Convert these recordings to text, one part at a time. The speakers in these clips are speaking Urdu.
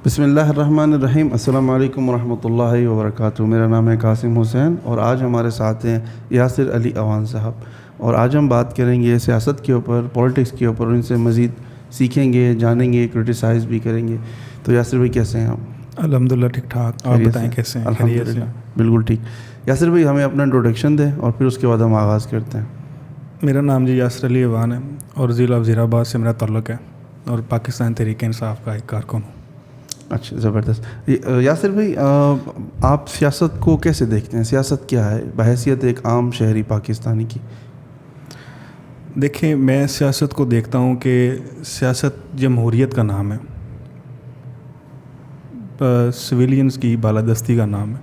بسم اللہ الرحمن الرحیم. السلام علیکم ورحمۃ اللہ وبرکاتہ. میرا نام ہے قاسم حسین اور آج ہمارے ساتھ ہیں یاسر علی اوان صاحب, اور آج ہم بات کریں گے سیاست کے اوپر, پولیٹکس کے اوپر, ان سے مزید سیکھیں گے, جانیں گے, کرٹیسائز بھی کریں گے. تو یاسر بھائی کیسے ہیں آپ؟ الحمدللہ ٹھیک ٹھاک. آپ بتائیں کیسے ہیں؟ الحمدللہ بالکل ٹھیک. یاسر بھائی ہمیں اپنا انٹروڈکشن دیں اور پھر اس کے بعد ہم آغاز کرتے ہیں. میرا نام یاسر علی اوان ہے اور ضلع وزیر آباد سے میرا تعلق ہے اور پاکستان تحریک انصاف کا ایک کارکن ہوں. اچھا, زبردست. یاسر بھائی آپ سیاست کو کیسے دیکھتے ہیں؟ سیاست کیا ہے بحیثیت ایک عام شہری پاکستانی کی؟ دیکھیں, میں سیاست کو دیکھتا ہوں کہ سیاست جمہوریت کا نام ہے, سویلینز کی بالادستی کا نام ہے,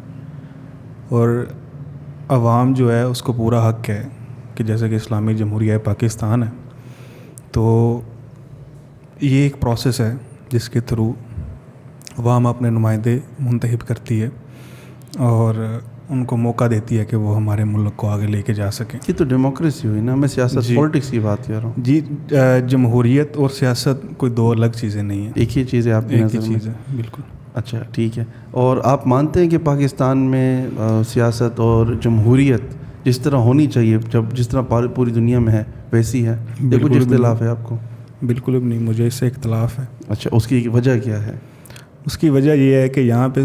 اور عوام جو ہے اس کو پورا حق ہے کہ جیسے کہ اسلامی جمہوریہ پاکستان ہے تو یہ ایک پروسیس ہے جس کے تھرو عوام اپنے نمائندے منتخب کرتی ہے اور ان کو موقع دیتی ہے کہ وہ ہمارے ملک کو آگے لے کے جا سکیں. یہ تو ڈیموکریسی ہوئی نا, میں سیاست پولیٹکس کی بات کر رہا ہوں. جی, جمہوریت اور سیاست کوئی دو الگ چیزیں نہیں ہیں, ایک ہی چیز ہے آپ کی ایک نظر ہی میں؟ چیز ہے, بالکل. اچھا ٹھیک ہے. اور آپ مانتے ہیں کہ پاکستان میں سیاست اور جمہوریت جس طرح ہونی چاہیے, جس طرح پوری دنیا میں ہے ویسی ہے, یا کچھ اختلاف ہے آپ کو؟ بالکل بھی نہیں, مجھے اس سے اختلاف ہے. اچھا, اس کی وجہ کیا ہے؟ اس کی وجہ یہ ہے کہ یہاں پہ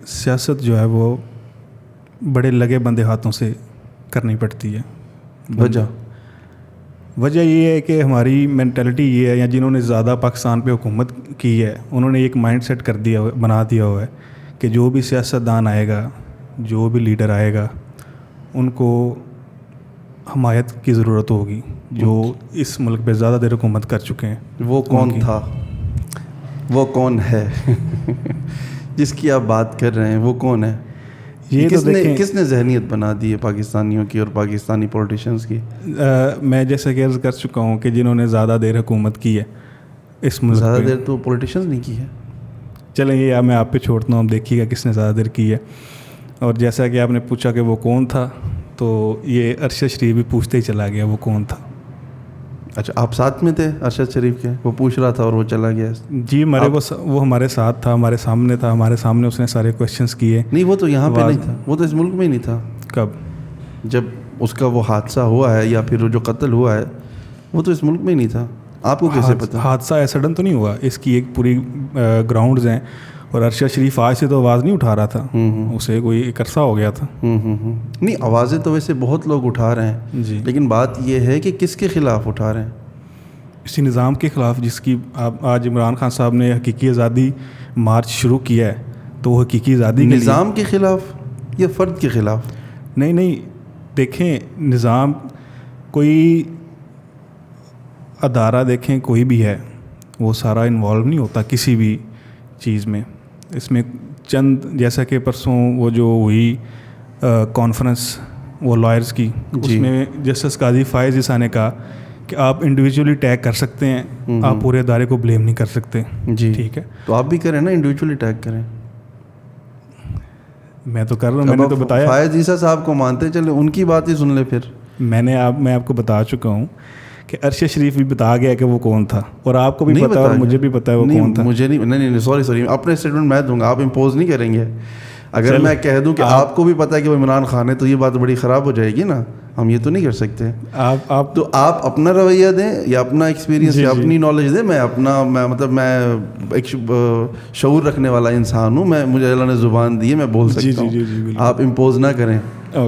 سیاست جو ہے وہ بڑے لگے بندے ہاتھوں سے کرنی پڑتی ہے. وجہ یہ ہے کہ ہماری مینٹلٹی یہ ہے, یا جنہوں نے زیادہ پاکستان پہ حکومت کی ہے انہوں نے ایک مائنڈ سیٹ بنا دیا ہوا ہے کہ جو بھی سیاستدان آئے گا, جو بھی لیڈر آئے گا, ان کو حمایت کی ضرورت ہوگی جو اس ملک پہ زیادہ دیر حکومت کر چکے ہیں. وہ کون تھا, وہ کون ہے جس کی آپ بات کر رہے ہیں, وہ کون ہے؟ یہ کس نے ذہنیت بنا دی ہے پاکستانیوں کی اور پاکستانی پولیٹیشینز کی؟ میں جیسے کہ عرض کر چکا ہوں کہ جنہوں نے زیادہ دیر حکومت کی ہے اس ملک, زیادہ دیر تو پولیٹیشینز نہیں کی ہے. چلیں یہ میں آپ پہ چھوڑتا ہوں, آپ دیکھیے گا کس نے زیادہ دیر کی ہے. اور جیسا کہ آپ نے پوچھا کہ وہ کون تھا, تو یہ ارشد شریف بھی پوچھتے ہی چلا گیا وہ کون تھا. اچھا, آپ ساتھ میں تھے ارشد شریف کے؟ وہ پوچھ رہا تھا اور وہ چلا گیا؟ جی, وہ ہمارے ساتھ تھا, ہمارے سامنے تھا, ہمارے سامنے اس نے سارے کویشچنس کیے. نہیں, وہ تو یہاں پہ نہیں تھا, وہ تو اس ملک میں ہی نہیں تھا. کب؟ جب اس کا وہ حادثہ ہوا ہے یا پھر جو قتل ہوا ہے, وہ تو اس ملک میں ہی نہیں تھا. آپ کو کیسے پتہ؟ حادثہ ایسڈن تو نہیں ہوا, اس کی ایک پوری گراؤنڈز ہیں, اور ارشد شریف آج سے تو آواز نہیں اٹھا رہا تھا, اسے کوئی ایک عرصہ ہو گیا تھا. نہیں, آوازیں تو ویسے بہت لوگ اٹھا رہے ہیں جی, لیکن بات یہ ہے کہ کس کے خلاف اٹھا رہے ہیں؟ اسی نظام کے خلاف جس کی آج عمران خان صاحب نے حقیقی آزادی مارچ شروع کیا ہے, تو وہ حقیقی آزادی کے نظام کے خلاف یا فرد کے خلاف؟ نہیں, دیکھیں نظام, کوئی ادارہ دیکھیں کوئی بھی ہے, وہ سارا انوالو نہیں ہوتا کسی بھی چیز میں. اس میں چند, جیسا کہ پرسوں وہ جو ہوئی کانفرنس وہ لائرز کی, اس میں جسٹس قاضی فائز عیسیٰ نے کہا کہ آپ انڈیویجولی ٹیگ کر سکتے ہیں, آپ پورے ادارے کو بلیم نہیں کر سکتے. جی ٹھیک ہے, تو آپ بھی کریں نا, انڈیویجولی ٹیگ کریں. میں تو کر رہا ہوں, میں نے تو بتایا. فائز عیسیٰ صاحب کو مانتے چلے, ان کی بات ہی سن لیں پھر. میں آپ کو بتا چکا ہوں کہ ارشد شریف بھی بتا گیا کہ وہ کون تھا, اور آپ کو بھی پتا ہے اور مجھے بھی پتا ہے وہ کون تھا. مجھے نہیں, سوری, اپنے اسٹیٹمنٹ میں دوں گا, آپ امپوز نہیں کریں گے. اگر میں کہہ دوں کہ آپ کو بھی پتا ہے کہ وہ عمران خان ہے, تو یہ بات بڑی خراب ہو جائے گی نا, ہم یہ تو نہیں کر سکتے. تو آپ اپنا رویہ دیں یا اپنا ایکسپیرینس یا اپنی نالج دیں. میں ایک شعور رکھنے والا انسان ہوں, مجھے اللہ نے زبان دی ہے, میں بول سکتا ہوں. آپ امپوز نہ کریں,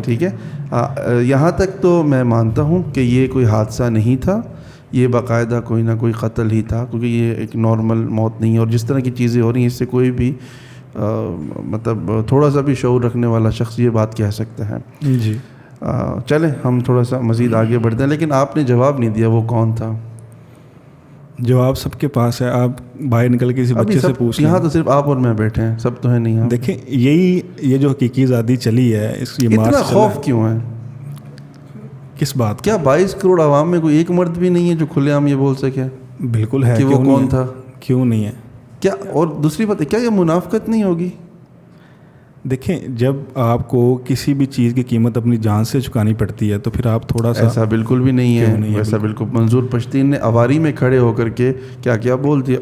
ٹھیک ہے. یہاں تک تو میں مانتا ہوں کہ یہ کوئی حادثہ نہیں تھا, یہ باقاعدہ کوئی نہ کوئی قتل ہی تھا, کیونکہ یہ ایک نارمل موت نہیں ہے. اور جس طرح کی چیزیں ہو رہی ہیں اس سے کوئی بھی تھوڑا سا بھی شعور رکھنے والا شخص یہ بات کہہ سکتا ہے. جی, چلیں ہم تھوڑا سا مزید آگے بڑھتے ہیں, لیکن آپ نے جواب نہیں دیا وہ کون تھا. جواب سب کے پاس ہے, آپ باہر نکل کے کسی بچے سے پوچھ لیں. یہاں تو صرف آپ اور میں بیٹھے ہیں, سب تو ہے نہیں. دیکھیں یہ جو حقیقی آزادی چلی ہے, اتنا خوف کیوں ہے؟ کس بات؟ کیا 22 کروڑ عوام میں کوئی ایک مرد بھی نہیں ہے جو کھلے عام یہ بول سکے؟ بالکل ہے کہ وہ کون تھا. کیوں نہیں ہے؟ کیا, اور دوسری بات ہے, کیا یہ منافقت نہیں ہوگی؟ دیکھیں, جب آپ کو کسی بھی چیز کی قیمت اپنی جان سے چکانی پڑتی ہے تو پھر آپ تھوڑا سا. ایسا بالکل بھی نہیں ہے, ایسا بالکل. منظور پشتین نے اواری میں کھڑے ہو کر کے کیا بول دیا,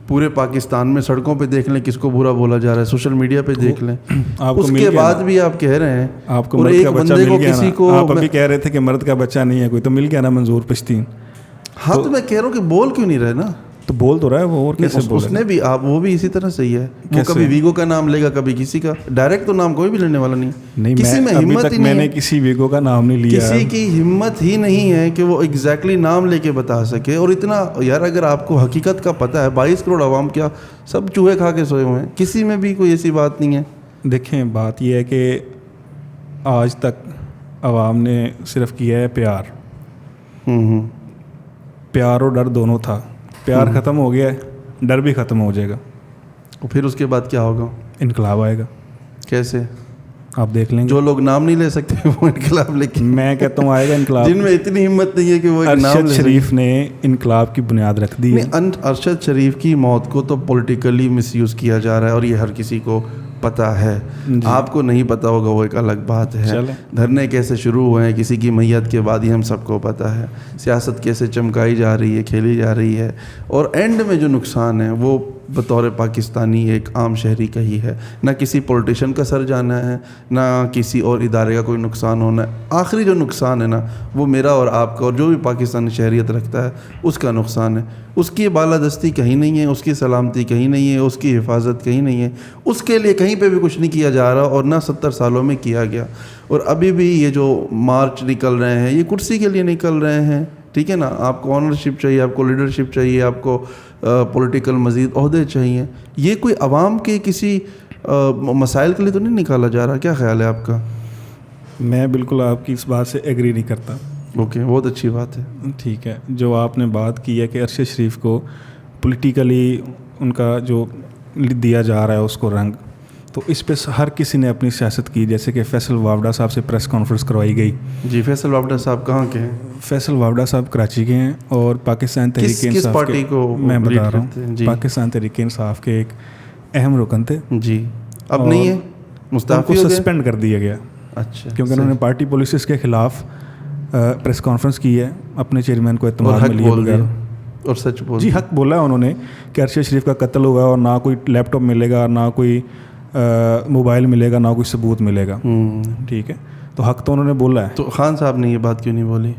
پورے پاکستان میں سڑکوں پہ دیکھ لیں کس کو برا بولا جا رہا ہے, سوشل میڈیا پہ دیکھ لیں, اس کے بعد بھی آپ کہہ رہے ہیں آپ کو مرد کا بچہ مل گیا. آپ ابھی کہہ رہے تھے کہ مرد کا بچہ نہیں ہے کوئی, تو مل گیا نا منظور پشتین. ہاں تو میں کہہ رہا ہوں کہ بول کیوں نہیں رہے نا, تو بول تو رہا ہے وہ, اور کیسے اس نے بھی آپ وہ بھی اسی طرح صحیح ہے, وہ کبھی ویگو کا نام لے گا کبھی کسی کا, ڈائریکٹ تو نام کوئی بھی لینے والا نہیں. کسی میں ہمت ہی نہیں, میں نے کسی ویگو کا نام نہیں لیا, کسی کی ہمت ہی نہیں ہے کہ وہ ایگزیکٹلی نام لے کے بتا سکے. اور اتنا یار اگر آپ کو حقیقت کا پتہ ہے 22 کروڑ عوام کیا سب چوہے کھا کے سوئے ہوئے ہیں, کسی میں بھی کوئی ایسی بات نہیں ہے. دیکھیں بات یہ ہے کہ آج تک عوام نے صرف کیا ہے پیار, پیار اور ڈر دونوں تھا. پیار ختم ہو گیا ہے, ڈر بھی ختم ہو جائے گا, پھر اس کے بعد کیا ہوگا؟ انقلاب آئے گا. کیسے؟ آپ دیکھ لیں گے. جو لوگ نام نہیں لے سکتے وہ انقلاب لے کے, میں کہتا ہوں آئے گا انقلاب. جن میں اتنی ہمت نہیں ہے کہ وہ ارشد شریف نے انقلاب کی بنیاد رکھ دی ہے. ارشد شریف کی موت کو تو پولیٹیکلی مس یوز کیا جا رہا ہے اور یہ ہر کسی کو پتہ ہے. آپ کو نہیں پتہ ہوگا وہ ایک الگ بات ہے. دھرنے کیسے شروع ہوئے ہیں کسی کی میت کے بعد ہی ہم سب کو پتہ ہے. سیاست کیسے چمکائی جا رہی ہے, کھیلی جا رہی ہے, اور اینڈ میں جو نقصان ہے وہ بطور پاکستانی ایک عام شہری کا ہی ہے. نہ کسی پولیٹیشین کا سر جانا ہے, نہ کسی اور ادارے کا کوئی نقصان ہونا ہے. آخری جو نقصان ہے نا وہ میرا اور آپ کا اور جو بھی پاکستانی شہریت رکھتا ہے اس کا نقصان ہے. اس کی بالادستی کہیں نہیں ہے, اس کی سلامتی کہیں نہیں ہے, اس کی حفاظت کہیں نہیں ہے. اس کے لیے کہیں پہ بھی کچھ نہیں کیا جا رہا اور نہ 70 سالوں میں کیا گیا. اور ابھی بھی یہ جو مارچ نکل رہے ہیں یہ کرسی کے لیے نکل رہے ہیں, ٹھیک ہے نا. آپ کو آنرشپ چاہیے, آپ کو لیڈرشپ چاہیے, آپ کو پولیٹیکل مزید عہدے چاہیے. یہ کوئی عوام کے کسی مسائل کے لیے تو نہیں نکالا جا رہا. کیا خیال ہے آپ کا؟ میں بالکل آپ کی اس بات سے ایگری نہیں کرتا. اوکے, بہت اچھی بات ہے. ٹھیک ہے, جو آپ نے بات کی ہے کہ ارشد شریف کو پولیٹیکلی ان کا جو دیا جا رہا ہے اس کو رنگ, تو اس پہ ہر کسی نے اپنی سیاست کی. جیسے کہ فیصل وابڈا صاحب سے پریس کانفرنس کروائی گئی. جی, فیصل وابڈا صاحب کہاں کے ہیں؟ فیصل وابڈا صاحب کراچی کے ہیں اور پاکستان تحریک انصاف کس پارٹی کو میں بتا رہا ہوں, پاکستان تحریک انصاف کے ایک اہم رکن تھے. جی, اب نہیں ہے, مستعفی ہو گئے, سسپینڈ کر دیا گیا. اچھا, کیونکہ انہوں نے پارٹی پالیسیز کے خلاف پریس کانفرنس کی ہے, اپنے چیئرمین کو اعتماد میں لیے بغیر, اور سچ بول. جی, حق بولا ہے انہوں نے کہ ارشد شریف کا قتل ہوگا اور نہ کوئی لیپ ٹاپ ملے گا, نہ کوئی موبائل ملے گا, نہ کوئی ثبوت ملے گا. ٹھیک ہے, تو حق تو انہوں نے بولا ہے. تو خان صاحب نے یہ بات کیوں نہیں بولی؟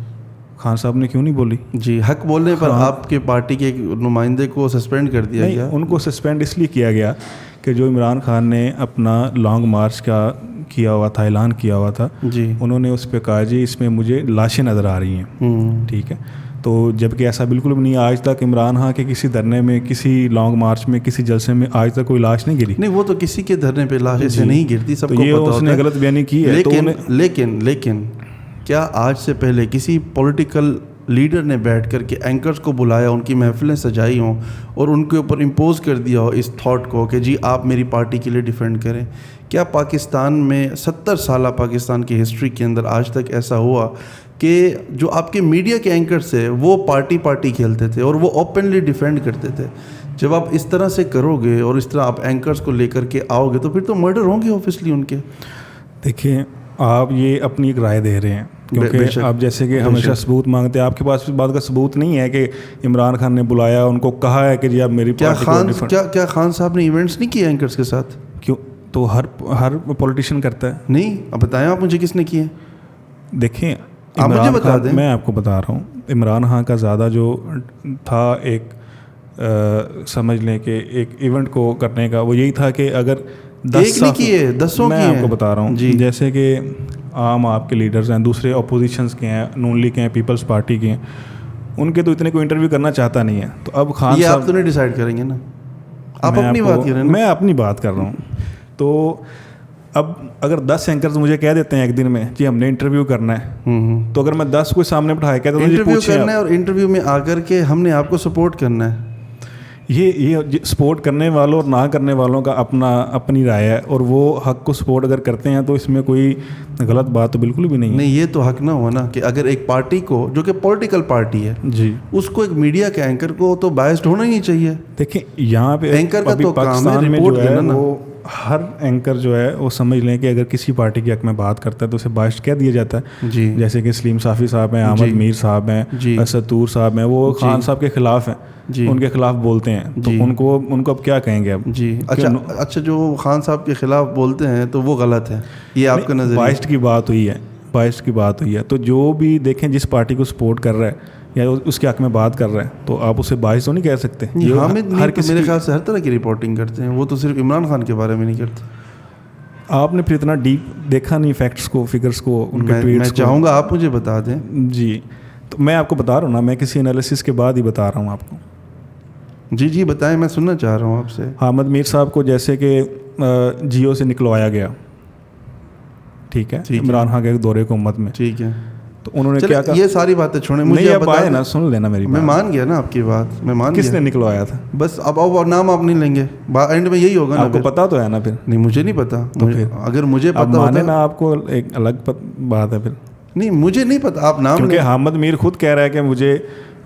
خان صاحب نے کیوں نہیں بولی؟ جی, حق بولنے پر آپ کے پارٹی کے ایک نمائندے کو سسپینڈ کر دیا گیا. ان کو سسپینڈ اس لیے کیا گیا کہ جو عمران خان نے اپنا لانگ مارچ کا کیا ہوا تھا, اعلان کیا ہوا تھا, جی, انہوں نے اس پہ کہا جی اس میں مجھے لاشیں نظر آ رہی ہیں. ٹھیک ہے, تو جب کہ ایسا بالکل بھی نہیں. آج تک عمران خان کے کسی دھرنے میں, کسی لانگ مارچ میں, کسی جلسے میں آج تک کوئی لاش نہیں گری. نہیں, وہ تو کسی کے دھرنے پہ لاش ایسے نہیں گرتی, سب کو پتہ ہوتا ہے. اس نے غلط بیانی کی ہے. لیکن کیا آج سے پہلے کسی پولیٹیکل لیڈر نے بیٹھ کر کے اینکرز کو بلایا, ان کی محفلیں سجائی ہوں اور ان کے اوپر امپوز کر دیا ہو اس تھاٹ کو کہ جی آپ میری پارٹی کے لیے ڈیفینڈ کریں؟ کیا پاکستان میں 70 سالہ پاکستان کی ہسٹری کے اندر آج تک ایسا ہوا کہ جو آپ کے میڈیا کے اینکرز تھے وہ پارٹی کھیلتے تھے اور وہ اوپنلی ڈیفینڈ کرتے تھے؟ جب آپ اس طرح سے کرو گے اور اس طرح آپ اینکرز کو لے کر کے آؤ گے تو پھر تو مرڈر ہوں گے اوبیسلی ان کے. دیکھیں, آپ یہ اپنی ایک رائے دے رہے ہیں کیونکہ آپ جیسے کہ ہمیشہ ثبوت مانگتے ہیں. آپ کے پاس اس بات کا ثبوت نہیں ہے کہ عمران خان نے بلایا, ان کو کہا ہے کہ جی آپ میری پارٹی کو. کیا خان صاحب نے ایونٹس نہیں کیے اینکرز کے ساتھ؟ کیوں, تو ہر پولیٹیشین کرتا ہے. نہیں, اب بتائیں آپ مجھے کس نے کیے. دیکھیں, آپ مجھے بتا دیں. میں آپ کو بتا رہا ہوں, عمران خان کا زیادہ جو تھا ایک سمجھ لیں کہ ایک ایونٹ کو کرنے کا, وہ یہی تھا کہ اگر 10 نہیں کیے 10 میں آپ کو بتا رہا ہوں. جیسے کہ عام آپ کے لیڈرز ہیں, دوسرے اپوزیشنز کے ہیں, نون لیگ کے ہیں, پیپلز پارٹی کے ہیں, ان کے تو اتنے کوئی انٹرویو کرنا چاہتا نہیں ہے. تو اب خان یہ آپ تو نہیں ڈیسائیڈ کریں گے نا, آپ اپنی بات کر رہے ہیں. میں اپنی بات کر رہا ہوں. تو اب اگر 10 اینکرز مجھے کہہ دیتے ہیں ایک دن میں کہ ہم نے انٹرویو کرنا ہے, تو اگر میں 10 کو سامنے بٹھایا کہتا ہوں انٹرویو کرنا ہے اور انٹرویو میں آ کر کے ہم نے آپ کو سپورٹ کرنا ہے, یہ سپورٹ کرنے والوں اور نہ کرنے والوں کا اپنی رائے ہے, اور وہ حق کو سپورٹ اگر کرتے ہیں تو اس میں کوئی غلط بات تو بالکل بھی نہیں ہے. نہیں, یہ تو حق نہ ہوا نا کہ اگر ایک پارٹی کو جو کہ پولیٹیکل پارٹی ہے, جی, اس کو ایک میڈیا کے اینکر کو تو بائسڈ ہونا ہی نہیں چاہیے. دیکھیں, یہاں پہ اینکر کا تو کام ہے رپورٹ کرنا. وہ ہر اینکر جو ہے وہ سمجھ لیں کہ اگر کسی پارٹی کے حق میں بات کرتا ہے تو اسے بائسڈ کہہ دیا جاتا ہے. جی جیسے کہ سلیم صافی صاحب ہیں, احمد میر صاحب ہیں, اسد طور صاحب ہیں, وہ خان صاحب کے خلاف ہیں, ان کے خلاف بولتے ہیں, تو ان کو اب کیا کہیں گے اب؟ جی اچھا جو خان صاحب کے خلاف بولتے ہیں تو وہ غلط ہے, یہ آپ کا نظریہ؟ بائسڈ کی بات ہوئی ہے, بائسڈ کی بات ہوئی ہے, تو جو بھی دیکھیں جس پارٹی کو سپورٹ کر رہا ہے یا اس کے حق میں بات کر رہے ہیں تو آپ اسے باعث تو نہیں کہہ سکتے. حامد میرے خیال سے ہر طرح کی رپورٹنگ کرتے ہیں, وہ تو صرف عمران خان کے بارے میں نہیں کرتے. آپ نے پھر اتنا ڈیپ دیکھا نہیں فیکٹس کو, فگرس کو, ان کے ٹویٹس کو. میں چاہوں گا آپ مجھے بتا دیں. جی تو میں آپ کو بتا رہا ہوں نا, میں کسی انالیسس کے بعد ہی بتا رہا ہوں آپ کو. جی بتائیں, میں سننا چاہ رہا ہوں آپ سے. حامد میر صاحب کو جیسے کہ جیو سے نکلوایا گیا, ٹھیک ہے, عمران خان کے دورے حکومت میں, ٹھیک ہے, تو انہوں نے کیا کہا, یہ ساری باتیں چھوڑیں, مجھے اب آئے نا سن لینا میری بات. میں مان گیا نا آپ کی بات, میں مان گیا. کس نے نکلوایا تھا؟ بس اب نام آپ نہیں لیں گے, اینڈ میں یہی ہوگا نا. آپ کو پتا تو ہے نا پھر؟ نہیں مجھے نہیں پتا. اگر مجھے پتا ہوتا نا, آپ کو ایک الگ بات ہے پھر. نہیں مجھے نہیں پتا, آپ نام, کیونکہ حامد میر خود کہہ رہا ہے کہ مجھے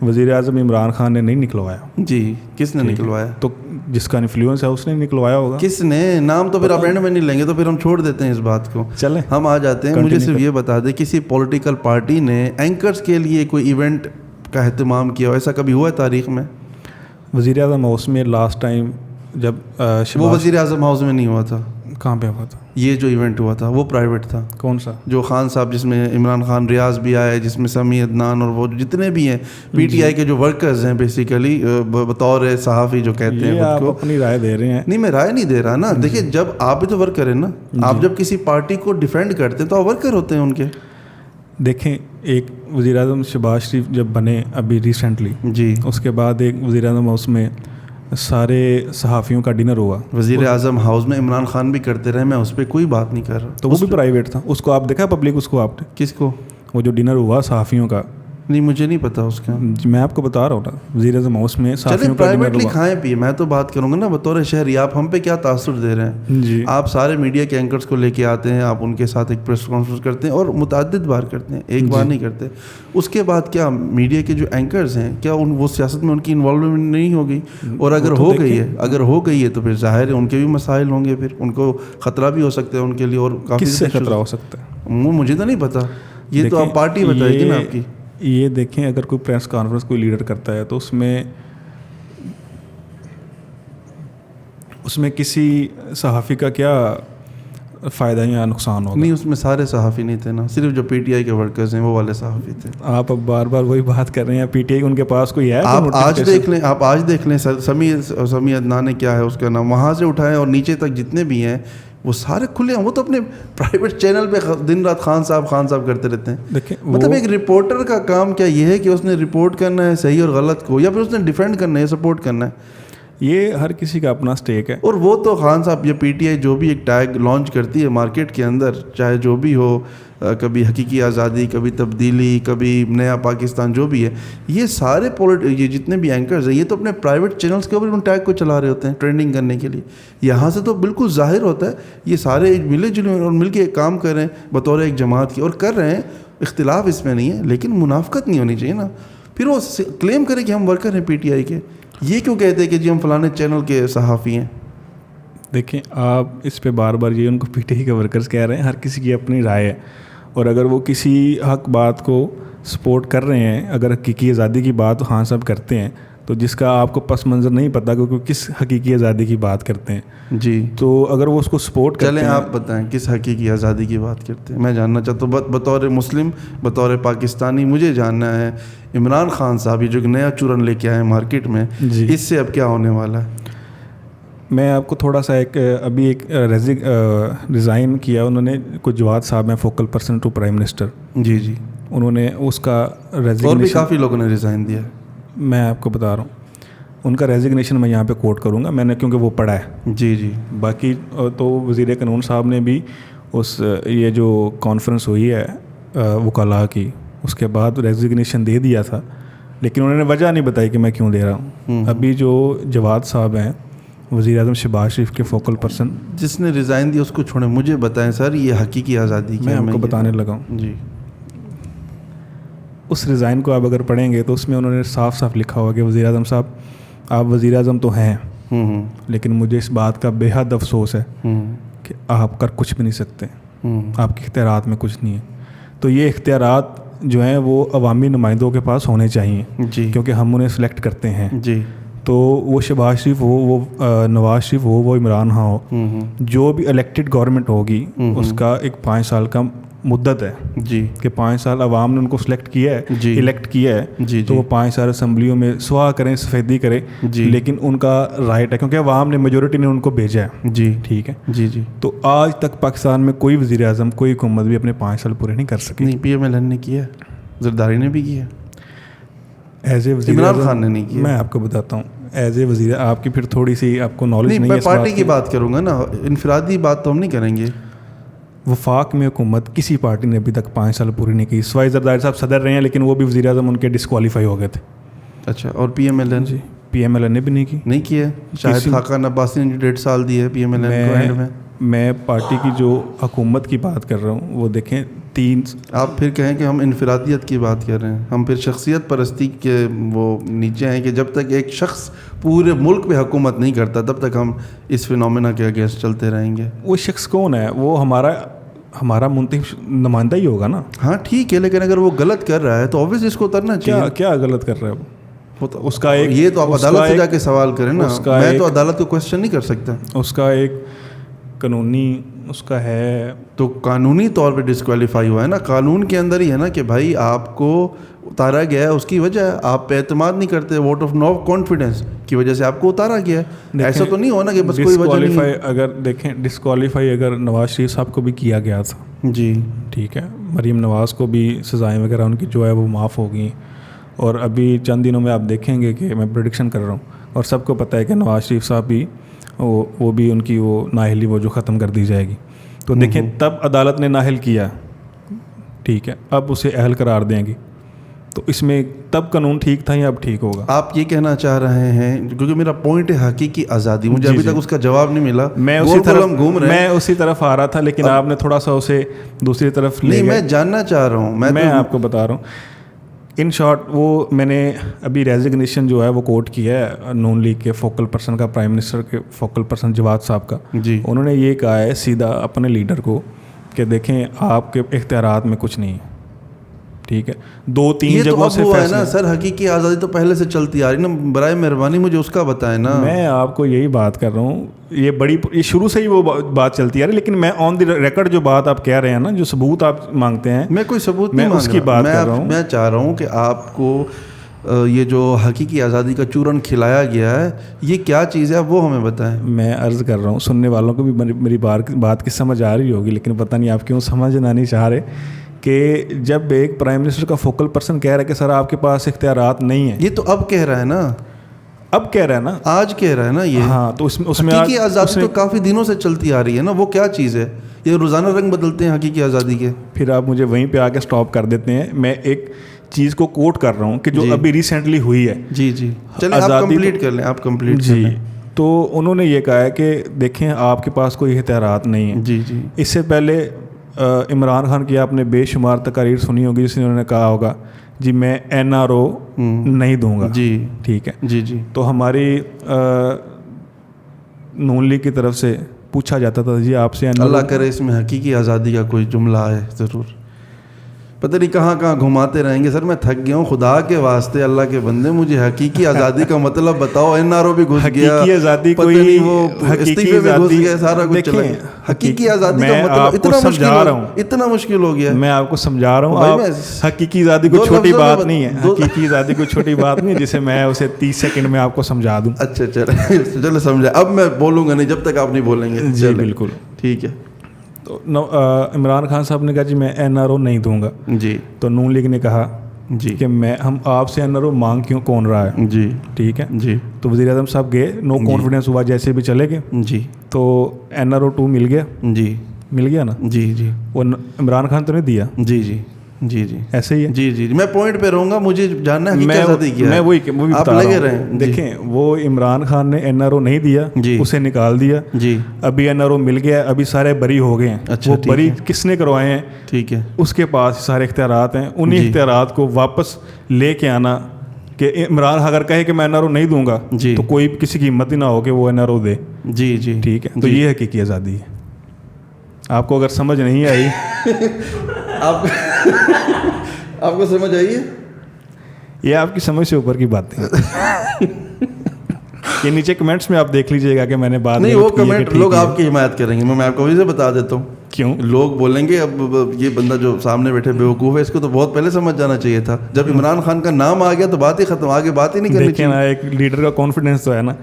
وزیر اعظم عمران خان نے نہیں نکلوایا. جی کس نے نکلوایا؟ تو جس کا انفلوئنس ہے اس نے نکلوایا ہوگا. کس نے؟ نام تو پھر آپ اینڈ میں نہیں لیں گے, تو پھر ہم چھوڑ دیتے ہیں اس بات کو. چلیں ہم آ جاتے ہیں. مجھے صرف یہ بتا دیں, کسی پولیٹیکل پارٹی نے اینکرز کے لیے کوئی ایونٹ کا اہتمام کیا, ایسا کبھی ہوا ہے تاریخ میں؟ وزیر اعظم ہاؤس میں لاسٹ ٹائم جب وہ وزیر اعظم ہاؤس میں نہیں ہوا تھا. کہاں پہ ہوا تھا؟ یہ جو ایونٹ ہوا تھا وہ پرائیویٹ تھا. کون سا؟ جو خان صاحب, جس میں عمران خان ریاض بھی آئے, جس میں سمیع عدنان اور وہ جتنے بھی ہیں پی ٹی آئی کے جو ورکرز ہیں بیسیکلی, بطور صحافی جو کہتے ہیں خود کو. آپ اپنی رائے دے رہے ہیں. نہیں, میں رائے نہیں دے رہا نا. دیکھیے جب آپ بھی تو ورکر ہیں نا, آپ جب کسی پارٹی کو ڈیفینڈ کرتے ہیں تو آپ ورکر ہوتے ہیں ان کے. دیکھیں ایک وزیر اعظم شہباز شریف جب بنے ابھی ریسنٹلی, جی اس کے بعد ایک وزیر اعظم ہاؤس میں سارے صحافیوں کا ڈنر ہوا. وزیر اعظم ہاؤس میں عمران خان بھی کرتے رہے, میں اس پہ کوئی بات نہیں کر رہا. تو وہ بھی پرائیویٹ تھا, اس کو آپ دیکھا پبلک, اس کو آپ نے کس کو؟ وہ جو ڈنر ہوا صحافیوں کا. نہیں مجھے نہیں پتا اس کا. میں آپ کو بتا رہا ہوں نا, وزیر اعظم ہاؤس میں صحافیوں کا پرائیویٹلی کھائیں پیے. میں تو بات کروں گا نا بطور شہری, آپ ہم پہ کیا تاثر دے رہے ہیں. جی آپ سارے میڈیا کے اینکرز کو لے کے آتے ہیں, آپ ان کے ساتھ ایک پریس کانفرنس کرتے ہیں اور متعدد بار کرتے ہیں, ایک بار نہیں کرتے. اس کے بعد کیا میڈیا کے جو اینکرز ہیں, کیا وہ سیاست میں ان کی انوالومنٹ نہیں ہوگی؟ اور اگر ہو گئی ہے تو پھر ظاہر ہے ان کے بھی مسائل ہوں گے, پھر ان کو خطرہ بھی ہو سکتا ہے ان کے لیے. اور کافی کس سے خطرہ ہو سکتا ہے مجھے تو نہیں پتا, یہ تو آپ پارٹی بتائے گی نا آپ کی. یہ دیکھیں, اگر کوئی پریس کانفرنس کوئی لیڈر کرتا ہے تو اس میں کسی صحافی کا کیا فائدہ یا نقصان ہوگا؟ نہیں, اس میں سارے صحافی نہیں تھے نا, صرف جو پی ٹی آئی کے ورکرز ہیں وہ والے صحافی تھے. آپ اب بار بار وہی بات کر رہے ہیں, پی ٹی آئی ان کے پاس کوئی ہے؟ آپ آج دیکھ لیں سمیع عدنان کیا ہے اس کا نام, وہاں سے اٹھائیں اور نیچے تک جتنے بھی ہیں وہ سارے کھلے ہیں. وہ تو اپنے پرائیویٹ چینل پہ دن رات خان صاحب کرتے رہتے ہیں. دیکھیں مطلب ایک رپورٹر کا کام کیا یہ ہے کہ اس نے رپورٹ کرنا ہے صحیح اور غلط کو, یا پھر اس نے ڈیفینڈ کرنا ہے, سپورٹ کرنا ہے. یہ ہر کسی کا اپنا سٹیک ہے. اور وہ تو خان صاحب, یہ پی ٹی آئی جو بھی ایک ٹیگ لانچ کرتی ہے مارکیٹ کے اندر, چاہے جو بھی ہو, کبھی حقیقی آزادی, کبھی تبدیلی, کبھی نیا پاکستان, جو بھی ہے, یہ سارے یہ جتنے بھی اینکرز ہیں یہ تو اپنے پرائیویٹ چینلز کے اوپر ان ٹیگ کو چلا رہے ہوتے ہیں ٹرینڈنگ کرنے کے لیے. یہاں سے تو بالکل ظاہر ہوتا ہے یہ سارے ملے جلے اور مل کے ایک کام کر رہے ہیں بطور ایک جماعت کی, اور کر رہے ہیں, اختلاف اس میں نہیں ہے, لیکن منافقت نہیں ہونی چاہیے نا. پھر وہ کلیم کرے کہ ہم ورکر ہیں پی ٹی آئی کے, یہ کیوں کہتے ہیں کہ جی ہم فلانے چینل کے صحافی ہیں. دیکھیں آپ اس پہ بار بار یہ ان کو پی ٹی آئی کے ورکرز کہہ رہے ہیں, ہر کسی کی اپنی رائے ہے. اور اگر وہ کسی حق بات کو سپورٹ کر رہے ہیں, اگر حقیقی آزادی کی بات خان صاحب کرتے ہیں, تو جس کا آپ کو پس منظر نہیں پتہ کہ کس حقیقی آزادی کی بات کرتے ہیں. جی تو اگر وہ اس کو سپورٹ کرتے ہیں, چلیں آپ بتائیں کس حقیقی آزادی کی بات کرتے ہیں. میں جاننا چاہتا ہوں بطور مسلم, بطور پاکستانی, مجھے جاننا ہے عمران خان صاحب یہ جو ایک نیا چورن لے کے آئے مارکیٹ میں, اس سے اب کیا ہونے والا ہے؟ میں آپ کو تھوڑا سا ابھی ایک ریزائن کیا انہوں نے, کچھ جواد صاحب ہیں focal person to prime minister. جی انہوں نے اس کا ریزگنیشن, اور بھی کافی لوگوں نے ریزائن دیا. میں آپ کو بتا رہا ہوں ان کا ریزگنیشن میں یہاں پہ کوٹ کروں گا, میں نے کیونکہ وہ پڑھا ہے. جی باقی تو وزیر قانون صاحب نے بھی یہ جو کانفرنس ہوئی ہے وکلاء کی, اس کے بعد ریزگنیشن دے دیا تھا, لیکن انہوں نے وجہ نہیں بتائی کہ میں کیوں دے رہا ہوں. ابھی جو جواد صاحب ہیں وزیر اعظم شہباز شریف کے فوکل پرسن, جس نے ریزائن دیا اس کو چھوڑیں, مجھے بتائیں سر یہ حقیقی آزادی میں آپ کو بتانے لگا ہوں. جی اس ریزائن کو آپ اگر پڑھیں گے تو اس میں انہوں نے صاف صاف لکھا ہوا کہ وزیر اعظم صاحب آپ وزیر اعظم تو ہیں, لیکن مجھے اس بات کا بے حد افسوس ہے کہ آپ کر کچھ بھی نہیں سکتے، آپ کے اختیارات میں کچھ نہیں ہے. تو یہ اختیارات جو ہیں وہ عوامی نمائندوں کے پاس ہونے چاہیے کیونکہ ہم انہیں سلیکٹ کرتے ہیں. تو وہ شہباز شریف ہو، وہ نواز شریف ہو، وہ عمران خان ہو، جو بھی الیکٹڈ گورنمنٹ ہوگی اس کا ایک 5 سال کا مدت ہے کہ 5 سال عوام نے ان کو سلیکٹ کیا ہے، الیکٹ کیا ہے، تو وہ 5 سال اسمبلیوں میں سوا کریں، سفیدی کریں، لیکن ان کا رائٹ ہے کیونکہ عوام نے، میجورٹی نے ان کو بھیجا ہے. ٹھیک ہے. تو آج تک پاکستان میں کوئی وزیر اعظم، کوئی حکومت بھی اپنے 5 سال پورے نہیں کر سکی. نہیں، پی ایم ایل این نے کیا، زرداری نے بھی کیا، ایز اے وزیر عمران خان نے نہیں کیا. میں آپ کو بتاتا ہوں ایز اے وزیر، آپ کی پھر تھوڑی سی آپ کو نالج نہیں ہے. میں پارٹی کی بات کروں گا نا، انفرادی بات تو ہم نہیں کریں گے. وفاق میں حکومت کسی پارٹی نے ابھی تک 5 سال پوری نہیں کی، سوائے زرداری صاحب صدر رہے ہیں لیکن وہ بھی وزیر اعظم ان کے ڈسکوالیفائی ہو گئے تھے. اچھا. اور P M L N? P M L N نے بھی نہیں کیا. شاہد خاقان عباسی نے 1.5 سال دی ہے پی ایم ایل این کو اینڈ میں. میں پارٹی کی جو حکومت کی بات کر رہا ہوں وہ دیکھیں 3. آپ پھر کہیں کہ ہم انفرادیت کی بات کر رہے ہیں، ہم پھر شخصیت پرستی کے وہ نیچے ہیں کہ جب تک ایک شخص پورے ملک پہ حکومت نہیں کرتا تب تک ہم اس فینومینا کے اگینسٹ چلتے رہیں گے. وہ شخص کون ہے؟ وہ ہمارا منتخب نمائندہ ہی ہوگا نا. ہاں ٹھیک ہے، لیکن اگر وہ غلط کر رہا ہے تو اوبیس اس کو اترنا چاہیے. کیا غلط کر رہا ہے وہ؟ اس کا ایک، یہ تو آپ عدالت سے جا کے سوال کریں نا، میں تو عدالت کو کوشچن نہیں کر سکتا. اس کا ایک قانونی اس کا ہے، تو قانونی طور پہ ڈسکوالیفائی ہوا ہے نا، قانون کے اندر ہی ہے نا کہ بھائی آپ کو اتارا گیا ہے، اس کی وجہ ہے آپ پہ اعتماد نہیں کرتے، ووٹ آف نو کانفیڈنس کی وجہ سے آپ کو اتارا گیا ہے. ایسا تو نہیں ہونا کہ بس کوئی وجہ نہیں. اگر دیکھیں ڈسکوالیفائی اگر نواز شریف صاحب کو بھی کیا گیا تھا، ٹھیک ہے، مریم نواز کو بھی سزائیں وغیرہ ان کی جو ہے وہ معاف ہو گئی، اور ابھی چند دنوں میں آپ دیکھیں گے کہ میں پریڈکشن کر رہا ہوں اور سب کو پتہ ہے کہ نواز شریف صاحب بھی وہ بھی ان کی وہ نااہلی وہ جو ختم کر دی جائے گی. تو دیکھیں تب عدالت نے نااہل کیا، ٹھیک ہے، اب اسے اہل قرار دیں گی. تو اس میں تب قانون ٹھیک تھا یا اب ٹھیک ہوگا؟ آپ یہ کہنا چاہ رہے ہیں، کیونکہ میرا پوائنٹ ہے حقیقی آزادی، مجھے ابھی تک اس کا جواب نہیں ملا. میں اسی طرف آ رہا تھا لیکن آپ نے تھوڑا سا اسے دوسری طرف لے گئے. نہیں، میں جاننا چاہ رہا ہوں، میں آپ کو بتا رہا ہوں ان شارٹ. وہ میں نے ابھی ریزگنیشن جو ہے وہ کوٹ کیا ہے نون لیگ کے فوکل پرسن کا، پرائم منسٹر کے فوکل پرسن جواد صاحب کا. انہوں نے یہ کہا ہے سیدھا اپنے لیڈر کو کہ دیکھیں آپ کے اختیارات میں کچھ نہیں ہے، ٹھیک ہے. 2-3 جگہوں سے فیصلہ ہے نا سر. حقیقی آزادی تو پہلے سے چلتی آ رہی نا، برائے مہربانی مجھے اس کا بتائیں نا. میں آپ کو یہی بات کر رہا ہوں، یہ شروع سے ہی وہ بات چلتی آ رہی، لیکن میں آن دی ریکارڈ جو بات آپ کہہ رہے ہیں نا، جو ثبوت آپ مانگتے ہیں، میں کوئی ثبوت نہیں اس کی بات کر رہا ہوں. میں چاہ رہا ہوں کہ آپ کو یہ جو حقیقی آزادی کا چورن کھلایا گیا ہے یہ کیا چیز ہے وہ ہمیں بتائیں. میں عرض کر رہا ہوں، سننے والوں کو بھی میری بات کی سمجھ آ رہی ہوگی، لیکن پتہ نہیں آپ کیوں سمجھنا نہیں چاہ رہے کہ جب ایک پرائم منسٹر کا فوکل پرسن کہہ رہا ہے کہ سر آپ کے پاس اختیارات نہیں ہیں. یہ تو اب کہہ رہا ہے نا، اب کہہ رہا ہے نا، آج کہہ رہا ہے نا یہ. ہاں، تو اس میں حقیقی آزادی تو کافی دنوں سے چلتی آ رہی ہے نا، وہ کیا چیز ہے؟ یہ روزانہ رنگ بدلتے ہیں حقیقی آزادی کے. پھر آپ مجھے وہیں پہ آ کے سٹاپ کر دیتے ہیں. میں ایک چیز کو کوٹ کر رہا ہوں کہ جو ابھی ریسنٹلی ہوئی ہے. جی چلیں آپ کمپلیٹ کر لیں. آپ کمپلیٹ جی. تو انہوں نے یہ کہا ہے کہ دیکھیں آپ کے پاس کوئی اختیارات نہیں ہیں. جی. اس سے پہلے عمران خان کی آپ نے بے شمار تقاریر سنی ہوگی جس نے انہوں نے کہا ہوگا جی میں NRO نہیں دوں گا. جی ٹھیک ہے. جی. تو ہماری نون لیگ کی طرف سے پوچھا جاتا تھا جی آپ سے اللہ کرے اس میں حقیقی آزادی کا کوئی جملہ ہے ضرور. پتہ نہیں کہاں گھماتے رہیں گے سر. میں تھک گیا ہوں، خدا کے واسطے اللہ کے بندے مجھے حقیقی آزادی کا مطلب بتاؤ. NRO بھی گھس گیا، حقیقی آزادی کوئی وہ استعفے میں گھس گیا، سارا کچھ چلا گیا. حقیقی آزادی کا مطلب اتنا مشکل ہو گیا. میں آپ کو سمجھا رہا ہوں، حقیقی آزادی کوئی چھوٹی بات نہیں ہے. حقیقی آزادی کوئی چھوٹی بات نہیں ہے جسے میں اسے 30 سیکنڈ میں آپ کو سمجھا دوں. اچھا چلے سمجھا. اب میں بولوں گا نہیں جب تک آپ نہیں بولیں گے. جی بالکل ٹھیک ہے. تو عمران خان صاحب نے کہا جی میں NRO نہیں دوں گا. جی. تو نون لیگ نے کہا جی کہ ہم آپ سے NRO مانگ کون رہا ہے. جی. ٹھیک ہے. جی. تو وزیر اعظم صاحب گئے، نو کانفیڈنس ہوا، جیسے بھی چلے گئے. جی. تو NRO 2 مل گیا. جی. مل گیا نا. جی. وہ عمران خان تو نہیں دیا. جی. ایسے ہی ہے. جی. میں پوائنٹ پہ رہوں گا، مجھے جاننا ہے میں وہی آپ لگے رہے. دیکھیں وہ عمران خان نے NRO نہیں دیا، اسے نکال دیا. جی. ابھی NRO مل گیا، ابھی سارے بری ہو گئے ہیں. وہ بری کس نے کروائے ہیں؟ ٹھیک ہے. اس کے پاس سارے اختیارات ہیں. انہی اختیارات کو واپس لے کے آنا کہ عمران اگر کہے کہ میں این آر او نہیں دوں گا جی تو کوئی کسی کی ہمت ہی نہ ہو کہ وہ این آر او دے. جی جی ٹھیک ہے, تو یہ حقیقی آزادی ہے. آپ کو اگر سمجھ نہیں آئی آپ کو سمجھ آئی ہے, یہ آپ کی سمجھ سے اوپر کی باتیں ہیں. یہ نیچے کمنٹس میں آپ دیکھ لیجئے گا کہ میں نے بات نہیں, وہ کمنٹ لوگ آپ کی حمایت کریں گے. میں آپ کو وہی سے بتا دیتا ہوں. کیوں لوگ بولیں گے اب یہ بندہ جو سامنے بیٹھے بیوقوف ہے, اس کو تو بہت پہلے سمجھ جانا چاہیے تھا. جب عمران خان کا نام آ گیا تو بات ہی ختم, آگے بات ہی نہیں کرنی چاہیے. نا ایک لیڈر کا کانفیڈنس تو ہے نا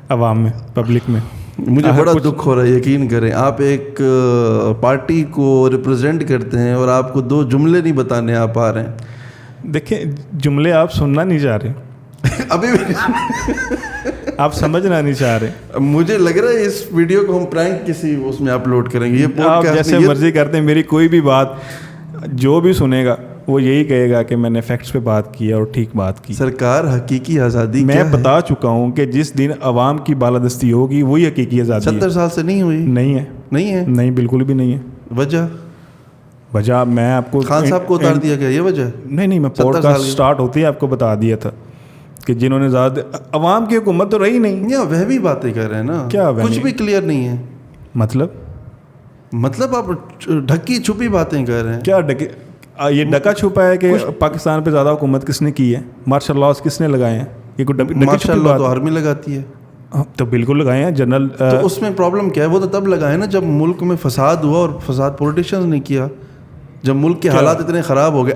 عوام میں, پبلک میں. مجھے بڑا دکھ ہو رہا ہے, یقین کریں. آپ ایک پارٹی کو ریپرزینٹ کرتے ہیں اور آپ کو 2 جملے نہیں بتانے آپ آ رہے ہیں. دیکھیں جملے آپ سننا نہیں چاہ رہے ابھی آپ سمجھنا نہیں چاہ رہے. مجھے لگ رہا ہے اس ویڈیو کو ہم پرینک کسی اس میں اپلوڈ کریں گے. یہ آپ جیسے مرضی کرتے ہیں, میری کوئی بھی بات جو بھی سنے گا وہ یہی کہے گا کہ میں نے فیکٹس پہ بات کی اور ٹھیک بات کی. سرکار حقیقی آزادی میں بتا چکا ہوں کہ جس دن عوام کی بالادستی ہوگی وہی حقیقی آزادی. 70 سال سے نہیں ہوئی. نہیں ہے, نہیں ہے, نہیں بالکل بھی نہیں ہے. وجہ میں آپ کو خان صاحب کو اتار دیا گیا, یہ وجہ نہیں. میں پوڈ کاسٹ اسٹارٹ ہوتی ہے آپ کو بتا دیا تھا کہ جنہوں نے زیادہ عوام کی حکومت تو رہی نہیں. یا وہمی باتیں کر رہے ہیں نا, کیا کچھ بھی کلیئر نہیں ہے. مطلب آپ ڈھکی چھپی باتیں کر رہے ہیں. کیا یہ ڈکا چھپا ہے کہ پاکستان پہ زیادہ حکومت کس نے کی ہے, مارشل لاز کس نے لگائے ہیں؟ یہ مارشل لا تو آرمی لگاتی ہے. تو بالکل لگائے ہیں جنرل. تو اس میں پرابلم کیا ہے؟ وہ تو تب لگائے نا جب ملک میں فساد ہوا, اور فساد پولیٹیشینز نے کیا, جب ملک کے حالات اتنے خراب ہو گئے.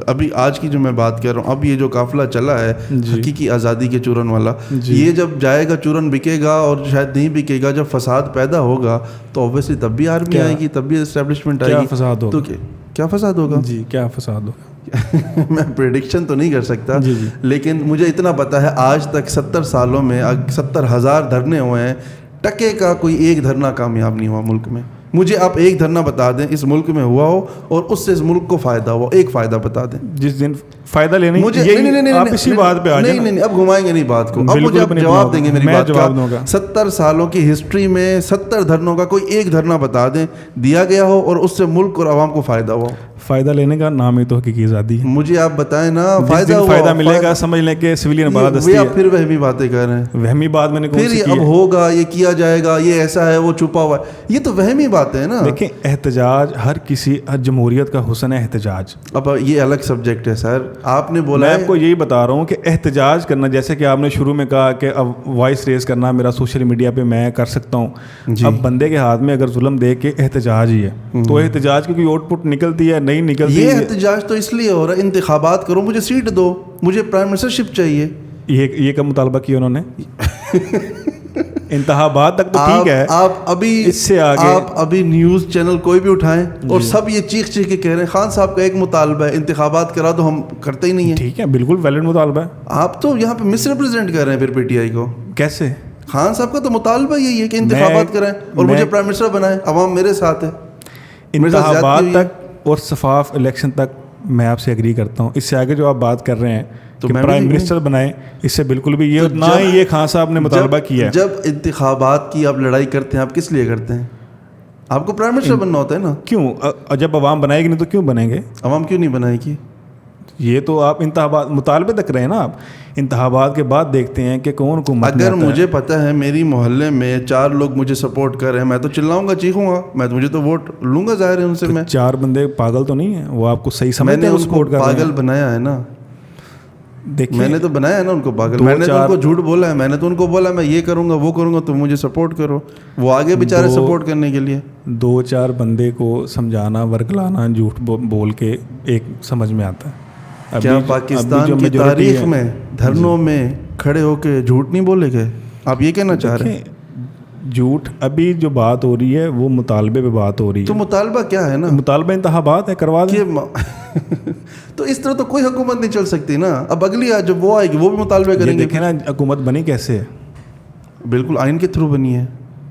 ابھی آج کی جو میں بات کر رہا ہوں, اب یہ جو قافلہ چلا ہے حقیقی آزادی کے چورن والا, یہ جب جائے گا چورن بکے گا, اور شاید نہیں بکے گا. جب فساد پیدا ہوگا تو اوبیسلی تب بھی آرمی آئے گی, تب بھی اسٹیبلشمنٹ آئے گی. فساد ہوگا تو کیا فساد ہوگا؟ جی کیا فساد ہوگا میں پریڈکشن تو نہیں کر سکتا, لیکن مجھے اتنا پتا ہے آج تک 70 سالوں میں 70,000 دھرنے ہوئے ہیں, ٹکے کا کوئی ایک دھرنا کامیاب نہیں ہوا ملک میں. مجھے آپ ایک دھرنا بتا دیں اس ملک میں ہوا ہو اور اس سے اس ملک کو فائدہ ہوا, ایک فائدہ بتا دیں. جس دن فائدہ لینے مجھے آپ اسی بات پہ آ جائیں. نہیں, اب گھمائیں گے نہیں بات کو. اب مجھے آپ جواب دیں گے میری بات کا. 70 سالوں کی ہسٹری میں 70 دھرنوں کا کوئی ایک دھرنا بتا دیں دیا گیا ہو اور اس سے ملک اور عوام کو فائدہ ہوا. فائدہ لینے کا نام ہی تو حقیقی آزادی ہے. مجھے آپ بتائیں نا, فائدہ ملے گا سمجھ لیں کہ سویلین بالادستی ہے. آپ پھر وہمی باتیں کر رہے ہیں. وہمی بات میں نے پھر یہ اب ہوگا, یہ کیا جائے گا, یہ ایسا ہے, وہ چھپا ہوا ہے, یہ تو وہمی باتیں ہیں نا. دیکھیں احتجاج ہر جمہوریت کا حسن ہے احتجاج. اب یہ الگ سبجیکٹ ہے سر. آپ نے بولا, میں آپ کو یہی بتا رہا ہوں کہ احتجاج کرنا, جیسے کہ آپ نے شروع میں کہا کہ اب وائس ریز کرنا میرا سوشل میڈیا پہ میں کر سکتا ہوں. اب بندے کے ہاتھ میں اگر ظلم دے کے احتجاج ہی ہے, تو احتجاج کی کوئی آؤٹ پٹ نکلتی ہے نہیں نکلتی. یہ احتجاج تو اس لیے ہو رہا ہے انتخابات کرو, مجھے سیٹ دو, مجھے پرائم منسٹر شپ چاہیے. یہ کب مطالبہ کیا انہوں نے؟ انتخابات تک تو ٹھیک ہے. آپ ابھی اس سے آگے آپ ابھی نیوز چینل کوئی بھی اٹھائیں اور سب یہ چیخ چیخ کے کہہ رہے ہیں خان صاحب کا ایک مطالبہ ہے انتخابات کرا دو, ہم کرتے ہی نہیں ہیں. ٹھیک ہے, بالکل ویلڈ مطالبہ ہے. آپ تو یہاں پہ مس ریپرزینٹ کر رہے ہیں پھر پی ٹی آئی کو. کیسے؟ خان صاحب کا تو مطالبہ یہی ہے کہ انتخابات کرائیں اور مجھے پرائم منسٹر بنائیں, عوام میرے ساتھ ہے. انتخابات تک اور شفاف الیکشن تک میں آپ سے ایگری کرتا ہوں. اس سے آگے جو آپ بات کر رہے ہیں کہ پرائم منسٹر بنائیں, اس سے بالکل بھی یہ نہ ہی یہ خان صاحب نے مطالبہ کیا ہے. جب انتخابات کی آپ لڑائی کرتے ہیں, آپ کس لیے کرتے ہیں؟ آپ کو پرائم منسٹر بننا ہوتا ہے نا. کیوں؟ جب عوام بنائے گی نہیں تو کیوں بنیں گے؟ عوام کیوں نہیں بنائے گی؟ یہ تو آپ انتخابات مطالبے تک رہے نا. آپ انتخابات کے بعد دیکھتے ہیں کہ کون کو. اگر مجھے پتا ہے میری محلے میں 4 لوگ مجھے سپورٹ کر رہے ہیں, میں تو چلاؤں گا, چیخوں گا, مجھے تو ووٹ لوں گا, ظاہر ہے ان سے. میں 4 بندے پاگل تو نہیں ہیں, وہ آپ کو صحیح سمجھتے ہیں. میں نے ان کو پاگل بنایا ہے نا. میں نے تو بنایا ہے نا ان کو پاگل. میں نے تو ان کو جھوٹ بولا ہے, میں نے تو ان کو بولا میں یہ کروں گا وہ کروں گا, تم مجھے سپورٹ کرو. وہ آگے بیچارے سپورٹ کرنے کے لیے 2-4 بندے کو سمجھانا ورگلانا جھوٹ بول کے ایک سمجھ میں آتا ہے. کیا پاکستان کی تاریخ میں دھرنوں میں کھڑے ہو کے جھوٹ نہیں بولے گئے؟ آپ یہ کہنا چاہ رہے ہیں؟ جھوٹ ابھی جو بات ہو رہی ہے وہ مطالبے پہ بات ہو رہی ہے. تو مطالبہ کیا ہے نا؟ مطالبہ انتخابات ہے, کروا دیں. تو اس طرح تو کوئی حکومت نہیں چل سکتی نا. اب اگلی جب وہ آئے گی وہ بھی مطالبے کریں گے. دیکھیں نا حکومت بنی کیسے ہے. بالکل آئین کے تھرو بنی ہے.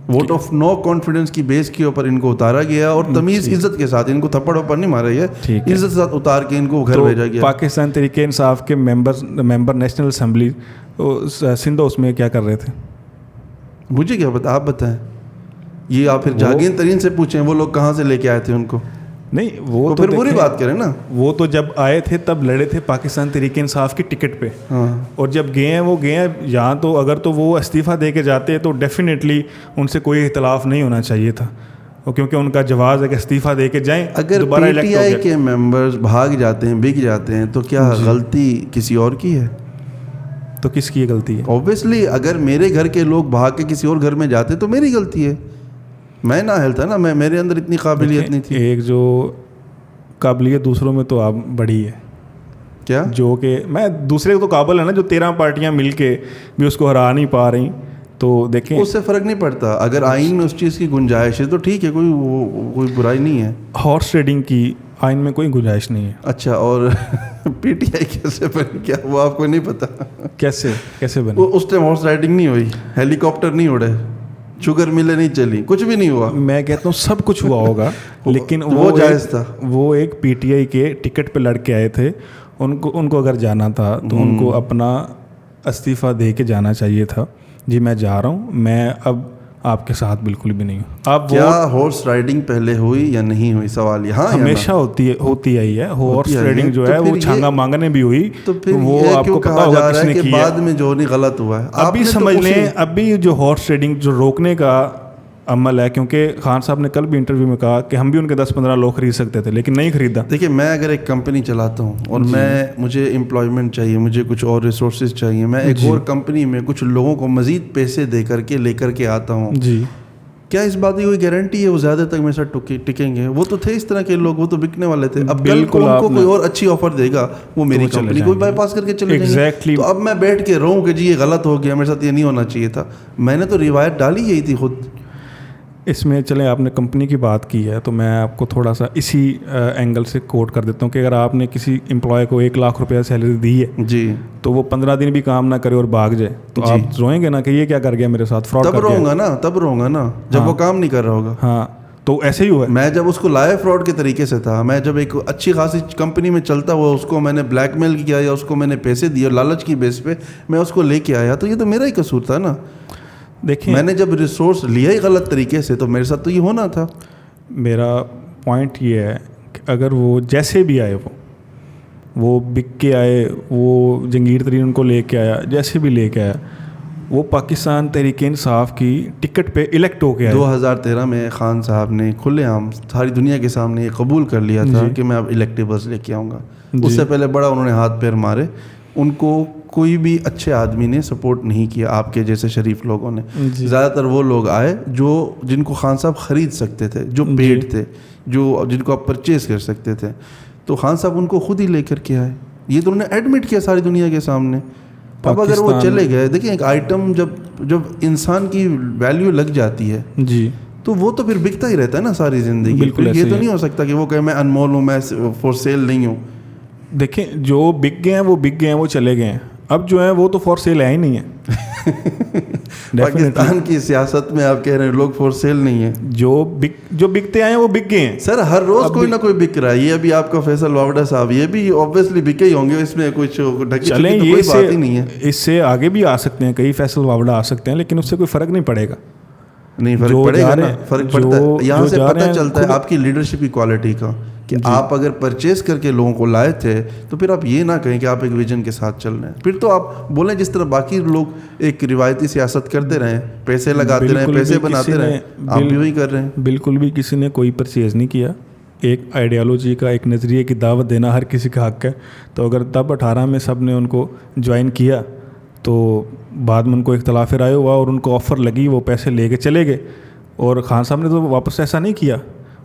ووٹ آف نو کانفیڈنس کی بیس کے اوپر ان کو اتارا گیا, اور تمیز عزت کے ساتھ, ان کو تھپڑ وپڑ نہیں مارا گیا, عزت کے ساتھ اتار کے ان کو گھر بھیجا گیا. پاکستان تحریک انصاف کے ممبر نیشنل اسمبلی سندھ اس میں کیا کر رہے تھے؟ مجھے کیا پتا, آپ بتائیں. یہ آپ پھر جاگین ترین سے پوچھیں وہ لوگ کہاں سے لے کے آئے تھے ان کو. نہیں وہ تو پھر پوری بات کریں نا. وہ تو جب آئے تھے تب لڑے تھے پاکستان تحریک انصاف کی ٹکٹ پہ, اور جب گئے ہیں وہ گئے ہیں یہاں, تو اگر تو وہ استعفیٰ دے کے جاتے تو ڈیفینیٹلی ان سے کوئی اختلاف نہیں ہونا چاہیے تھا, کیونکہ ان کا جواز ہے کہ استعفیٰ دے کے جائیں. اگر پی ٹی آئی کے ممبرز بھاگ جاتے ہیں, بک جاتے ہیں, تو کیا غلطی کسی اور کی ہے؟ تو کس کی غلطی ہے؟ اوبیسلی اگر میرے گھر کے لوگ بھاگ کے کسی اور گھر میں جاتے تو میری غلطی ہے. میں نااہل تھا نا, میرے اندر اتنی قابلیت نہیں تھی. ایک جو قابلیت دوسروں میں تو آپ بڑی ہے, کیا جو کہ میں دوسرے کو تو قابل ہے نا, جو 13 پارٹیاں مل کے بھی اس کو ہرا نہیں پا رہی. تو دیکھیں اس سے فرق نہیں پڑتا, اگر آئین میں اس چیز کی گنجائش ہے تو ٹھیک ہے, کوئی برائی نہیں ہے. ہارس ٹریڈنگ کی آئین میں کوئی گنجائش نہیں ہے. اچھا, اور پی ٹی آئی کیسے بنی, کیا وہ آپ کو نہیں پتا؟ کیسے بنی؟ وہ اس ٹائم ہارس رائڈنگ نہیں ہوئی, ہیلی کاپٹر نہیں اڑے, شوگر ملیں نہیں چلی, کچھ بھی نہیں ہوا. میں کہتا ہوں سب کچھ ہوا ہوگا, لیکن وہ جائز تھا. وہ ایک پی ٹی آئی کے ٹکٹ پہ لڑ کے آئے تھے, ان کو اگر جانا تھا تو ان کو اپنا استعفیٰ دے کے جانا چاہیے تھا. جی میں جا رہا ہوں, میں اب آپ کے ساتھ بالکل بھی نہیں ہوں. آپ کیا ہارس رائڈنگ پہلے ہوئی یا نہیں ہوئی, سوال یہاں ہمیشہ ہوتی آئی ہے. ہارس رائڈنگ جو ہے وہ چھانگا مانگنے بھی ہوئی, تو پھر وہ آپ کو پتا ہوگا کس نے کیا. بعد میں جو نہیں غلط ہوا ہے. ابھی سمجھ لیں, ابھی جو ہارس رائڈنگ جو روکنے کا عمل ہے, کیونکہ خان صاحب نے کل بھی انٹرویو میں کہا کہ ہم بھی ان کے 10-15 لوگ خرید سکتے تھے لیکن نہیں خریدا. دیکھیے, میں اگر ایک کمپنی چلاتا ہوں اور مجھے امپلائمنٹ چاہیے, مجھے کچھ اور ریسورسز چاہیے, میں ایک اور کمپنی میں کچھ لوگوں کو مزید پیسے دے کر کے لے کر کے آتا ہوں, جی کیا اس بات کی کوئی گارنٹی ہے وہ زیادہ تک میرے ساتھ ٹکیں گے؟ وہ تو تھے اس طرح کے لوگ, وہ تو بکنے والے تھے. اب کل کو ان کو کوئی اور اچھی آفر دے گا, وہ میری کمپنی کو بائی پاس کر کے چلے جائیں گے. تو اب میں بیٹھ کے رہوں کہ جی یہ غلط ہو گیا, میرے ساتھ یہ نہیں ہونا چاہیے تھا. میں نے تو روایت ڈالی یہی تھی خود. اس میں چلیں آپ نے کمپنی کی بات کی ہے تو میں آپ کو تھوڑا سا اسی اینگل سے کوٹ کر دیتا ہوں کہ اگر آپ نے کسی امپلائی کو 1 لاکھ روپیہ سیلری دی ہے جی, تو وہ 15 دن بھی کام نہ کرے اور بھاگ جائے, تو آپ روئیں گے نا کہ یہ کیا کر گیا میرے ساتھ, فراڈ کر گیا. تب رہوں گا نا جب وہ کام نہیں کر رہا ہوگا. ہاں, تو ایسے ہی ہوا. میں جب اس کو لایا فراڈ کے طریقے سے تھا, میں جب ایک اچھی خاصی کمپنی میں چلتا ہوا, اس کو میں نے بلیک میل کیا یا اس کو میں نے پیسے دیے لالچ کی بیس پہ, میں اس کو لے کے آیا, تو یہ تو میرا ہی قصور تھا نا. دیکھیں, میں نے جب ریسورس لیا ہی غلط طریقے سے تو میرے ساتھ تو یہ ہونا تھا. میرا پوائنٹ یہ ہے کہ اگر وہ جیسے بھی آئے, وہ بک کے آئے, وہ جنگیر ترین ان کو لے کے آیا, جیسے بھی لے کے آیا, وہ پاکستان تحریک انصاف کی ٹکٹ پہ الیکٹ ہو کے آئے. 2013 میں خان صاحب نے کھلے عام ساری دنیا کے سامنے یہ قبول کر لیا تھا کہ میں اب الیکٹیبلز لے کے آؤں گا. اس سے پہلے بڑا انہوں نے ہاتھ پیر مارے, ان کو کوئی بھی اچھے آدمی نے سپورٹ نہیں کیا, آپ کے جیسے شریف لوگوں نے. زیادہ تر وہ لوگ آئے جن کو خان صاحب خرید سکتے تھے, جو پیڈ تھے, جن کو آپ پرچیز کر سکتے تھے, تو خان صاحب ان کو خود ہی لے کر کے آئے. یہ تو انہوں نے ایڈمٹ کیا ساری دنیا کے سامنے. اب اگر وہ چلے گئے, دیکھیں ایک آئٹم جب انسان کی ویلیو لگ جاتی ہے جی, تو وہ تو پھر بکتا ہی رہتا ہے نا ساری زندگی. بالکل یہ تو نہیں ہو سکتا کہ وہ کہ میں انمول ہوں, میں فور سیل نہیں ہوں. دیکھیں جو بک گئے ہیں وہ چلے گئے ہیں. اب جو ہے وہ تو فور سیل ہے ہی نہیں ہے. پاکستان کی سیاست میں آپ کہہ رہے ہیں لوگ فور سیل نہیں ہیں. جو بکتے آئے ہیں وہ بک گئے ہیں. سر ہر روز کوئی نہ کوئی بک رہا ہے. یہ ابھی آپ کا فیصل واوڈا صاحب, یہ بھی اوبویسلی بکے ہی ہوں گے, اس میں کچھ ڈھکی چھپی تو کوئی بات ہی نہیں ہے. اس سے آگے بھی آ سکتے ہیں, کئی فیصل واوڈا آ سکتے ہیں, لیکن اس سے کوئی فرق نہیں پڑے گا. نہیں فرق پڑے گا نا, فرق پڑتا ہے. یہاں سے پتہ چلتا ہے آپ کی لیڈرشپ کی کوالٹی کا, کہ آپ اگر پرچیز کر کے لوگوں کو لائے تھے تو پھر آپ یہ نہ کہیں کہ آپ ایک ویژن کے ساتھ چل رہے ہیں. پھر تو آپ بولیں جس طرح باقی لوگ ایک روایتی سیاست کرتے رہیں, پیسے لگاتے رہیں, پیسے بناتے رہیں, آپ بھی وہی کر رہے ہیں. بالکل بھی کسی نے کوئی پرچیز نہیں کیا. ایک آئیڈیالوجی کا, ایک نظریے کی دعوت دینا ہر کسی کا حق ہے. تو اگر تب 18 میں سب نے ان کو جوائن کیا تو بعد میں ان کو اختلاف رائے ہوا اور ان کو آفر لگی, وہ پیسے لے کے چلے گئے. اور خان صاحب نے تو واپس ایسا نہیں کیا.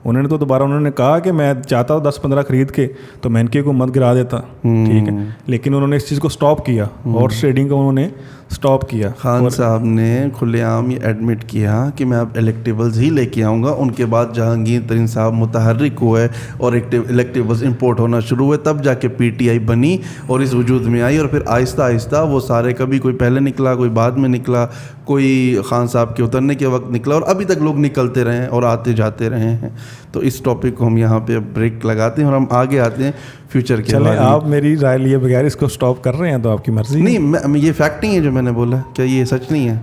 انہوں نے تو دوبارہ انہوں نے کہا کہ میں چاہتا ہوں 10-15 خرید کے تو میں ان کی حکومت گرا دیتا, ٹھیک ہے, لیکن انہوں نے اس چیز کو سٹاپ کیا, اور ٹریڈنگ کو انہوں نے سٹاپ کیا. خان صاحب نے کھلے عام یہ ایڈمٹ کیا کہ میں اب الیکٹیبلز ہی لے کے آؤں گا. ان کے بعد جہانگیر ترین صاحب متحرک ہوئے اور الیکٹیبلز امپورٹ ہونا شروع ہوئے, تب جا کے پی ٹی آئی بنی اور اس وجود میں آئی. اور پھر آہستہ آہستہ وہ سارے, کبھی کوئی پہلے نکلا, کوئی بعد میں نکلا, کوئی خان صاحب کے اترنے کے وقت نکلا, اور ابھی تک لوگ نکلتے رہے ہیں اور آتے جاتے رہے ہیں. تو اس ٹاپک کو ہم یہاں پہ بریک لگاتے ہیں اور ہم آگے آتے ہیں فیوچر کے. چلیں, آپ میری رائے لیے بغیر اس کو سٹاپ کر رہے ہیں تو آپ کی مرضی. نہیں, یہ فیکٹ نہیں ہے جو میں نے بولا, کیا یہ سچ نہیں ہے؟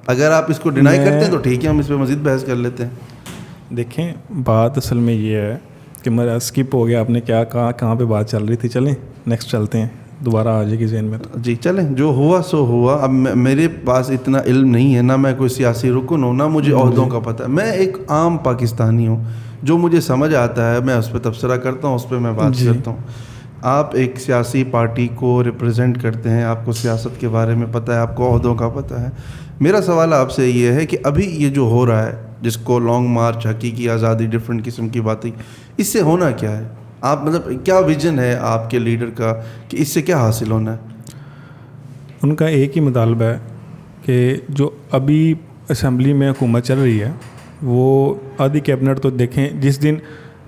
اگر آپ اس کو ڈینائی کرتے ہیں تو ٹھیک ہے, ہم اس پہ مزید بحث کر لیتے ہیں. دیکھیں بات اصل میں یہ ہے کہ میرا اسکپ ہو گیا, آپ نے کیا کہا, کہاں پہ بات چل رہی تھی. چلیں نیکسٹ چلتے ہیں, دوبارہ آ جائے گی ذہن میں. تو جی چلیں, جو ہوا سو ہوا. اب میرے پاس اتنا علم نہیں ہے, نہ میں کوئی سیاسی رکن ہوں, نہ مجھے عہدوں کا پتہ. میں ایک عام پاکستانی ہوں, جو مجھے سمجھ آتا ہے میں اس پہ تبصرہ کرتا ہوں, اس پہ میں بات کرتا ہوں. آپ ایک سیاسی پارٹی کو ریپرزینٹ کرتے ہیں, آپ کو سیاست کے بارے میں پتہ ہے, آپ کو عہدوں کا پتہ ہے. میرا سوال آپ سے یہ ہے کہ ابھی یہ جو ہو رہا ہے, جس کو لانگ مارچ, حقیقی آزادی, ڈفرینٹ قسم کی باتیں, اس سے ہونا کیا ہے؟ آپ مطلب کیا ویژن ہے آپ کے لیڈر کا کہ اس سے کیا حاصل ہونا ہے؟ ان کا ایک ہی مطالبہ ہے کہ جو ابھی اسمبلی میں حکومت چل رہی ہے, وہ آدھی کیبنٹ تو دیکھیں, جس دن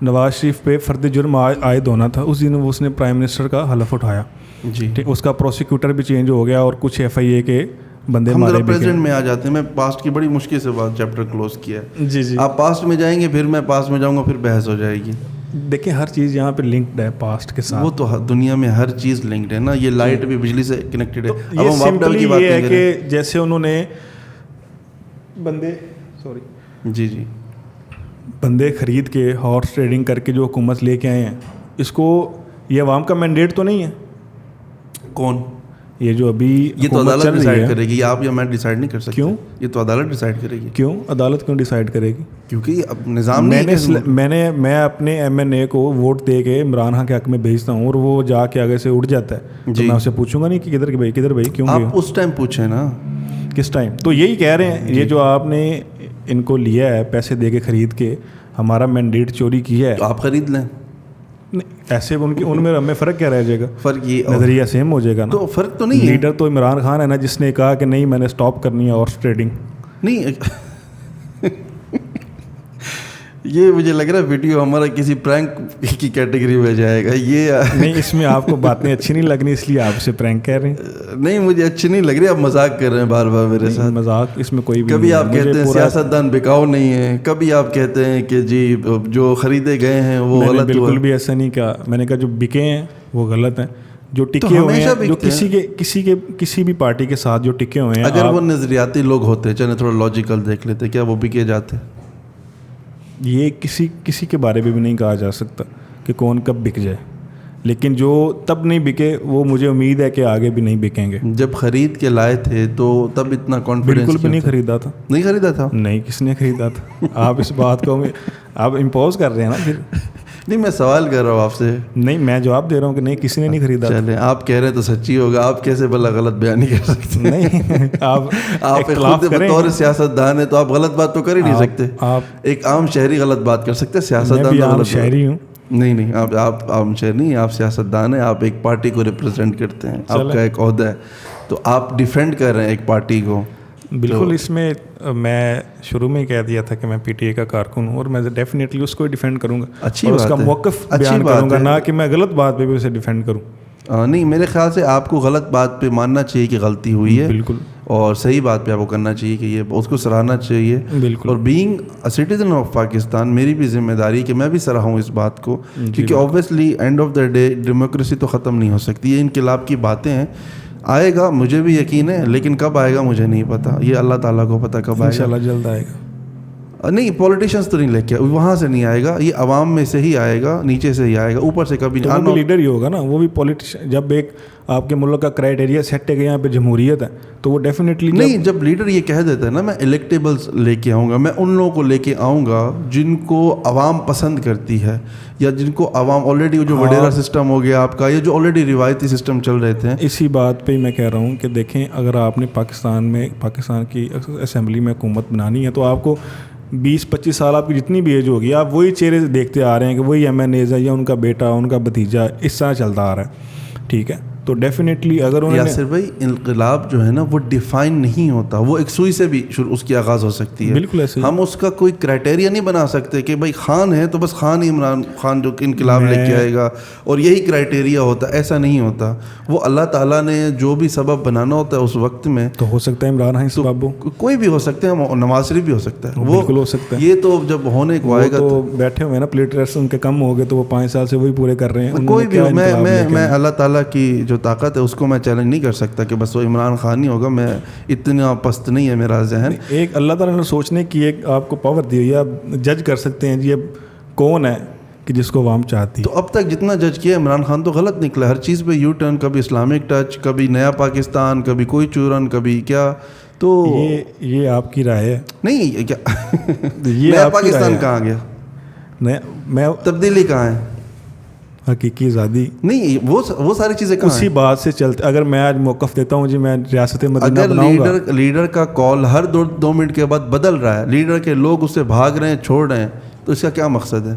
نواز شریف پہ فرد جرم عائد ہونا تھا اس دن اس نے پرائم منسٹر کا حلف اٹھایا. جی, اس کا پروسیکیوٹر بھی چینج ہو گیا اور کچھ FIA کے بندے مارے بھی. پریزنٹ میں آ جاتے ہیں. میں پاسٹ کی بڑی مشکل سے بات چیپٹر کلوز کیا ہے. جی آپ پاسٹ میں جائیں گے, پھر میں پاسٹ میں جاؤں گا, پھر بحث ہو جائے گی. دیکھیں ہر چیز یہاں پہ لنکڈ ہے پاسٹ کے ساتھ. وہ تو دنیا میں ہر چیز لنکڈ ہے نا, یہ لائٹ بھی بجلی سے کنیکٹڈ ہے. اب ہم سمپلی یہ ہے کہ جیسے انہوں نے بندے خرید کے ہارس ٹریڈنگ کر کے جو حکومت لے کے آئے ہیں, اس کو یہ عوام کا مینڈیٹ تو نہیں ہے. کون؟ یہ جو ابھی یہ تو عدالت ڈیسائیڈ کرے گی, آپ یا میں ڈیسائیڈ نہیں کر سکتے. کیوں؟ یہ تو عدالت ڈیسائیڈ کرے گی. کیوں عدالت کیوں ڈیسائیڈ کرے گی؟ کیونکہ اب نظام میں اپنے MNA کو ووٹ دے کے عمران خان کے حق میں بھیجتا ہوں, اور وہ جا کے آگے سے اٹھ جاتا ہے, تو میں اسے پوچھوں گا نہیں کہ کدھر بھائی کیوں گئے؟ آپ اس ٹائم پوچھیں نا. کس ٹائم؟ تو یہی کہہ رہے ہیں, یہ جو آپ نے ان کو لیا ہے پیسے دے کے خرید کے, ہمارا مینڈیٹ چوری کیا ہے. آپ خرید لیں. ایسے ان میں ہمیں فرق کیا رہ جائے گا؟ فرق یہ نظریہ سیم ہو جائے گا نا. تو فرق تو نہیں ہے. لیڈر تو عمران خان ہے نا, جس نے کہا کہ نہیں میں نے سٹاپ کرنی ہے ہارس ٹریڈنگ. نہیں یہ مجھے لگ رہا ہے ویڈیو ہمارا کسی پرینک کی کیٹیگری میں جائے گا. یہ نہیں, اس میں آپ کو باتیں اچھی نہیں لگنی اس لیے آپ سے پرینک کہہ رہے ہیں. نہیں مجھے اچھی نہیں لگ رہی, آپ مذاق کر رہے ہیں بار بار میرے ساتھ. مذاق اس میں کوئی بھی. کبھی آپ کہتے ہیں سیاستدان بکاؤ نہیں ہے, کبھی آپ کہتے ہیں کہ جی جو خریدے گئے ہیں وہ غلط. بالکل بھی ایسا نہیں کہا. میں نے کہا جو بکے ہیں وہ غلط ہیں, جو ٹکے ہوئے ہیں, جو کسی بھی پارٹی کے ساتھ جو ٹکے ہوئے ہیں. اگر وہ نظریاتی لوگ ہوتے, چلے تھوڑا لاجیکل دیکھ لیتے, کیا وہ بکے جاتے؟ یہ کسی کے بارے میں بھی نہیں کہا جا سکتا کہ کون کب بک جائے, لیکن جو تب نہیں بکے وہ مجھے امید ہے کہ آگے بھی نہیں بکیں گے. جب خرید کے لائے تھے تو تب اتنا کانفیڈنس بالکل بھی نہیں خریدا تھا. نہیں خریدا تھا. نہیں, کس نے خریدا تھا؟ آپ اس بات کو آپ امپوز کر رہے ہیں نا پھر. نہیں میں سوال کر رہا ہوں آپ سے. نہیں میں جواب دے رہا ہوں کہ نہیں کسی نے نہیں خریدا. چلے آپ کہہ رہے تو سچی ہوگا, آپ کیسے بھلا غلط بیان نہیں کر سکتے؟ نہیں آپ خود بطور سیاستدان ہیں تو آپ غلط بات تو کر ہی نہیں سکتے. آپ ایک عام شہری غلط بات کر سکتے, سیاستدان عام شہری ہوں. نہیں آپ عام شہری نہیں, آپ سیاستدان ہیں, آپ ایک پارٹی کو ریپرزینٹ کرتے ہیں, آپ کا ایک عہدہ ہے, تو آپ ڈیفینڈ کر رہے ہیں ایک پارٹی کو. بالکل. اس میں شروع میں ہی کہہ دیا تھا کہ میں PTI کا کارکن ہوں, اور میں ڈیفینیٹلی اس کو ڈیفینڈ کروں گا, اور اس کا موقف بیان کروں گا, نہ کہ میں غلط بات پہ بھی اسے ڈیفینڈ کروں. نہیں میرے خیال سے آپ کو غلط بات پہ ماننا چاہیے کہ غلطی ہوئی ہے. بالکل. اور صحیح بات پہ آپ کو کرنا چاہیے کہ یہ اس کو سراہنا چاہیے. بالکل. اور being a citizen of Pakistan میری بھی ذمہ داری کہ میں بھی سراہوں اس بات کو, کیونکہ obviously and of the day democracy تو ختم نہیں ہو سکتی. یہ انقلاب کی باتیں ہیں, آئے گا مجھے بھی یقین ہے, لیکن کب آئے گا مجھے نہیں پتا, یہ اللہ تعالیٰ کو پتہ کب آئے گا. انشاءاللہ جلد آئے گا. نہیں پولیٹیشینس تو نہیں لے کے, وہاں سے نہیں آئے گا, یہ عوام میں سے ہی آئے گا, نیچے سے ہی آئے گا, اوپر سے کبھی نہیں. وہ بھی لیڈر ہی ہوگا نا, وہ بھی پولیٹیشین. جب ایک آپ کے ملک کا کرائٹیریا سیٹ ہے کہ یہاں پہ جمہوریت ہے, تو وہ ڈیفینیٹلی نہیں, جب لیڈر یہ کہہ دیتا ہے نا میں الیکٹیبلس لے کے آؤں گا, میں ان لوگوں کو لے کے آؤں گا جن کو عوام پسند کرتی ہے, یا جن کو عوام آلریڈی جو وڈیرا سسٹم ہو گیا آپ کا, یا جو آلریڈی روایتی سسٹم چل رہے تھے. اسی بات پہ میں کہہ رہا ہوں کہ دیکھیں اگر آپ نے پاکستان کی اسمبلی میں حکومت بنانی ہے, تو آپ کو 20-25 سال آپ کی جتنی بھی ایج ہوگی, آپ وہی چہرے دیکھتے آ رہے ہیں کہ وہی MNAs ہے, یا ان کا بیٹا, ان کا بھتیجا, اس طرح چلتا آ رہا ہے. ٹھیک ہے, تو ڈیفینیٹلی اگر انہوں نے یاسر بھائی انقلاب جو ہے نا وہ ڈیفائن نہیں ہوتا, وہ ایک سوئی سے بھی اس کی آغاز ہو سکتی ہے. بالکل ایسے ہم اس کا کوئی کرائٹیریا نہیں بنا سکتے کہ بھائی خان ہے تو بس خان عمران خان جو کہ انقلاب لے کے آئے گا اور یہی کرائٹیریا ہوتا, ایسا نہیں ہوتا. وہ اللہ تعالیٰ نے جو بھی سبب بنانا ہوتا ہے اس وقت میں, تو ہو سکتا ہے عمران خان سبب کوئی بھی ہو سکتے ہیں, نواز شریف بھی ہو سکتا ہے, وہ بالکل ہو سکتا ہے. یہ تو جب ہونے کو آئے گا تو بیٹھے ہوئے نا پلیٹرس ان کے کم ہو گئے, تو وہ 5 سال سے وہی پورے کر رہے ہیں. کوئی بھی ہو, میں اللہ تعالیٰ کی جو طاقت ہے اس کو میں چیلنج نہیں کر سکتا کہ بس وہ عمران خان ہی ہوگا, میں اتنا پست نہیں ہے میرا ذہن. ایک اللہ تعالیٰ نے سوچنے کی ایک آپ کو پاور دی ہوئی ہے, آپ جج کر سکتے ہیں جی اب کون ہے کہ جس کو عوام چاہتی. تو اب تک جتنا جج کیا عمران خان تو غلط نکلا, ہر چیز پہ یو ٹرن, کبھی اسلامک ٹچ, کبھی نیا پاکستان, کبھی کوئی چورن, کبھی کیا. تو یہ آپ کی رائے ہے. نہیں کیا یہ نیا پاکستان کہاں گیا, میں تبدیلی کہاں ہے, حقیقی آزادی نہیں, وہ ساری چیزیں کہاں اسی بات سے چلتے. اگر میں آج موقف دیتا ہوں جی میں ریاست مدینہ بناؤں گا, اگر لیڈر کا کال ہر 2 منٹ کے بعد بدل رہا ہے, لیڈر کے لوگ اس سے بھاگ رہے ہیں, چھوڑ رہے ہیں, تو اس کا کیا مقصد ہے؟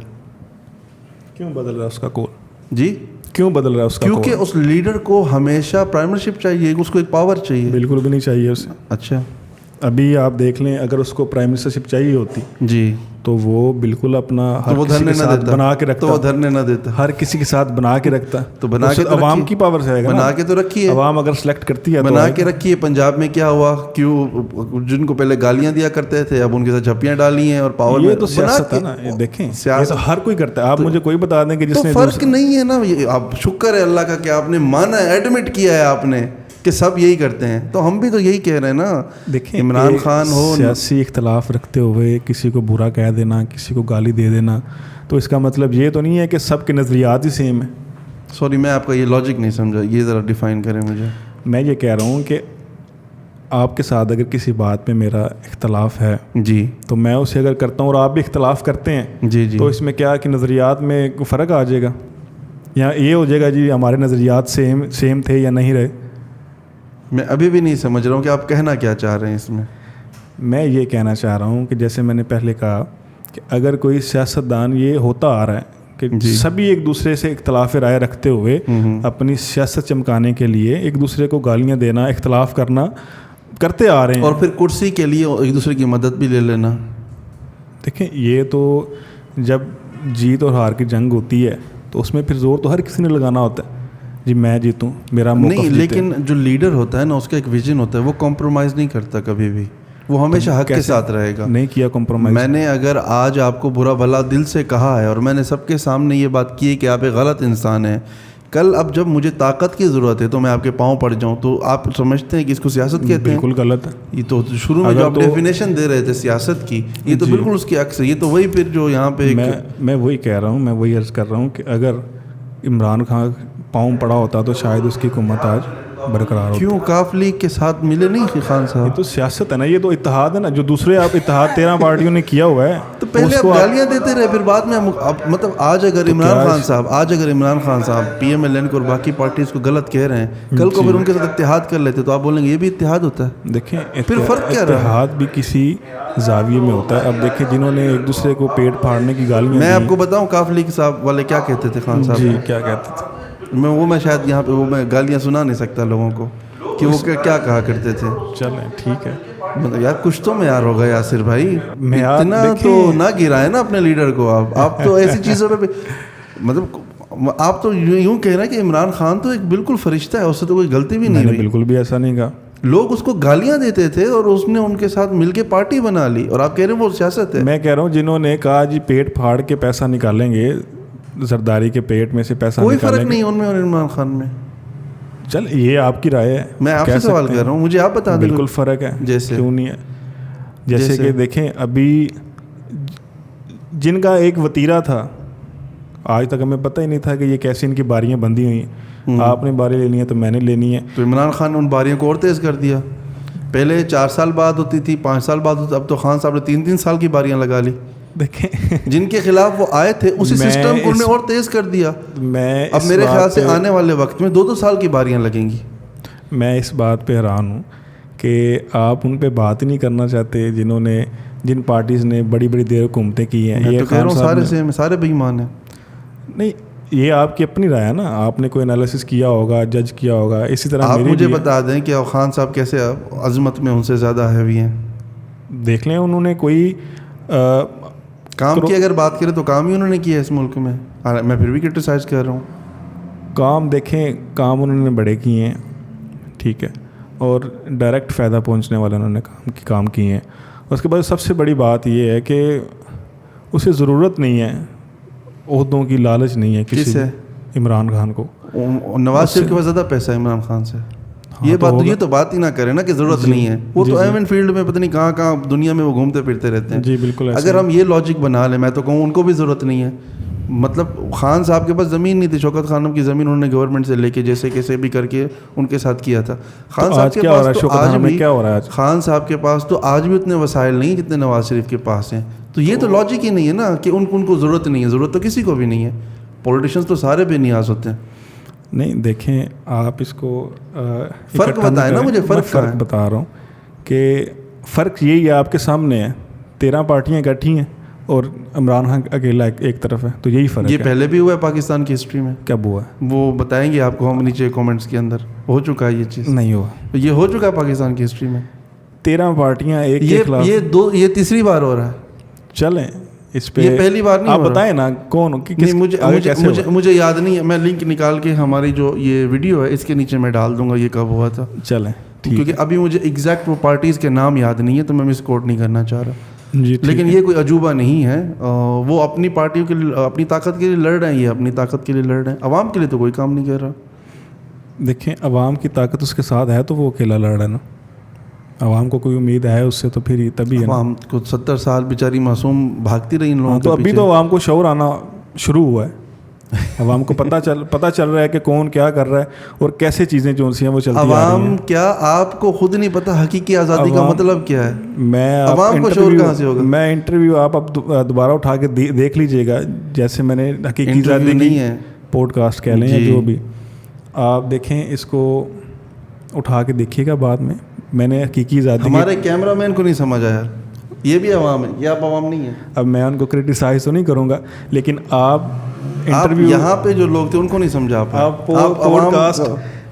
کیوں بدل رہا ہے اس کا کال؟ جی کیوں بدل رہا ہے اس کا؟ کیونکہ اس لیڈر کو ہمیشہ پرائمرشپ چاہیے, اس کو ایک پاور چاہیے. بالکل بھی نہیں چاہیے اسے. اچھا, ابھی آپ دیکھ لیں, اگر اس کو پرائم منسٹرشپ چاہیے ہوتی جی تو وہ بالکل اپنا ہر وہ کسی دھرنے کے نہ ساتھ دیتا, بنا کے رکھتا, تو وہ دھرنے نہ دیتا, ہر کسی کے ساتھ بنا کے رکھتا. تو بنا کے عوام کی پاور سے آئے گا, بنا کے تو رکھیے, عوام اگر سلیکٹ کرتی ہے بنا کے رکھیے. پنجاب میں کیا ہوا, کیوں جن کو پہلے گالیاں دیا کرتے تھے اب ان کے ساتھ جھپیاں ڈالی ہیں اور پاور. یہ تو سیاست ہے نا, دیکھیں سیاست ہر کوئی کرتا ہے. آپ مجھے کوئی بتا دیں کہ جس نے فرق نہیں ہے نا. اب شکر ہے اللہ کا کہ آپ نے مانا, ایڈمٹ کیا ہے آپ نے کہ سب یہی کرتے ہیں, تو ہم بھی تو یہی کہہ رہے ہیں نا. دیکھیں عمران خان ہو, سیاسی اختلاف رکھتے ہوئے کسی کو برا کہہ دینا, کسی کو گالی دے دینا, تو اس کا مطلب یہ تو نہیں ہے کہ سب کے نظریات ہی سیم ہیں. سوری میں آپ کا یہ لاجک نہیں سمجھا, یہ ذرا ڈیفائن کریں مجھے. میں یہ کہہ رہا ہوں کہ آپ کے ساتھ اگر کسی بات پہ میرا اختلاف ہے جی, تو میں اسے اگر کرتا ہوں اور آپ بھی اختلاف کرتے ہیں, جی جی, تو اس میں کیا کہ نظریات میں فرق آ جائے گا, یا یہ ہو جائے گا جی ہمارے نظریات سیم تھے یا نہیں رہے. میں ابھی بھی نہیں سمجھ رہا ہوں کہ آپ کہنا کیا چاہ رہے ہیں اس میں. میں یہ کہنا چاہ رہا ہوں کہ جیسے میں نے پہلے کہا کہ اگر کوئی سیاستدان, یہ ہوتا آ رہا ہے کہ سبھی ایک دوسرے سے اختلاف رائے رکھتے ہوئے اپنی سیاست چمکانے کے لیے ایک دوسرے کو گالیاں دینا, اختلاف کرنا کرتے آ رہے ہیں, اور پھر کرسی کے لیے ایک دوسرے کی مدد بھی لے لینا. دیکھیں یہ تو جب جیت اور ہار کی جنگ ہوتی ہے تو اس میں پھر زور تو ہر کسی نے لگانا ہوتا ہے, جی میں جیتوں, میرا موقف نہیں, جیتے. لیکن جو لیڈر ہوتا ہے نا, اس کا ایک ویژن ہوتا ہے, وہ کمپرومائز نہیں کرتا کبھی بھی, وہ ہمیشہ حق کے ساتھ رہے گا. نہیں کیا کمپرومائز. میں نے اگر آج آپ کو برا بھلا دل سے کہا ہے اور میں نے سب کے سامنے یہ بات کی ہے کہ آپ ایک غلط انسان ہیں, کل اب جب مجھے طاقت کی ضرورت ہے تو میں آپ کے پاؤں پڑ جاؤں, تو آپ سمجھتے ہیں کہ اس کو سیاست کہتے ہیں؟ بالکل غلط ہے. یہ تو شروع میں جو آپ ڈیفینیشن دے رہے تھے سیاست کی, یہ تو بالکل اس کی عکس ہے. یہ تو وہی پھر جو یہاں پہ میں وہی کہہ رہا ہوں, میں وہی عرض کر رہا ہوں کہ اگر عمران خان پاؤں پڑا ہوتا تو شاید اس کی حکومت آج برقرار ہوتی. کیوں کاف لیگ کے ساتھ ملے نہیں خان صاحب؟ یہ تو سیاست ہے نا, یہ تو اتحاد ہے نا, جو دوسرے آپ اتحاد 13 پارٹیوں نے کیا ہوا ہے. تو پہلے آپ گالیاں دیتے رہے, پھر بعد میں مطلب آج اگر عمران خان صاحب پی ایم ایل این کو اور باقی پارٹیز کو غلط کہہ رہے ہیں, کل کو پھر ان کے ساتھ اتحاد کر لیتے تو آپ بولیں گے یہ بھی اتحاد ہوتا ہے. دیکھیں پھر فرق کیا رہا؟ اتحاد بھی کسی زاویے میں ہوتا ہے. اب دیکھیں جنہوں نے ایک دوسرے کو پیٹ پھاڑنے کی گالیاں, میں آپ کو بتاؤں کاف لیگ صاحب والے کیا کہتے تھے خان صاحب, جی کیا کہتے تھے, میں شاید یہاں پہ میں گالیاں سنا نہیں سکتا لوگوں کو کہ وہ کیا کہا کرتے تھے. چلیں ٹھیک ہے, مطلب یار کچھ تو معیار ہوگا یاسر بھائی, اتنا تو نہ گرائے نا اپنے لیڈر کو. آپ تو ایسی چیزوں پہ مطلب آپ تو یوں کہہ رہے ہیں کہ عمران خان تو ایک بالکل فرشتہ ہے, اس سے تو کوئی غلطی بھی نہیں ہوئی. بالکل بھی ایسا نہیں کہا. لوگ اس کو گالیاں دیتے تھے اور اس نے ان کے ساتھ مل کے پارٹی بنا لی, اور آپ کہہ رہے ہیں وہ سیاست ہے. میں کہہ رہا ہوں جنہوں نے کہا جی پیٹ پھاڑ کے پیسہ نکالیں گے, زرداری کے پیٹ میں سے پیسہ کوئی فرق نہیں ان میں اور عمران خان میں. چل یہ آپ کی رائے ہے, میں آپ سے سوال کر رہا ہوں, مجھے آپ بتا دیں. بالکل فرق ہے, جیسے کیوں نہیں ہے. جیسے کہ دیکھیں ابھی جن کا ایک وتیرہ تھا, آج تک ہمیں پتہ ہی نہیں تھا کہ یہ کیسے ان کی باریاں بندھی ہوئی ہیں. آپ نے باری لینی ہے تو میں نے لینی ہے. تو عمران خان نے ان باریوں کو اور تیز کر دیا. پہلے 4 سال بعد ہوتی تھی, 5 سال بعد ہوتی, اب تو خان صاحب نے 3 سال کی باریاں لگا لی. دیکھیں جن کے خلاف وہ آئے تھے اسی سسٹم کو انہوں نے اور تیز کر دیا. اب میرے خیال سے آنے والے وقت میں 2 سال کی باریاں لگیں گی. میں اس بات پہ حیران ہوں کہ آپ ان پہ بات ہی نہیں کرنا چاہتے جن پارٹیز نے بڑی بڑی دیر حکومتیں کی ہیں. یہ سارے بے ایمان ہیں. نہیں, یہ آپ کی اپنی رائے ہے نا, آپ نے کوئی انالیسس کیا ہوگا, جج کیا ہوگا. اسی طرح آپ مجھے بتا دیں کہ خان صاحب کیسے عظمت میں ان سے زیادہ ہیوی ہیں. دیکھ لیں انہوں نے کوئی کام کی اگر بات کریں تو کام ہی انہوں نے کیا ہے اس ملک میں. میں پھر بھی کرٹیسائز کر رہا ہوں. کام دیکھیں, کام انہوں نے بڑے کیے ہیں, ٹھیک ہے, اور ڈائریکٹ فائدہ پہنچنے والے انہوں نے کام کیے ہیں. اس کے بعد سب سے بڑی بات یہ ہے کہ اسے ضرورت نہیں ہے عہدوں کی, لالچ نہیں ہے کسی سے. عمران خان کو نواز شریف کے پاس زیادہ پیسہ ہے عمران خان سے. یہ تو بات ہی نہ کریں نا کہ ضرورت نہیں ہے. وہ تو ایون فیلڈ میں پتہ نہیں کہاں دنیا میں وہ گھومتے پھرتے رہتے ہیں. جی بالکل. اگر ہم یہ لاجک بنا لیں, میں تو کہوں ان کو بھی ضرورت نہیں ہے. مطلب خان صاحب کے پاس زمین نہیں تھی, شوکت خانم کی زمین انہوں نے گورنمنٹ سے لے کے جیسے کیسے بھی کر کے ان کے ساتھ کیا تھا. خان صاحب کے پاس تو آج بھی خان صاحب کے پاس تو آج بھی اتنے وسائل نہیں جتنے نواز شریف کے پاس ہیں. تو یہ تو لاجک ہی نہیں ہے نا کہ ان کو ضرورت نہیں ہے. ضرورت تو کسی کو بھی نہیں ہے. پولیٹیشنز تو سارے بے نیاز ہوتے ہیں. نہیں دیکھیں آپ اس کو فرق بتائیں نا مجھے. فرق بتا رہا ہوں کہ فرق یہی ہے آپ کے سامنے ہے. 13 پارٹیاں اکٹھی ہیں اور عمران خان اکیلا ایک طرف ہے, تو یہی فرق ہے. یہ پہلے بھی ہوا ہے پاکستان کی ہسٹری میں. کب ہوا ہے وہ بتائیں گے آپ کو ہم نیچے کامنٹس کے اندر. ہو چکا ہے یہ چیز. نہیں ہوا. یہ ہو چکا ہے پاکستان کی ہسٹری میں. 13 پارٹیاں ایک کے خلاف. یہ تیسری بار ہو رہا ہے. چلیں اس پہ. یہ پہلی بار نہیں. آپ بتائیں نا کون. مجھے یاد نہیں ہے. میں لنک نکال کے ہماری جو یہ ویڈیو ہے اس کے نیچے میں ڈال دوں گا یہ کب ہوا تھا. چلیں کیونکہ ابھی مجھے ایگزیکٹ وہ پارٹیز کے نام یاد نہیں ہے تو میں مس کوٹ نہیں کرنا چاہ رہا. جی لیکن یہ کوئی عجوبہ نہیں ہے. وہ اپنی پارٹیوں کے لیے اپنی طاقت کے لیے لڑ رہے ہیں. یہ اپنی طاقت کے لیے لڑ رہے ہیں. عوام کے لیے تو کوئی کام نہیں کر رہا. دیکھیں عوام کی طاقت اس کے ساتھ ہے تو وہ اکیلا لڑ رہا ہے نا. عوام کو کوئی امید ہے اس سے تو پھر تبھی ہے. عوام کو 70 سال بیچاری معصوم بھاگتی رہی ان لوگوں. تو ابھی تو عوام کو شعور آنا شروع ہوا ہے. عوام کو پتہ چل رہا ہے کہ کون کیا کر رہا ہے اور کیسے چیزیں جو سی ہیں وہ چلتی آ رہی ہیں. عوام کیا آپ کو خود نہیں پتہ حقیقی آزادی کا مطلب کیا ہے. عوام کو شعور کہاں سے ہوگا. میں انٹرویو آپ اب دوبارہ اٹھا کے دیکھ لیجئے گا. جیسے میں نے حقیقی آزادی نہیں ہے پوڈ کاسٹ کہہ لیں یا جو بھی آپ دیکھیں اس کو اٹھا کے دیکھیے گا بعد میں. میں نے حقیقی آزادی. ہمارے کیمرہ مین کو نہیں سمجھ آیا. یہ بھی عوام ہے. یہ آپ عوام نہیں ہیں. اب میں ان کو کرٹیسائز تو نہیں کروں گا لیکن آپ انٹرویو یہاں پہ جو لوگ تھے ان کو نہیں سمجھا. آپ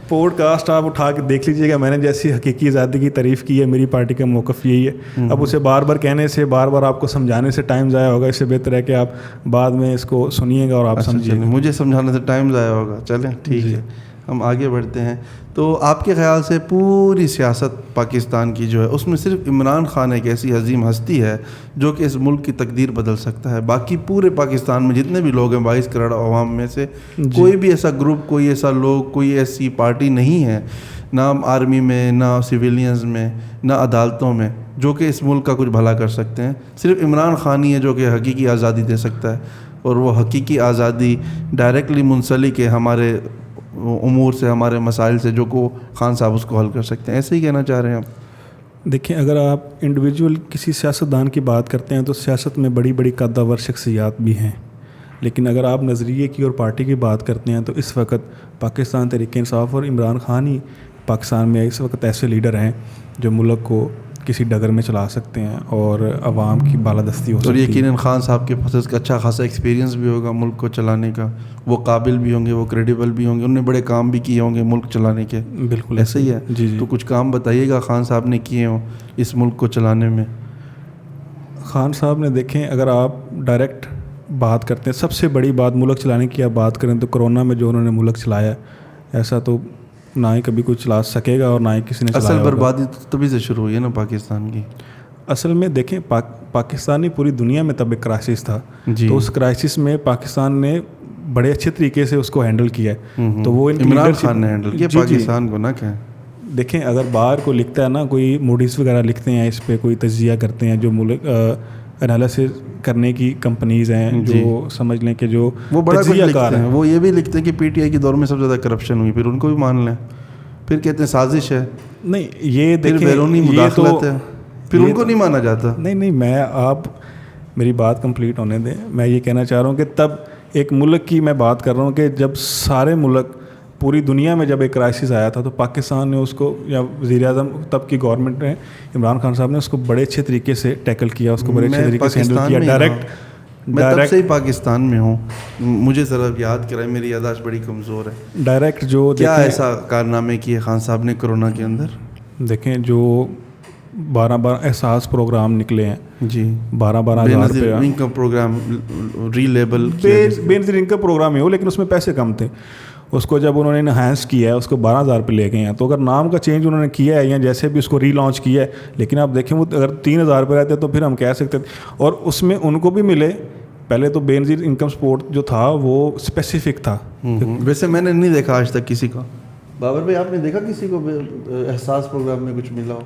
پوڈ کاسٹ آپ اٹھا کے دیکھ لیجیے گا. میں نے جیسی حقیقی آزادی کی تعریف کی ہے میری پارٹی کا موقف یہی ہے. اب اسے بار بار کہنے سے بار بار آپ کو سمجھانے سے ٹائم ضائع ہوگا. اس سے بہتر ہے کہ آپ بعد میں اس کو سنیے گا اور آپ سمجھیے گا. مجھے سمجھانے سے ٹائم ضائع ہوگا. چلیں ٹھیک ہے ہم آگے بڑھتے ہیں. تو آپ کے خیال سے پوری سیاست پاکستان کی جو ہے اس میں صرف عمران خان ایک ایسی عظیم ہستی ہے جو کہ اس ملک کی تقدیر بدل سکتا ہے. باقی پورے پاکستان میں جتنے بھی لوگ ہیں 22 کروڑ عوام میں سے کوئی بھی ایسا گروپ کوئی ایسا لوگ کوئی ایسی پارٹی نہیں ہے نہ آرمی میں نہ سویلینز میں نہ عدالتوں میں جو کہ اس ملک کا کچھ بھلا کر سکتے ہیں. صرف عمران خان ہی ہے جو کہ حقیقی آزادی دے سکتا ہے اور وہ حقیقی آزادی ڈائریکٹلی منسلک ہے ہمارے امور سے ہمارے مسائل سے جو کو خان صاحب اس کو حل کر سکتے ہیں. ایسے ہی کہنا چاہ رہے ہیں آپ. دیکھیں اگر آپ انڈیویجول کسی سیاستدان کی بات کرتے ہیں تو سیاست میں بڑی بڑی قدور شخصیات بھی ہیں. لیکن اگر آپ نظریے کی اور پارٹی کی بات کرتے ہیں تو اس وقت پاکستان تحریک انصاف اور عمران خان ہی پاکستان میں اس وقت ایسے لیڈر ہیں جو ملک کو کسی ڈگر میں چلا سکتے ہیں اور عوام کی بالادستی ہو سکتی ہے. اور یقیناً خان صاحب کے پاس اچھا خاصا ایکسپیرینس بھی ہوگا ملک کو چلانے کا. وہ قابل بھی ہوں گے وہ کریڈیبل بھی ہوں گے. انہوں نے بڑے کام بھی کیے ہوں گے ملک چلانے کے. بالکل ایسے ہی ہے. جی تو کچھ کام بتائیے گا خان صاحب نے کیے ہوں اس ملک کو چلانے میں. خان صاحب نے دیکھیں اگر آپ ڈائریکٹ بات کرتے ہیں سب سے بڑی بات ملک چلانے کی آپ بات کریں تو کرونا میں جو انہوں نے ملک چلایا ایسا تو نہ ہی کبھی کوئی چلا سکے گا اور نہ ہی کسی نے چلایا. اصل بربادی تبھی سے شروع ہوئی ہے نا پاکستان کی. اصل میں دیکھیں پاکستانی پوری دنیا میں تب ایک کرائسس تھا تو اس کرائسس میں پاکستان نے بڑے اچھے طریقے سے اس کو ہینڈل کیا ہے. تو وہ عمران خان نے ہینڈل کیا پاکستان کو نہ کہیں. دیکھیں اگر باہر کو لکھتا ہے نا کوئی موڈیز وغیرہ لکھتے ہیں اس پہ کوئی تجزیہ کرتے ہیں جو ملک انالیسس کرنے کی کمپنیز ہیں جو سمجھ لیں کہ جو وہ بڑا کچھ لکھتے ہیں. وہ یہ بھی لکھتے ہیں کہ پی ٹی آئی کے دور میں سب سے زیادہ کرپشن ہوئی. پھر ان کو بھی مان لیں. پھر کہتے ہیں سازش ہے. نہیں یہ دیکھیں بیرونی مداخلت ہے. پھر ان کو نہیں مانا جاتا. نہیں میں آپ میری بات کمپلیٹ ہونے دیں. میں یہ کہنا چاہ رہا ہوں کہ تب ایک ملک کی میں بات کر رہا ہوں کہ جب سارے ملک پوری دنیا میں جب ایک کرائسس آیا تھا تو پاکستان نے اس کو یا وزیر اعظم تب کی گورنمنٹ نے عمران خان صاحب نے اس کو بڑے اچھے طریقے سے ٹیکل کیا. اس کو بڑے اچھے طریقے سے ہینڈل کیا. میں تب سے ہی پاکستان میں ہوں. مجھے ذرا یاد کرائے میری یادداشت بڑی کمزور ہے. ڈائریکٹ جو کیا ایسا کارنامے کیے خان صاحب نے کرونا کے اندر. دیکھیں جو 12 احساس پروگرام نکلے ہیں جی 12,000 روپے انکم پروگرام ری لیبل بے نظیر انکم پروگرام ہی ہو لیکن اس میں پیسے کم تھے. اس کو جب انہوں نے انہینس کیا ہے اس کو 12,000 پہ لے گئے ہیں. تو اگر نام کا چینج انہوں نے کیا ہے یا جیسے بھی اس کو ری لانچ کیا ہے لیکن آپ دیکھیں وہ اگر 3,000 روپے رہتے تو پھر ہم کہہ سکتے تھے. اور اس میں ان کو بھی ملے. پہلے تو بے نظیر انکم سپورٹ جو تھا وہ اسپیسیفک تھا. ویسے میں نے نہیں دیکھا آج تک کسی کو. بابر بھائی آپ نے دیکھا کسی کو احساس پروگرام میں کچھ ملا ہو؟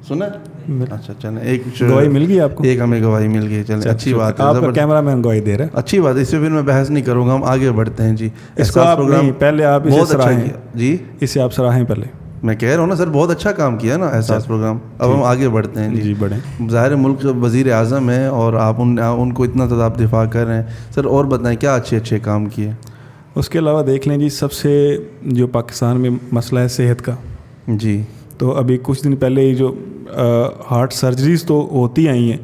سنا ہے؟ اچھا چلیں، ایک گواہی مل گئی آپ کو؟ ایک ہمیں گواہی مل گئی، چلیں اچھی بات ہے. آپ کا کیمرہ مین گواہی دے رہا ہے، اچھی بات ہے. اس پہ پھر میں بحث نہیں کروں گا، ہم آگے بڑھتے ہیں جی. اس کو آپ نہیں، پہلے آپ اسے سراہیں جی، اسے آپ سراہیں پہلے. میں کہہ رہا ہوں نا سر، بہت اچھا کام کیا نا احساس پروگرام. اب ہم آگے بڑھتے ہیں جی. بڑھیں. ظاہر ملک وزیر اعظم ہیں اور آپ ان کو اتنا زیادہ آپ دفاع کر رہے ہیں سر. اور بتائیں کیا اچھے اچھے کام کیے. اس کے علاوہ دیکھ لیں جی، سب سے جو پاکستان میں مسئلہ ہے صحت کا. جی. تو ابھی کچھ دن پہلے ہی جو ہارٹ سرجریز تو ہوتی آئی ہیں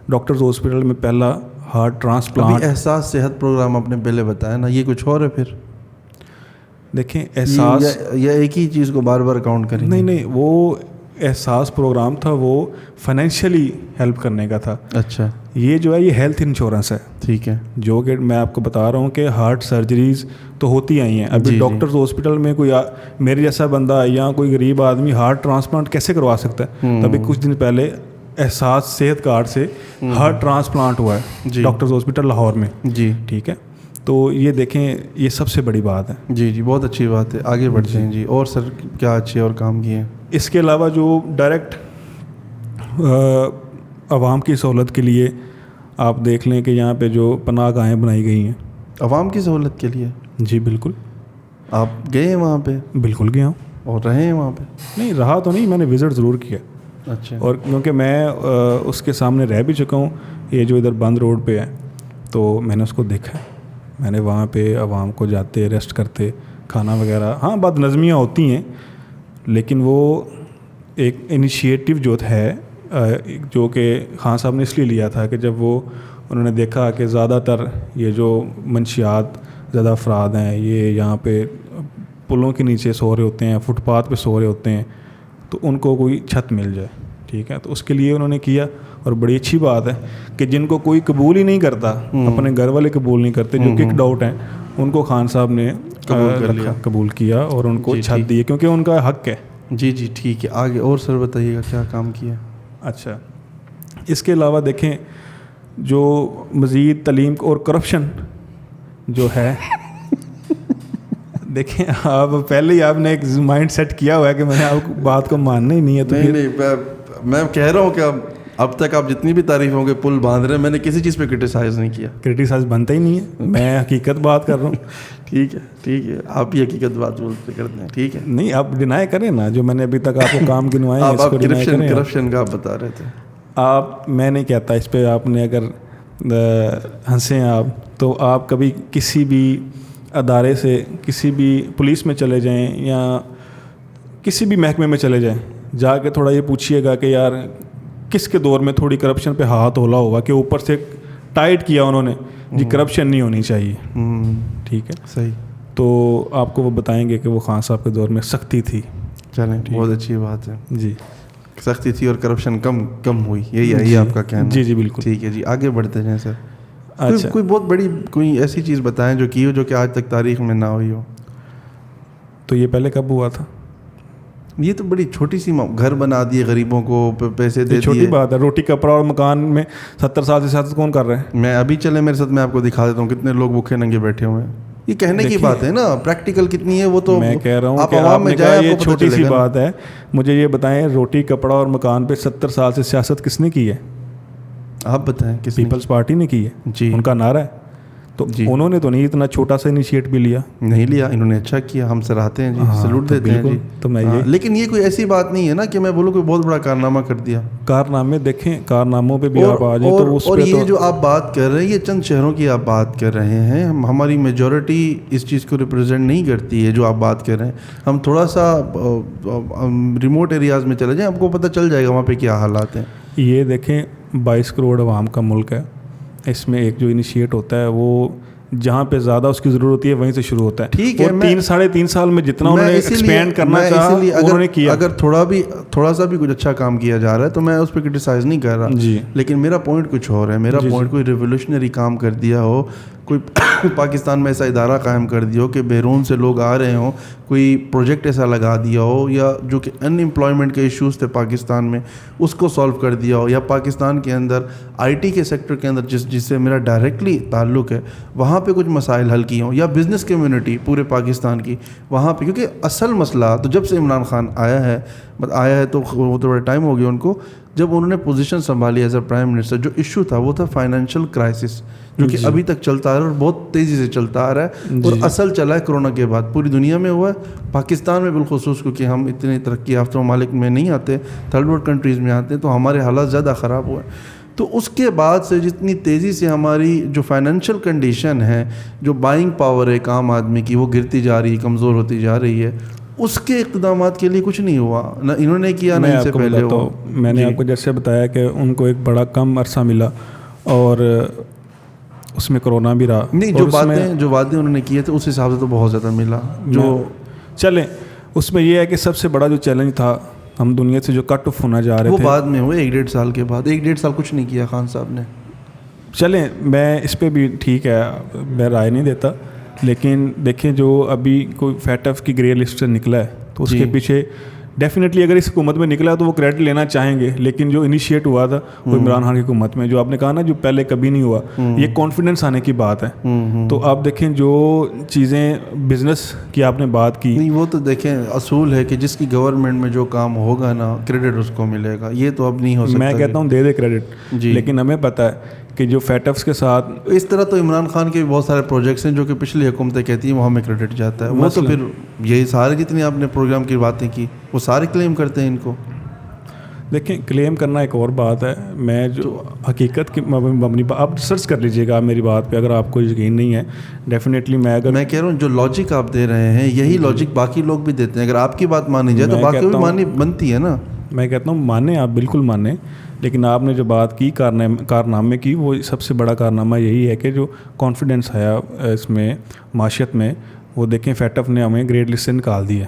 ڈاکٹرز ہاسپٹل میں، پہلا ہارٹ ٹرانسپلانٹ. احساس صحت پروگرام آپ نے پہلے بتایا نا، یہ کچھ اور ہے پھر؟ دیکھیں احساس یا ایک ہی چیز کو بار بار کاؤنٹ کریں؟ نہیں، وہ احساس پروگرام تھا، وہ فائنینشلی ہیلپ کرنے کا تھا. اچھا. یہ جو ہے یہ ہیلتھ انشورنس ہے. ٹھیک ہے. جو کہ میں آپ کو بتا رہا ہوں کہ ہارٹ سرجریز تو ہوتی آئی ہیں. ابھی ڈاکٹرز ہاسپٹل میں کوئی میرے جیسا بندہ یا کوئی غریب آدمی ہارٹ ٹرانسپلانٹ کیسے کروا سکتا ہے؟ ابھی کچھ دن پہلے احساس صحت کارڈ سے ہارٹ ٹرانسپلانٹ ہوا ہے ڈاکٹرز ہاسپٹل لاہور میں. جی. ٹھیک ہے. تو یہ دیکھیں، یہ سب سے بڑی بات ہے. جی بہت اچھی بات ہے. آگے بڑھتے ہیں جی. اور سر کیا اچھے اور کام کیے ہیں؟ اس کے علاوہ جو ڈائریکٹ عوام کی سہولت کے لیے آپ دیکھ لیں کہ یہاں پہ جو پناہ گاہیں بنائی گئی ہیں عوام کی سہولت کے لیے. جی بالکل. آپ گئے ہیں وہاں پہ؟ بالکل گیا ہوں. اور رہے ہیں وہاں پہ؟ نہیں رہا تو نہیں، میں نے وزٹ ضرور کیا. اچھا. اور کیونکہ میں اس کے سامنے رہ بھی چکا ہوں، یہ جو ادھر بند روڈ پہ ہے، تو میں نے اس کو دیکھا ہے. میں نے وہاں پہ عوام کو جاتے ریسٹ کرتے کھانا وغیرہ، ہاں بد نظمیاں ہوتی ہیں، لیکن وہ ایک انیشیٹو جو ہے جو کہ خان صاحب نے اس لیے لیا تھا کہ جب انہوں نے دیکھا کہ زیادہ تر یہ جو منشیات زیادہ افراد ہیں یہ یہاں پہ پلوں کے نیچے سو رہے ہوتے ہیں، فٹ پاتھ پہ سو رہے ہوتے ہیں، تو ان کو کوئی چھت مل جائے. ٹھیک ہے. تو اس کے لیے انہوں نے کیا، اور بڑی اچھی بات ہے کہ جن کو کوئی قبول ہی نہیں کرتا، اپنے گھر والے قبول نہیں کرتے، جو ککڈ آؤٹ ہیں، ان کو خان صاحب نے قبول کیا اور ان کو چھت دی، کیونکہ ان کا حق ہے. جی ٹھیک ہے. آگے اور سر بتائیے گا کیا کام کیا. اچھا. اس کے علاوہ دیکھیں جو مزید تعلیم اور کرپشن جو ہے دیکھیں آپ پہلے ہی آپ نے ایک مائنڈ سیٹ کیا ہوا ہے کہ میں نے آپ بات کو ماننا ہی نہیں ہے. تو نہیں میں کہہ رہا ہوں کہ اب تک آپ جتنی بھی تعریفوں کے پل باندھ رہے ہیں، میں نے کسی چیز پہ کرٹیسائز نہیں کیا. کرٹیسائز بنتا ہی نہیں ہے، میں حقیقت بات کر رہا ہوں. ٹھیک ہے. آپ ہی حقیقت بات کرتے ہیں. ٹھیک ہے. نہیں آپ ڈینائی کریں نا، جو میں نے ابھی تک آپ کو کام گنوائے ہیں، آپ کرپشن کا آپ بتا رہے تھے. میں نہیں کہتا اس پہ، آپ نے اگر ہنسیں آپ تو آپ کبھی کسی بھی ادارے سے، کسی بھی پولیس میں چلے جائیں یا کسی بھی محکمے میں چلے جائیں، جا کے تھوڑا یہ پوچھیے گا کہ یار کس کے دور میں تھوڑی کرپشن پہ ہاتھ ہولا ہوگا کہ اوپر سے ٹائٹ کیا انہوں نے جی کرپشن نہیں ہونی چاہیے. ٹھیک ہے. صحیح. تو آپ کو وہ بتائیں گے کہ وہ خان صاحب کے دور میں سختی تھی. چلیں بہت اچھی بات ہے. جی سختی تھی اور کرپشن کم ہوئی، یہی آپ کا کہنا. جی بالکل. ٹھیک ہے جی. آگے بڑھتے ہیں سر. اچھا. کوئی بہت بڑی کوئی ایسی چیز بتائیں جو کی ہو، جو کہ آج تک تاریخ میں نہ ہوئی ہو. تو یہ پہلے کب ہوا تھا؟ یہ تو بڑی چھوٹی سی گھر بنا دیے غریبوں کو، پیسے دے دیے. چھوٹی بات ہے. روٹی کپڑا اور مکان میں 70 سال سے سیاست کون کر رہے ہیں؟ میں ابھی چلے میرے ساتھ، میں آپ کو دکھا دیتا ہوں کتنے لوگ بھوکے ننگے بیٹھے ہوئے ہیں. یہ کہنے کی بات ہے نا، پریکٹیکل کتنی ہے وہ تو میں کہہ رہا ہوں کہ آپ نے کہا یہ چھوٹی سی بات ہے. مجھے یہ بتائیں روٹی کپڑا اور مکان پہ 70 سال سے سیاست کس نے کی ہے؟ آپ بتائیں. پیپلز پارٹی نے کی ہے. جی. ان کا نعرہ ہے. تو انہوں نے تو نہیں اتنا چھوٹا سا انیشیٹ بھی لیا. نہیں لیا. انہوں نے اچھا کیا. ہم سراہتے ہیں جی، سلوٹ دیتے ہیں جی. تو میں لیکن یہ کوئی ایسی بات نہیں ہے نا کہ میں بولوں کوئی بہت بڑا کارنامہ کر دیا. کارنامے دیکھیں، کارناموں پہ بھی آپ آ جائیں تو اس پہ. اور یہ جو آپ بات کر رہے ہیں، یہ چند شہروں کی آپ بات کر رہے ہیں. ہماری میجورٹی اس چیز کو ریپرزینٹ نہیں کرتی ہے جو آپ بات کر رہے ہیں. ہم تھوڑا سا ریموٹ ایریاز میں چلے جائیں، آپ کو پتہ چل جائے گا وہاں پہ کیا حالات ہیں. یہ دیکھیں 22 کروڑ عوام کا ملک ہے. اس میں ایک جو انیشیٹ ہوتا ہے وہ جہاں پہ زیادہ اس کی ضرورت ہوتی ہے وہیں سے شروع ہوتا ہے. ٹھیک ہے. 3-3.5 سال میں جتنا انہوں نے ایکسپینڈ کرنا چاہا انہوں نے کیا. اگر تھوڑا سا بھی کچھ اچھا کام کیا جا رہا ہے تو میں اس پہ کرٹیسائز نہیں کر رہا جی. لیکن میرا پوائنٹ کچھ اور ہے. میرا پوائنٹ کوئی ریولیوشنری کام کر دیا ہو، کوئی پاکستان میں ایسا ادارہ قائم کر دیا ہو کہ بیرون سے لوگ آ رہے ہوں، کوئی پروجیکٹ ایسا لگا دیا ہو، یا جو کہ ان امپلائمنٹ کے ایشوز تھے پاکستان میں اس کو سالو کر دیا ہو، یا پاکستان کے اندر آئی ٹی کے سیکٹر کے اندر جس سے میرا ڈائریکٹلی تعلق ہے وہاں وہاں پہ کچھ مسائل حل کیے ہوں, یا بزنس کمیونٹی پورے پاکستان کی وہاں پہ, کیونکہ اصل مسئلہ تو جب سے عمران خان آیا ہے تو وہ تو بڑا ٹائم ہو گیا ان کو, جب انہوں نے پوزیشن سنبھالی ایز اے پرائم منسٹر, جو ایشو تھا وہ تھا فائنینشیل کرائسس, جو کہ ابھی تک چلتا آ رہا ہے اور بہت تیزی سے چلتا آ رہا ہے, اور اصل چلا ہے کرونا کے بعد, پوری دنیا میں ہوا ہے, پاکستان میں بالخصوص, کیونکہ ہم اتنے ترقی یافتہ ممالک میں نہیں آتے, تھرڈ ورلڈ کنٹریز میں آتے ہیں, تو ہمارے حالات زیادہ خراب ہوئے. تو اس کے بعد سے جتنی تیزی سے ہماری جو فائنینشیل کنڈیشن ہے, جو بائنگ پاور ہے ایک عام آدمی کی, وہ گرتی جا رہی ہے, کمزور ہوتی جا رہی ہے, اس کے اقدامات کے لیے کچھ نہیں ہوا, نہ انہوں نے کیا نہ ان سے پہلے ہوا. میں نے آپ کو جیسے بتایا کہ ان کو ایک بڑا کم عرصہ ملا اور اس میں کرونا بھی رہا. نہیں, جو وعدے انہوں نے کیے تھے اس حساب سے تو بہت زیادہ ملا. جو چلیں اس میں یہ ہے کہ سب سے بڑا جو چیلنج تھا, ہم دنیا سے جو کٹ آف ہونا جا رہے تھے, وہ بعد میں ہوئے 1.5 سال کے بعد. 1.5 سال کچھ نہیں کیا خان صاحب نے. چلیں میں اس پہ بھی ٹھیک ہے, میں رائے نہیں دیتا, لیکن دیکھیں جو ابھی کوئی فیٹ آف کی گرے لسٹ سے نکلا ہے تو اس کے پیچھے ڈیفینیٹلی اگر اس حکومت میں نکلا تو وہ کریڈٹ لینا چاہیں گے, لیکن جو انیشیٹ ہوا تھا وہ عمران خان کی حکومت میں, جو آپ نے کہا نا جو پہلے کبھی نہیں ہوا, یہ کانفیڈنس آنے کی بات ہے. تو آپ دیکھیں جو چیزیں بزنس کی آپ نے بات کی, نہیں وہ تو دیکھیں اصول ہے کہ جس کی گورنمنٹ میں جو کام ہوگا نا کریڈٹ اس کو ملے گا, یہ تو اب نہیں ہو سکتا. میں کہتا ہوں دے دے کریڈٹ, لیکن ہمیں پتہ ہے کہ جو فیٹ آفس کے ساتھ اس طرح تو عمران خان کے بھی بہت سارے پروجیکٹس ہیں جو کہ پچھلی حکومتیں کہتی ہیں وہ ہمیں کریڈٹ جاتا ہے. وہ تو پھر یہی سارے جتنے آپ نے پروگرام کی باتیں کی وہ سارے کلیم کرتے ہیں ان کو. دیکھیں کلیم کرنا ایک اور بات ہے, میں جو حقیقت کی مبنی آپ سرچ کر لیجئے گا میری بات پہ, اگر آپ کو یقین نہیں ہے ڈیفینیٹلی میں کہہ رہا ہوں جو لاجک آپ دے رہے ہیں یہی لاجک باقی لوگ بھی دیتے ہیں. اگر آپ کی بات مانی جائے تو باقی بھی مانی بنتی ہے نا. میں کہتا ہوں مانیں, آپ بالکل مانیں, لیکن آپ نے جو بات کی کارنامے کی, وہ سب سے بڑا کارنامہ یہی ہے کہ جو کانفیڈنس آیا اس میں معاشیت میں, وہ دیکھیں فیٹ آف نے ہمیں گریڈ لسٹ سے نکال دیا.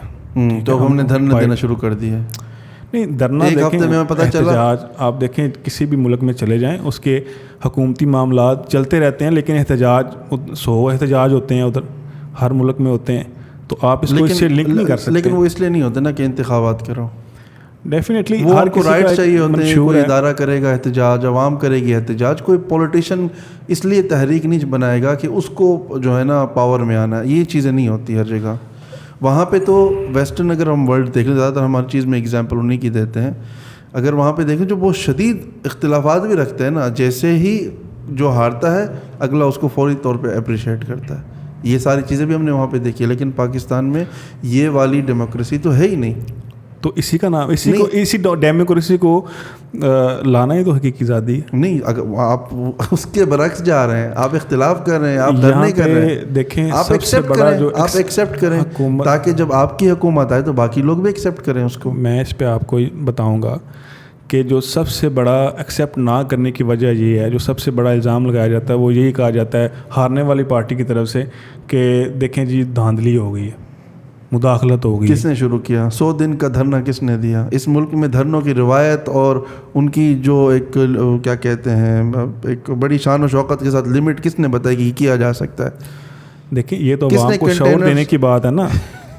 تو ہم نے دھرنا دینا شروع کر دیا. نہیں دھرنا دیکھیں احتجاج آپ دیکھیں کسی بھی ملک میں چلے جائیں, اس کے حکومتی معاملات چلتے رہتے ہیں, لیکن احتجاج ہوتے ہیں ادھر, ہر ملک میں ہوتے ہیں. تو آپ اس کو اس سے لنک نہیں کر سکتے. لیکن وہ اس لیے نہیں ہوتے نا کہ انتخابات کرو. ڈیفینیٹلی ہر کو رائٹ چاہیے ہوتے ہیں. کوئی ادارہ کرے گا احتجاج, عوام کرے گی احتجاج, کوئی پولیٹیشین اس لیے تحریک نہیں بنائے گا کہ اس کو جو ہے نا پاور میں آنا. یہ چیزیں نہیں ہوتی ہر جگہ. وہاں پہ تو ویسٹرن اگر ہم ورلڈ دیکھ لیں, زیادہ تر ہماری چیز میں اگزامپل انہیں کی دیتے ہیں. اگر وہاں پہ دیکھیں جو بہت شدید اختلافات بھی رکھتے ہیں نا, جیسے ہی جو ہارتا ہے اگلا اس کو فوری طور پہ اپریشیٹ کرتا ہے. یہ ساری چیزیں بھی ہم نے وہاں پہ دیکھی ہے, لیکن پاکستان میں یہ والی ڈیموکریسی تو ہے ہی نہیں. تو اسی کا نام اسی ڈیموکریسی کو لانا ہی تو حقیقی آزادی ہے. نہیں, اگر آپ اس کے برعکس جا رہے ہیں, آپ اختلاف کر رہے ہیں, آپ دھرنے کر رہے ہیں, دیکھیں آپ ایکسیپٹ کریں تاکہ جب آپ کی حکومت آئے تو باقی لوگ بھی ایکسیپٹ کریں اس کو. میں اس پہ آپ کو بتاؤں گا کہ جو سب سے بڑا ایکسیپٹ نہ کرنے کی وجہ یہ ہے, جو سب سے بڑا الزام لگایا جاتا ہے وہ یہی کہا جاتا ہے ہارنے والی پارٹی کی طرف سے کہ دیکھیں جی دھاندلی ہو گئی ہے, مداخلت ہو گئی. کس نے شروع کیا؟ 100 دن کا دھرنا کس نے دیا؟ اس ملک میں دھرنوں کی روایت اور ان کی جو ایک کیا کہتے ہیں ایک بڑی شان و شوقت کے ساتھ لمٹ کس نے بتائی کہ کیا جا سکتا ہے؟ دیکھیں یہ تو عوام کو شعور دینے کی بات ہے نا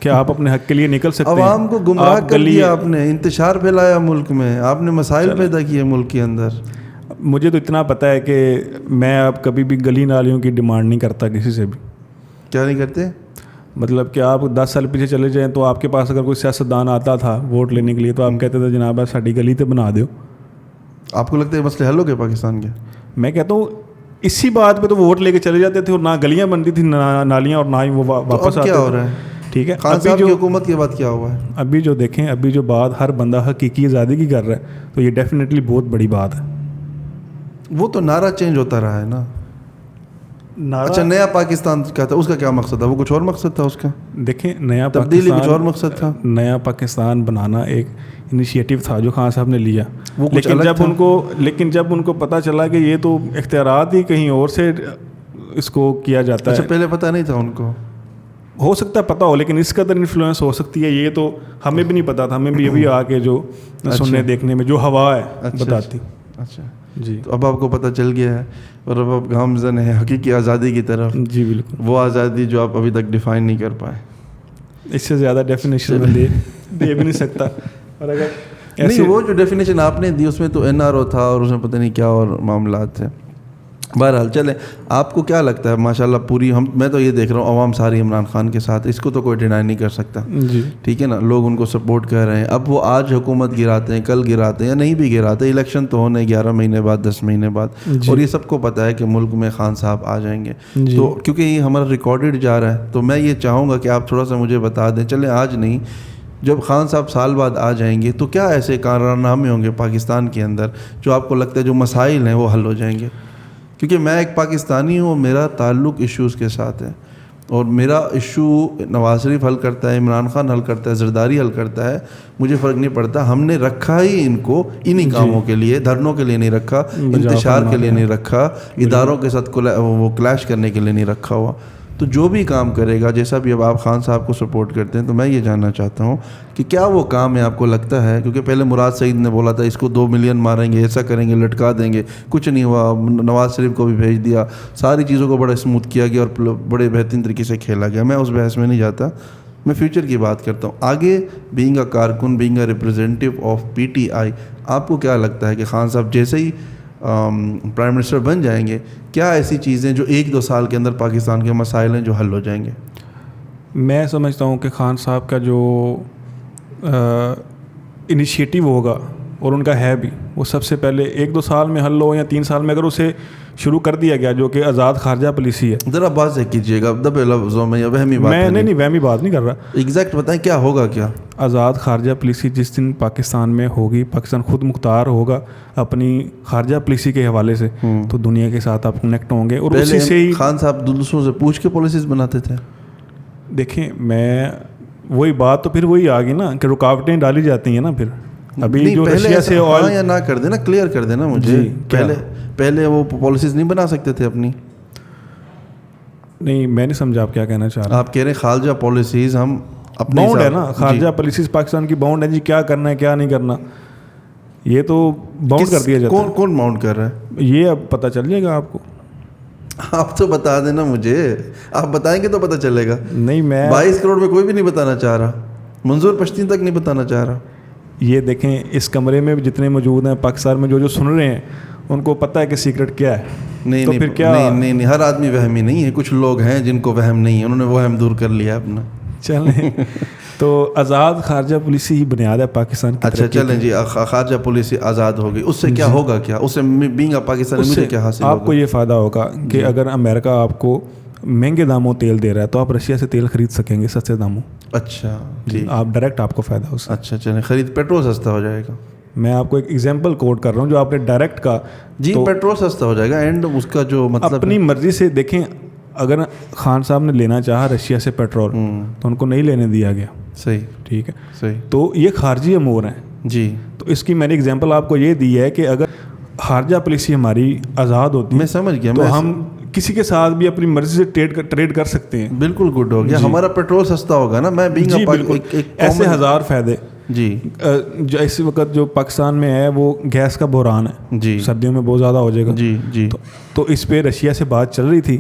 کہ آپ اپنے حق کے لیے نکل سکتے ہیں. عوام کو گمراہ کر دیا آپ نے, انتشار پھیلایا ملک میں, آپ نے مسائل پیدا کیے ملک کے اندر. مجھے تو اتنا پتہ ہے کہ میں اب کبھی بھی گلی نالیوں کی ڈیمانڈ نہیں کرتا کسی سے بھی. کیا نہیں کرتے؟ مطلب کہ آپ 10 سال پیچھے چلے جائیں تو آپ کے پاس اگر کوئی سیاستدان آتا تھا ووٹ لینے کے لیے تو آپ کہتے تھے جناب ساڈی گلی تے بنا دیو. آپ کو لگتا ہے مسئلے حل ہو گئے پاکستان کے؟ میں کہتا ہوں اسی بات پہ تو ووٹ لے کے چلے جاتے تھے, اور نہ گلیاں بنتی تھیں نہ نالیاں, اور نہ ہی وہ واپس آتے. کیا ہو رہا ہے ٹھیک ہے, خان صاحب کی حکومت کے بعد کیا ہوا ہے؟ ابھی جو دیکھیں, ابھی جو بات ہر بندہ حقیقی آزادی کی کر رہا ہے تو یہ ڈیفینیٹلی بہت بڑی بات ہے. وہ تو نعرہ چینج ہوتا رہا ہے نا. اچھا نیا پاکستان کا تھا, اس کا کیا مقصد تھا؟ وہ کچھ اور مقصد تھا اس کا. دیکھیں نیا تبدیلی کچھ اور مقصد تھا. نیا پاکستان بنانا ایک انیشیٹو تھا جو خان صاحب نے لیا, لیکن جب ان کو پتہ چلا کہ یہ تو اختیارات ہی کہیں اور سے اس کو کیا جاتا ہے. اچھا پہلے پتہ نہیں تھا ان کو؟ ہو سکتا ہے پتہ ہو, لیکن اس قدر انفلوئنس ہو سکتی ہے یہ تو ہمیں بھی نہیں پتا تھا. ہمیں بھی ابھی آ کے جو سننے دیکھنے میں جو ہوا ہے بتاتی. اچھا جی, تو اب آپ کو پتہ چل گیا ہے اور اب آپ گامزن ہیں حقیقی آزادی کی طرف. جی بالکل, وہ آزادی جو آپ ابھی تک ڈیفائن نہیں کر پائے. اس سے زیادہ ڈیفینیشن میں دے بھی نہیں سکتا. اور اگر نہیں, وہ جو ڈیفینیشن آپ نے دی اس میں تو NRO تھا اور اس میں پتہ نہیں کیا اور معاملات تھے. بہرحال چلیں, آپ کو کیا لگتا ہے ماشاءاللہ پوری میں تو یہ دیکھ رہا ہوں عوام ساری عمران خان کے ساتھ, اس کو تو کوئی ڈینائی نہیں کر سکتا, جی ٹھیک ہے نا, لوگ ان کو سپورٹ کر رہے ہیں. اب وہ آج حکومت گراتے ہیں, کل گراتے ہیں یا نہیں بھی گراتے, الیکشن تو ہونے 11 مہینے بعد 10 مہینے بعد, اور یہ سب کو پتہ ہے کہ ملک میں خان صاحب آ جائیں گے. تو کیونکہ یہ ہمارا ریکارڈڈ جا رہا ہے, تو میں یہ چاہوں گا کہ آپ تھوڑا سا مجھے بتا دیں, چلیں آج نہیں, جب خان صاحب سال بعد آ جائیں گے تو کیا ایسے کارنامے ہوں گے پاکستان کے اندر جو آپ کو لگتا ہے جو مسائل ہیں وہ حل ہو جائیں گے؟ کیونکہ میں ایک پاکستانی ہوں, میرا تعلق ایشوز کے ساتھ ہے, اور میرا ایشو نواز شریف حل کرتا ہے, عمران خان حل کرتا ہے, زرداری حل کرتا ہے, مجھے فرق نہیں پڑتا. ہم نے رکھا ہی ان کو انہی کاموں کے لیے, دھرنوں کے لیے نہیں رکھا, انتشار کے لیے نہیں رکھا, اداروں کے ساتھ وہ کلیش کرنے کے لیے نہیں رکھا ہوا. تو جو بھی کام کرے گا, جیسا بھی اب آپ خان صاحب کو سپورٹ کرتے ہیں, تو میں یہ جاننا چاہتا ہوں کہ کیا وہ کام ہے آپ کو لگتا ہے, کیونکہ پہلے مراد سعید نے بولا تھا اس کو 2 ملین ماریں گے, ایسا کریں گے, لٹکا دیں گے, کچھ نہیں ہوا. نواز شریف کو بھی بھیج دیا, ساری چیزوں کو بڑا اسموتھ کیا گیا اور بڑے بہترین طریقے سے کھیلا گیا. میں اس بحث میں نہیں جاتا, میں فیوچر کی بات کرتا ہوں. آگے بینگ اے کارکن, being a representative of PTI, آپ کو کیا لگتا ہے کہ خان صاحب جیسے ہی پرائم منسٹر بن جائیں گے, کیا ایسی چیزیں جو 1-2 سال کے اندر پاکستان کے مسائل ہیں جو حل ہو جائیں گے؟ میں سمجھتا ہوں کہ خان صاحب کا جو انیشیٹو ہوگا, اور ان کا ہے بھی, وہ سب سے پہلے 1-2 سال میں حل ہو یا 3 سال میں, اگر اسے شروع کر دیا گیا, جو کہ آزاد خارجہ پالیسی ہے. ذرا واضح کیجیے گا, دبے لفظوں میں یا وہمی بات؟ میں نہیں وہمی بات نہیں کر رہا, ایگزیکٹ بتائیں کیا ہوگا. کیا آزاد خارجہ پالیسی جس دن پاکستان میں ہوگی, پاکستان خود مختار ہوگا اپنی خارجہ پالیسی کے حوالے سے, تو دنیا کے ساتھ آپ کنیکٹ ہوں گے. اور اسی سے ہی خان صاحب دوسروں سے پوچھ کے پالیسیز بناتے تھے. دیکھیں, میں وہی بات تو پھر وہی آ گئی نا کہ رکاوٹیں ڈالی جاتی ہیں نا. پھر ابھی جو رشیا سے آئل یا نہ کر دینا, کلیئر کر دینا مجھے. پہلے وہ پالیسیز نہیں بنا سکتے تھے اپنی؟ نہیں, میں نہیں سمجھا آپ کیا کہنا چاہ رہے ہیں. آپ کہہ رہے ہیں خارجہ پالیسیز ہم اپنے باؤنڈ ہے نا, خارجہ پالیسیز پاکستان کی باؤنڈ ہے جی, کیا کرنا ہے کیا نہیں کرنا, یہ تو باؤنڈ کر دیا جاتا ہے. کون باؤنڈ کر رہا ہے یہ اب پتہ چل جائے گا آپ کو. آپ تو بتا دینا مجھے, آپ بتائیں گے تو پتہ چلے گا. نہیں, میں 22 کروڑ میں کوئی بھی نہیں بتانا چاہ رہا, منظور پشتین تک نہیں بتانا چاہ رہا. یہ دیکھیں, اس کمرے میں جتنے موجود ہیں پاکستان میں جو سن رہے ہیں, ان کو پتہ ہے کہ سیکرٹ کیا ہے. نہیں, ہر آدمی وہمی نہیں ہے, کچھ لوگ ہیں جن کو وہم نہیں ہے, انہوں نے وہم دور کر لیا اپنا. چلیں, تو آزاد خارجہ پالیسی ہی بنیاد ہے پاکستان کی. اچھا چلیں جی, خارجہ پالیسی آزاد ہو گئی, اس سے کیا ہوگا, کیا اس سے بینگ پاکستانی مجھے کیا حاصل ہوگا؟ آپ کو یہ فائدہ ہوگا کہ اگر امریکہ آپ کو مہنگے داموں تیل دے رہا ہے, تو آپ رشیا سے تیل خرید سکیں گے سستے داموں. اچھا جی, آپ ڈائریکٹ آپ کو فائدہ ہو سکتا. اچھا چلیں, خرید پیٹرول سستا ہو جائے گا. میں آپ کو ایک ایگزامپل کوٹ کر رہا ہوں جو آپ نے ڈائریکٹ کا. جی, پیٹرول سستا ہو جائے گا, اینڈ اس کا جو مطلب اپنی مرضی سے دیکھیں, اگر خان صاحب نے لینا چاہا رشیا سے پیٹرول, تو ان کو نہیں لینے دیا گیا. صحیح, ٹھیک ہے, صحیح. تو یہ خارجی امور ہیں. جی, تو اس کی میں نے ایگزامپل آپ کو یہ دی ہے کہ اگر خارجہ پالیسی ہماری آزاد ہوتی, میں سمجھ گیا, تو ہم کسی کے ساتھ بھی اپنی مرضی سے ٹریڈ کر سکتے ہیں. بالکل گڈ ہو گیا, ہمارا پیٹرول سستا ہوگا نا. میں ایسے ہزار فائدے. جی, جو اس وقت جو پاکستان میں ہے وہ گیس کا بحران ہے. جی, سردیوں میں بہت زیادہ ہو جائے گا. جی جی, تو اس پہ رشیا سے بات چل رہی تھی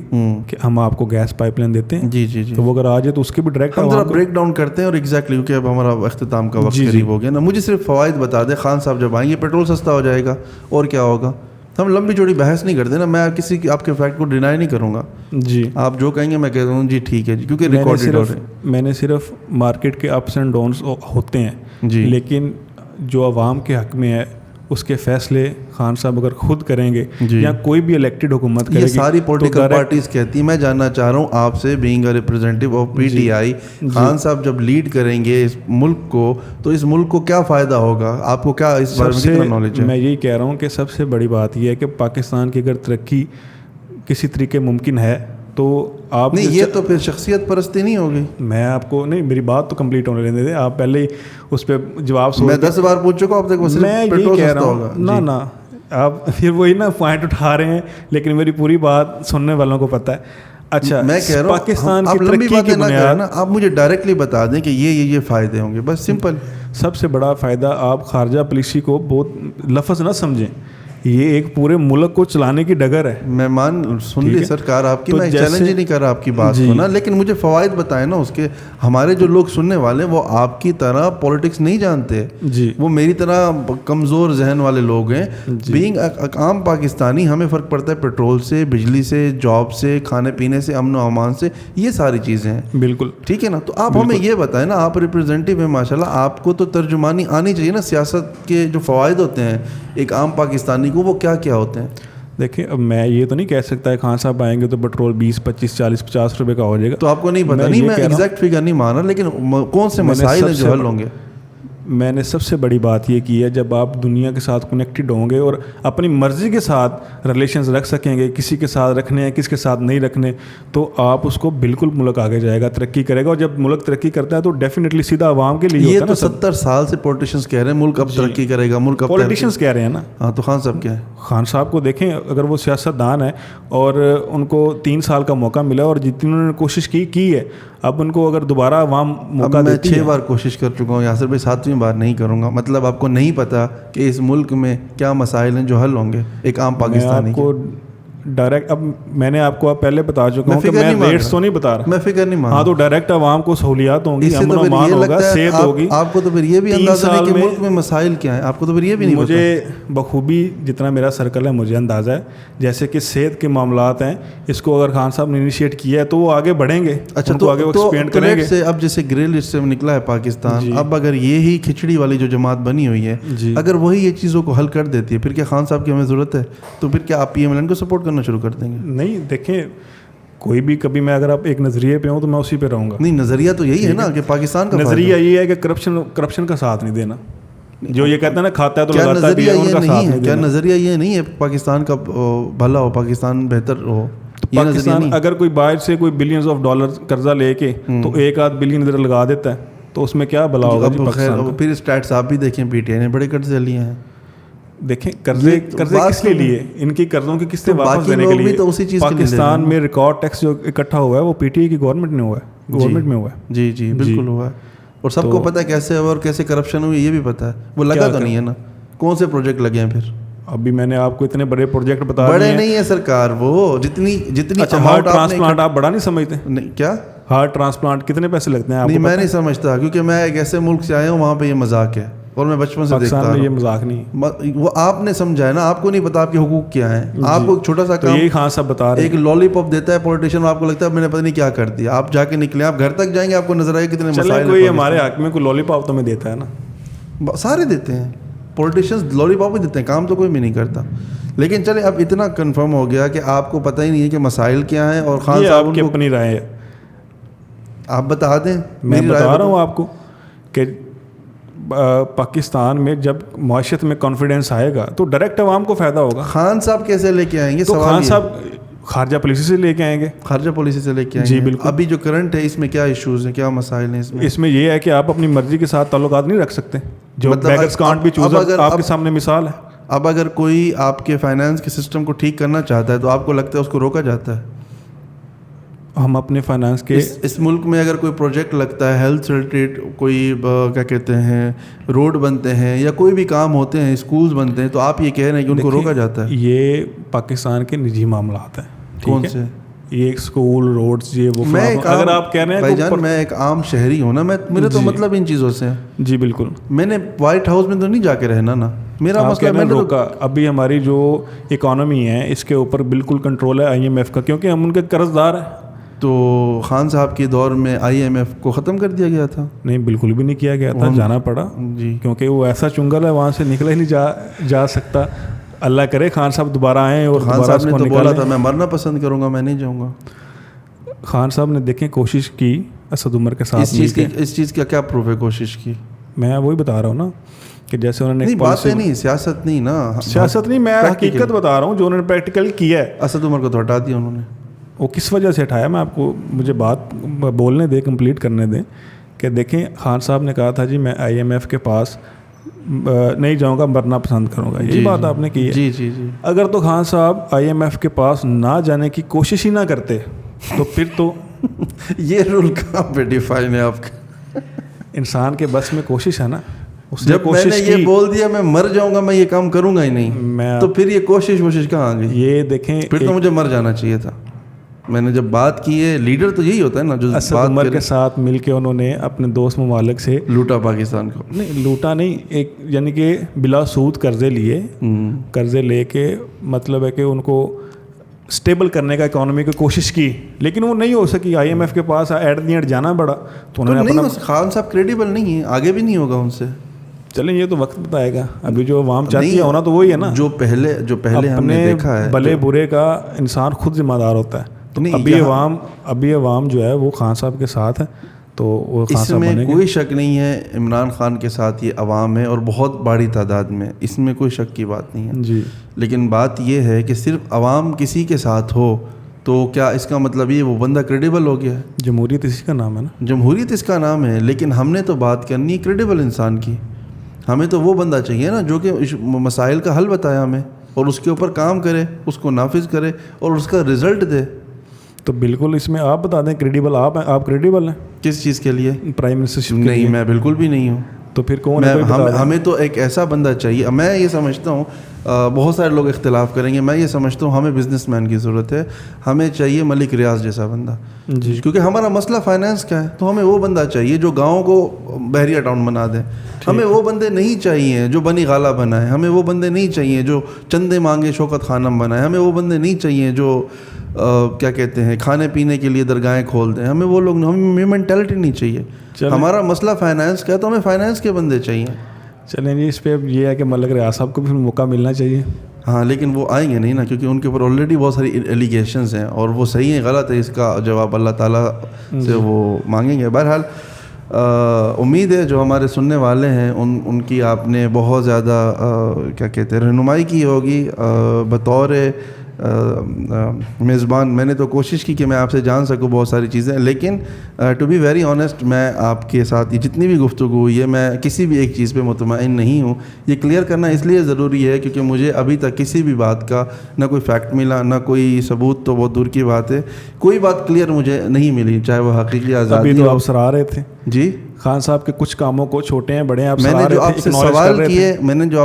کہ ہم آپ کو گیس پائپ لائن دیتے ہیں. جی جی جی, تو وہ اگر آ جائے تو اس کے بھی ڈائریکٹ ہم ذرا بریک ڈاؤن کرتے ہیں. اور ایگزیکٹلی کیونکہ اب ہمارا اختتام کا وقت قریب ہو گیا نا, مجھے صرف فوائد بتا دیں. خان صاحب جب آئیں گے پیٹرول سستا ہو جائے گا, اور کیا ہوگا. ہم لمبی چوڑی بحث نہیں کرتے نا, میں کسی کی آپ کے فیکٹ کو ڈینائی نہیں کروں گا. جی, آپ جو کہیں گے میں کہتا ہوں جی ٹھیک ہے جی, کیونکہ ریکارڈڈ ہو رہے ہیں. میں نے صرف مارکیٹ کے اپس اینڈ ڈاؤنس ہوتے ہیں, جی, لیکن جو عوام کے حق میں ہے اس کے فیصلے خان صاحب اگر خود کریں گے, یا کوئی بھی الیکٹڈ حکومت کرے گی, یہ ساری پولیٹیکل پارٹیز کہتی ہیں. میں جاننا چاہ رہا ہوں آپ سے, being a representative of PTI, Khan صاحب جب لیڈ کریں گے اس ملک کو, تو اس ملک کو کیا فائدہ ہوگا؟ آپ کو کیا اس بارے میں کتنا نالج ہے؟ میں یہی کہہ رہا ہوں کہ سب سے بڑی بات یہ ہے کہ پاکستان کی اگر ترقی کسی طریقے ممکن ہے تو آپ نہیں, یہ تو پھر شخصیت پرستی نہیں ہوگی. میں آپ کو نہیں, میری بات تو کمپلیٹ ہونے لینے دیں. آپ پہلے ہی اس پہ جواب میں 10 بار پوچھ چکا ہوں, اب تک میں یہی کہہ رہا ہوں نا, آپ پھر وہی نا پوائنٹ اٹھا رہے ہیں, لیکن میری پوری بات سننے والوں کو پتہ ہے. اچھا, میں کہہ رہا ہوں پاکستان کی ترقی کی بنیاد, آپ مجھے ڈائریکٹلی بتا دیں کہ یہ فائدے ہوں گے, بس سمپل. سب سے بڑا فائدہ, آپ خارجہ پالیسی کو بہت لفظ نہ سمجھیں یہ ایک پورے ملک کو چلانے کی ڈگر ہے. مہمان سن لی سرکار آپ کی, میں چیلنج ہی نہیں کر رہا آپ کی بات کو نا, لیکن مجھے فوائد بتائیں نا اس کے. ہمارے جو لوگ سننے والے ہیں وہ آپ کی طرح پولیٹکس نہیں جانتے, وہ میری طرح کمزور ذہن والے لوگ ہیں. بینگ عام پاکستانی ہمیں فرق پڑتا ہے پیٹرول سے, بجلی سے, جاب سے, کھانے پینے سے, امن و امان سے, یہ ساری چیزیں ہیں. بالکل ٹھیک ہے نا. تو آپ ہمیں یہ بتائیں نا, آپ ریپرزینٹیو ہیں ماشاءاللہ, آپ کو تو ترجمانی آنی چاہیے نا سیاست کے جو فوائد ہوتے ہیں ایک عام پاکستانی کو, وہ کیا کیا ہوتے ہیں. دیکھیں اب میں یہ تو نہیں کہہ سکتا ہے خان صاحب آئیں گے تو پیٹرول 20 25 40 50 روپے کا ہو جائے گا. تو آپ کو نہیں پتا, نہیں میں ایگزیکٹ فگر نہیں مان رہا, لیکن کون سے مسائل ہیں جو حل ہوں گے. میں نے سب سے بڑی بات یہ کی ہے, جب آپ دنیا کے ساتھ کنیکٹڈ ہوں گے اور اپنی مرضی کے ساتھ ریلیشنز رکھ سکیں گے, کسی کے ساتھ رکھنے ہیں کس کے ساتھ نہیں رکھنے, تو آپ اس کو بالکل ملک آگے جائے گا, ترقی کرے گا. اور جب ملک ترقی کرتا ہے تو ڈیفینیٹلی سیدھا عوام کے لیے ہوتا ہے. یہ تو 70 سال سے پولیٹیشینز کہہ رہے ہیں ملک اب ترقی کرے گا, ملک اب پولیٹیشینز کہہ رہے ہیں نا. ہاں تو خان صاحب کیا ہے, خان صاحب کو دیکھیں, اگر وہ سیاست دان ہے اور ان کو 3 سال کا موقع ملا اور جتنی انہوں نے کوشش کی ہے, اب ان کو اگر دوبارہ عوام موقع دیتی ہے. میں 6 بار کوشش کر چکا ہوں یاسر بھائی, 7ویں بار نہیں کروں گا. مطلب آپ کو نہیں پتا کہ اس ملک میں کیا مسائل ہیں جو حل ہوں گے ایک عام پاکستانی کو ڈائریکٹ. اب میں نے آپ کو پہلے بتا چکا ہوں کہ میں ریٹس تو نہیں بتا رہا, میں فکر نہیں مان. ہاں تو ڈائریکٹ عوام کو سہولیات ہوں گی, امن و امان ہوگا, صحت ہوگی. آپ کو تو پھر یہ بھی اندازہ نہیں کہ ملک میں مسائل کیا ہیں, آپ کو تو پھر یہ بھی نہیں پتا. مجھے بخوبی جتنا میرا سرکل ہے مجھے اندازہ ہے, جیسے کہ صحت کے معاملات ہیں, اس کو اگر خان صاحب نے انیشیٹ کیا ہے تو وہ آگے بڑھیں گے. اچھا تو آگے ایکسپینڈ کریں گے. سے اب جیسے گرے لسٹ سے نکلا ہے پاکستان, اب اگر یہی کھچڑی والی جو جماعت بنی ہوئی ہے, اگر وہی یہ چیزوں کو حل کر دیتی ہے, پھر کیا خان صاحب کی ہمیں ضرورت ہے؟ تو پھر کیا آپ PMLN کو سپورٹ کرنا شروع کر دیں گے؟ نہیں دیکھیں, کوئی بھی کبھی میں اگر آپ ایک نظریے پہ ہوں تو میں اسی پہ رہوں گا. نہیں نظریہ تو یہی ہے نا کہ پاکستان کا نظریہ یہ ہے کہ کرپشن کا ساتھ نہیں دینا. جو یہ کہتے ہیں نا کھاتا ہے تو لگاتا بھی ہے, ان کا ساتھ نہیں دینا. کیا نظریہ یہ نہیں ہے پاکستان کا بھلا ہو, پاکستان بہتر ہو؟ پاکستان اگر کوئی باہر سے کوئی بلینز آف ڈالر قرضہ لے کے تو 1-8 بلین ادھر لگا دیتا ہے تو اس میں کیا بھلا ہوگا جی پاکستان کا. پھر اسٹیٹس آپ بھی دیکھیں, PTI نے بڑے قرضے لیے ہیں. دیکھیں قرضے کس کے لیے, ان کی قرضوں کی قسطیں واپس دینے کے لیے. پاکستان میں ریکارڈ ٹیکس جو اکٹھا ہوا ہے وہ PTI کی گورنمنٹ نے ہوا ہے, گورنمنٹ میں ہوا ہے. جی جی بالکل ہوا ہے, اور سب کو پتہ ہے کیسے ہوا اور کیسے کرپشن ہوئی, یہ بھی پتہ ہے. وہ لگا تو نہیں ہے نا, کون سے پروجیکٹ لگے ہیں پھر؟ ابھی میں نے آپ کو اتنے بڑے پروجیکٹ بتا دیے. بڑے نہیں ہے سرکار, وہ جتنی ہارٹ ٹرانسپلانٹ آپ بڑا نہیں سمجھتے؟ نہیں کیا ہارٹ ٹرانسپلانٹ کتنے پیسے لگتے ہیں آپ کو؟ نہیں میں نہیں سمجھتا, کیونکہ میں ایک ایسے ملک سے آیا ہوں وہاں پہ یہ مذاق ہے, اور میں بچپن سے دیکھتا ہوں. یہ مذاق نہیں, وہ آپ نے سمجھا ہے نا, آپ کو نہیں پتا آپ کے حقوق کیا ہیں. آپ کو ایک چھوٹا سا کام, یہی خان صاحب بتا رہے ہیں, ایک لالی پاپ دیتا ہے پولیٹیشین, آپ کو لگتا ہے میں نے پتہ نہیں کیا کر دیا. آپ جا کے نکلیں, آپ گھر تک جائیں گے, آپ کو نظر آئے کتنے مسائل ہیں. کوئی ہمارے حق میں کوئی لالی پاپ تو میں دیتا ہے نا, سارے دیتے ہیں پولیٹیشینز, لالی پاپ ہی دیتے ہیں, کام تو کوئی بھی نہیں کرتا. لیکن چلے اب اتنا کنفرم ہو گیا کہ آپ کو پتہ ہی نہیں ہے کہ مسائل کیا ہیں, اور خان صاحب آپ کی اپنی رائے ہے, آپ بتا دیں. میں بتا رہا ہوں آپ کو کہ پاکستان میں جب معاشرت میں کانفیڈنس آئے گا تو ڈائریکٹ عوام کو فائدہ ہوگا. خان صاحب کیسے لے کے آئیں گے؟ تو خان صاحب خارجہ پالیسی سے لے کے آئیں گے. خارجہ پالیسی سے لے کے آئیں گے, جی بالکل. ابھی جو کرنٹ ہے اس میں کیا ایشوز ہیں, کیا مسائل ہیں اس میں یہ ہے کہ آپ اپنی مرضی کے ساتھ تعلقات نہیں رکھ سکتے, جو بیگرز کانٹ بی چوزر آپ کے سامنے مثال ہے. اب اگر کوئی آپ کے فائنانس کے سسٹم کو ٹھیک کرنا چاہتا ہے تو آپ کو لگتا ہے اس کو روکا جاتا ہے؟ ہم اپنے فائنانس کے اس ملک میں اگر کوئی پروجیکٹ لگتا ہے, ہیلتھ ریلیٹڈ کوئی کیا کہتے ہیں روڈ بنتے ہیں یا کوئی بھی کام ہوتے ہیں, اسکولز بنتے ہیں, تو آپ یہ کہہ رہے ہیں کہ ان کو روکا جاتا ہے؟ یہ پاکستان کے نجی معاملات ہیں. کون سے؟ یہ اسکول, روڈز, یہ وہ. اگر آپ کہہ رہے ہیں بھائی جان میں ایک عام شہری ہوں نا, میرے تو مطلب ان چیزوں سے. جی بالکل. میں نے وائٹ ہاؤس میں تو نہیں جا کے رہنا نا, میرا مسئلہ میں نے روکا. ابھی ہماری جو اکانومی ہے اس کے اوپر بالکل کنٹرول ہے IMF کا, کیونکہ ہم ان کے قرض دار ہیں. تو خان صاحب کے دور میں IMF کو ختم کر دیا گیا تھا؟ نہیں بالکل بھی نہیں کیا گیا تھا, جانا پڑا جی, کیونکہ وہ ایسا چنگل ہے وہاں سے نکلا ہی نہیں جا سکتا. اللہ کرے خان صاحب دوبارہ آئیں اور خان صاحب نے تو بولا تھا میں مرنا پسند کروں گا, میں نہیں جاؤں گا. خان صاحب نے دیکھیں کوشش کی اسد عمر کے ساتھ. اس چیز کا کیا پروف ہے کوشش کی؟ میں وہی بتا رہا ہوں نا کہ جیسے انہوں نے باتیں نہیں, سیاست نہیں نا, سیاست نہیں, میں حقیقت بتا رہا ہوں جو انہوں نے پریکٹیکل کیا ہے. اسد عمر کو تو ہٹا دیا انہوں نے. وہ کس وجہ سے ہٹایا, میں آپ کو مجھے بات بولنے دیں, کمپلیٹ کرنے دیں. کہ دیکھیں خان صاحب نے کہا تھا جی میں IMF کے پاس نہیں جاؤں گا, مرنا پسند کروں گا, یہی بات آپ نے کی ہے. جی جی جی. اگر تو خان صاحب IMF کے پاس نہ جانے کی کوشش ہی نہ کرتے تو پھر تو یہ رول کہاں پہ ڈیفائن ہے آپ کا؟ انسان کے بس میں کوشش ہے نا. جب میں نے یہ بول دیا میں مر جاؤں گا، میں یہ کام کروں گا ہی نہیں، تو پھر یہ کوشش کہاں آ گئی؟ یہ دیکھیں پھر تو مجھے مر جانا چاہیے تھا. میں نے جب بات کی ہے، لیڈر تو یہی ہوتا ہے نا جو اسد عمر کے ساتھ مل کے انہوں نے اپنے دوست ممالک سے لوٹا پاکستان کو. نہیں لوٹا نہیں، ایک یعنی کہ بلا سود قرضے لیے، قرضے لے کے مطلب ہے کہ ان کو اسٹیبل کرنے کا اکانومی کی کوشش کی، لیکن وہ نہیں ہو سکی. آئی ایم ایف کے پاس ایٹ دی اینڈ جانا پڑا. تو انہوں نے اپنا خان صاحب کریڈیبل نہیں ہے، آگے بھی نہیں ہوگا ان سے. چلیں یہ تو وقت بتائے گا. ابھی جو عوام چاہتی ہے ہونا تو وہی ہے نا، جو پہلے ہم نے دیکھا ہے بھلے برے کا انسان خود ذمہ دار ہوتا ہے. تو ابھی عوام جو ہے وہ خان صاحب کے ساتھ ہے، تو وہ خان صاحب اس میں کوئی شک نہیں ہے. عمران خان کے ساتھ یہ عوام ہے اور بہت بڑی تعداد میں، اس میں کوئی شک کی بات نہیں ہے جی. لیکن بات یہ ہے کہ صرف عوام کسی کے ساتھ ہو تو کیا اس کا مطلب یہ وہ بندہ کریڈیبل ہو گیا ہے؟ جمہوریت اسی کا نام ہے نا. جمہوریت اس کا نام ہے، لیکن ہم نے تو بات کرنی ہے کریڈیبل انسان کی. ہمیں تو وہ بندہ چاہیے نا جو کہ مسائل کا حل بتایا ہمیں اور اس کے اوپر کام کرے، اس کو نافذ کرے اور اس کا رزلٹ دے. تو بالکل اس میں آپ بتا دیں کریڈیبل آپ ہیں. آپ کریڈیبل ہیں کس چیز کے لیے؟ Prime ministership. نہیں، میں بالکل بھی نہیں ہوں. تو پھر کون ہے؟ ہمیں تو ایک ایسا بندہ چاہیے. میں یہ سمجھتا ہوں، بہت سارے لوگ اختلاف کریں گے، میں یہ سمجھتا ہوں ہمیں بزنس مین کی ضرورت ہے. ہمیں چاہیے ملک ریاض جیسا بندہ جی، کیونکہ ہمارا مسئلہ فائنانس کا ہے. تو ہمیں وہ بندہ چاہیے جو گاؤں کو بحریہ ٹاؤن بنا دے. ہمیں وہ بندے نہیں چاہیے جو بنی غالہ بنائے. ہمیں وہ بندے نہیں چاہیے جو چندے مانگے شوکت خانم بنائے. ہمیں وہ بندے نہیں چاہیے جو کیا کہتے ہیں کھانے پینے کے لیے درگاہیں کھول دیں. ہمیں وہ لوگ، ہمیں مینٹلٹی نہیں چاہیے. ہمارا مسئلہ فائنانس کا ہے تو ہمیں فائنانس کے بندے چاہیے. چلیں جی، اس پہ یہ ہے کہ ملک ریاض صاحب کو بھی موقع ملنا چاہیے. ہاں لیکن وہ آئیں گے نہیں نا، کیونکہ ان کے اوپر آلریڈی بہت ساری ایلیگیشنز ہیں اور وہ صحیح ہیں غلط ہے، اس کا جواب اللہ تعالیٰ سے وہ مانگیں گے. بہرحال امید ہے جو ہمارے سننے والے ہیں ان کی آپ نے بہت زیادہ کیا کہتے ہیں رہنمائی کی ہوگی. بطور میزبان میں نے تو کوشش کی کہ میں آپ سے جان سکوں بہت ساری چیزیں، لیکن ٹو بی ویری آنیسٹ میں آپ کے ساتھ یہ جتنی بھی گفتگو ہوئی ہے میں کسی بھی ایک چیز پہ مطمئن نہیں ہوں. یہ کلیئر کرنا اس لیے ضروری ہے کیونکہ مجھے ابھی تک کسی بھی بات کا نہ کوئی فیکٹ ملا، نہ کوئی ثبوت، تو بہت دور کی بات ہے. کوئی بات کلیئر مجھے نہیں ملی، چاہے وہ حقیقی آزادی. ابھی تو آپ سراہ رہے تھے جی خان صاحب کے کچھ کاموں کو، چھوٹے ہیں بڑے ہیں، میں نے جو آپ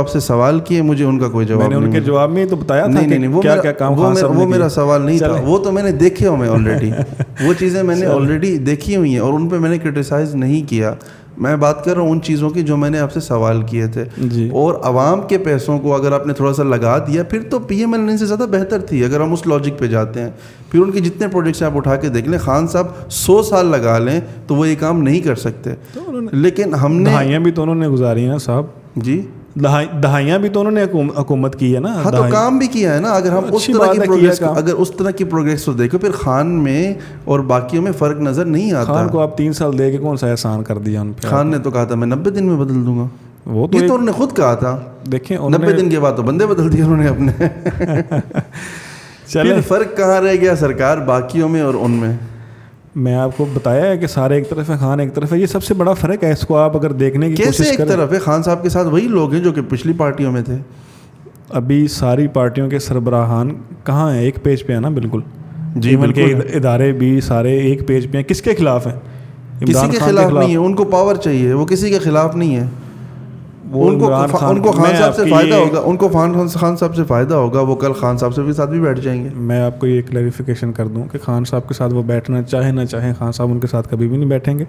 سے سوال کیے مجھے ان کا کوئی جواب نہیں. میں نے ان کے جواب میں تو بتایا تھا کہ کیا کیا کام خان صاحب نے. وہ میرا سوال نہیں تھا، وہ تو میں نے دیکھے ہوئے آلریڈی. وہ چیزیں میں نے آلریڈی دیکھی ہوئی ہیں اور ان پہ میں نے کرٹیسائز نہیں کیا. میں بات کر رہا ہوں ان چیزوں کی جو میں نے آپ سے سوال کیے تھے. اور عوام کے پیسوں کو اگر آپ نے تھوڑا سا لگا دیا پھر تو پی ایم ایل این سے زیادہ بہتر تھی. اگر ہم اس لاجک پہ جاتے ہیں پھر ان کے جتنے پروجیکٹس آپ اٹھا کے دیکھ لیں، خان صاحب 100 سال لگا لیں تو وہ یہ کام نہیں کر سکتے. لیکن ہم نے دہائیاں بھی تو انہوں نے گزاری ہیں نا صاحب. جی دہائیاں بھی تو انہوں نے حکومت کی ہے نا. ہاں تو کام بھی کیا ہے نا. اگر ہم اس طرح کی پروگریس کو دیکھو پھر خان میں اور باقیوں میں فرق نظر نہیں آتا. خان کو آپ 3 سال دے کے کون سا احسان کر دیا ان پہ؟ خان نے تو کہا تھا میں 90 دن میں بدل دوں گا. وہ تو انہوں نے خود کہا تھا. دیکھیں 90 دن کے بعد تو بندے بدل دیے انہوں نے اپنے. چلیں فرق کہاں رہ گیا سرکار باقیوں میں اور ان میں؟ میں آپ کو بتایا ہے کہ سارے ایک طرف ہے، خان ایک طرف ہے. یہ سب سے بڑا فرق ہے. اس کو آپ اگر دیکھنے کی کوشش کریں، کیسے ایک طرف ہے؟ خان صاحب کے ساتھ وہی لوگ ہیں جو کہ پچھلی پارٹیوں میں تھے. ابھی ساری پارٹیوں کے سربراہان کہاں ہیں؟ ایک پیج پہ ہے نا. بالکل جی بالکل. ادارے بھی سارے ایک پیج پہ ہیں. کس کے خلاف ہیں؟ کسی کے خلاف نہیں ہے. ان کو پاور چاہیے، وہ کسی کے خلاف نہیں ہے. ان کو خان صاحب سے فائدہ ہوگا، ان کو خان صاحب سے فائدہ ہوگا. وہ کل خان صاحب سے بھی ساتھ بھی بیٹھ جائیں گے. میں آپ کو یہ کلیریفیکیشن کر دوں کہ خان صاحب کے ساتھ وہ بیٹھنا چاہے نہ چاہیں، خان صاحب ان کے ساتھ کبھی بھی نہیں بیٹھیں گے.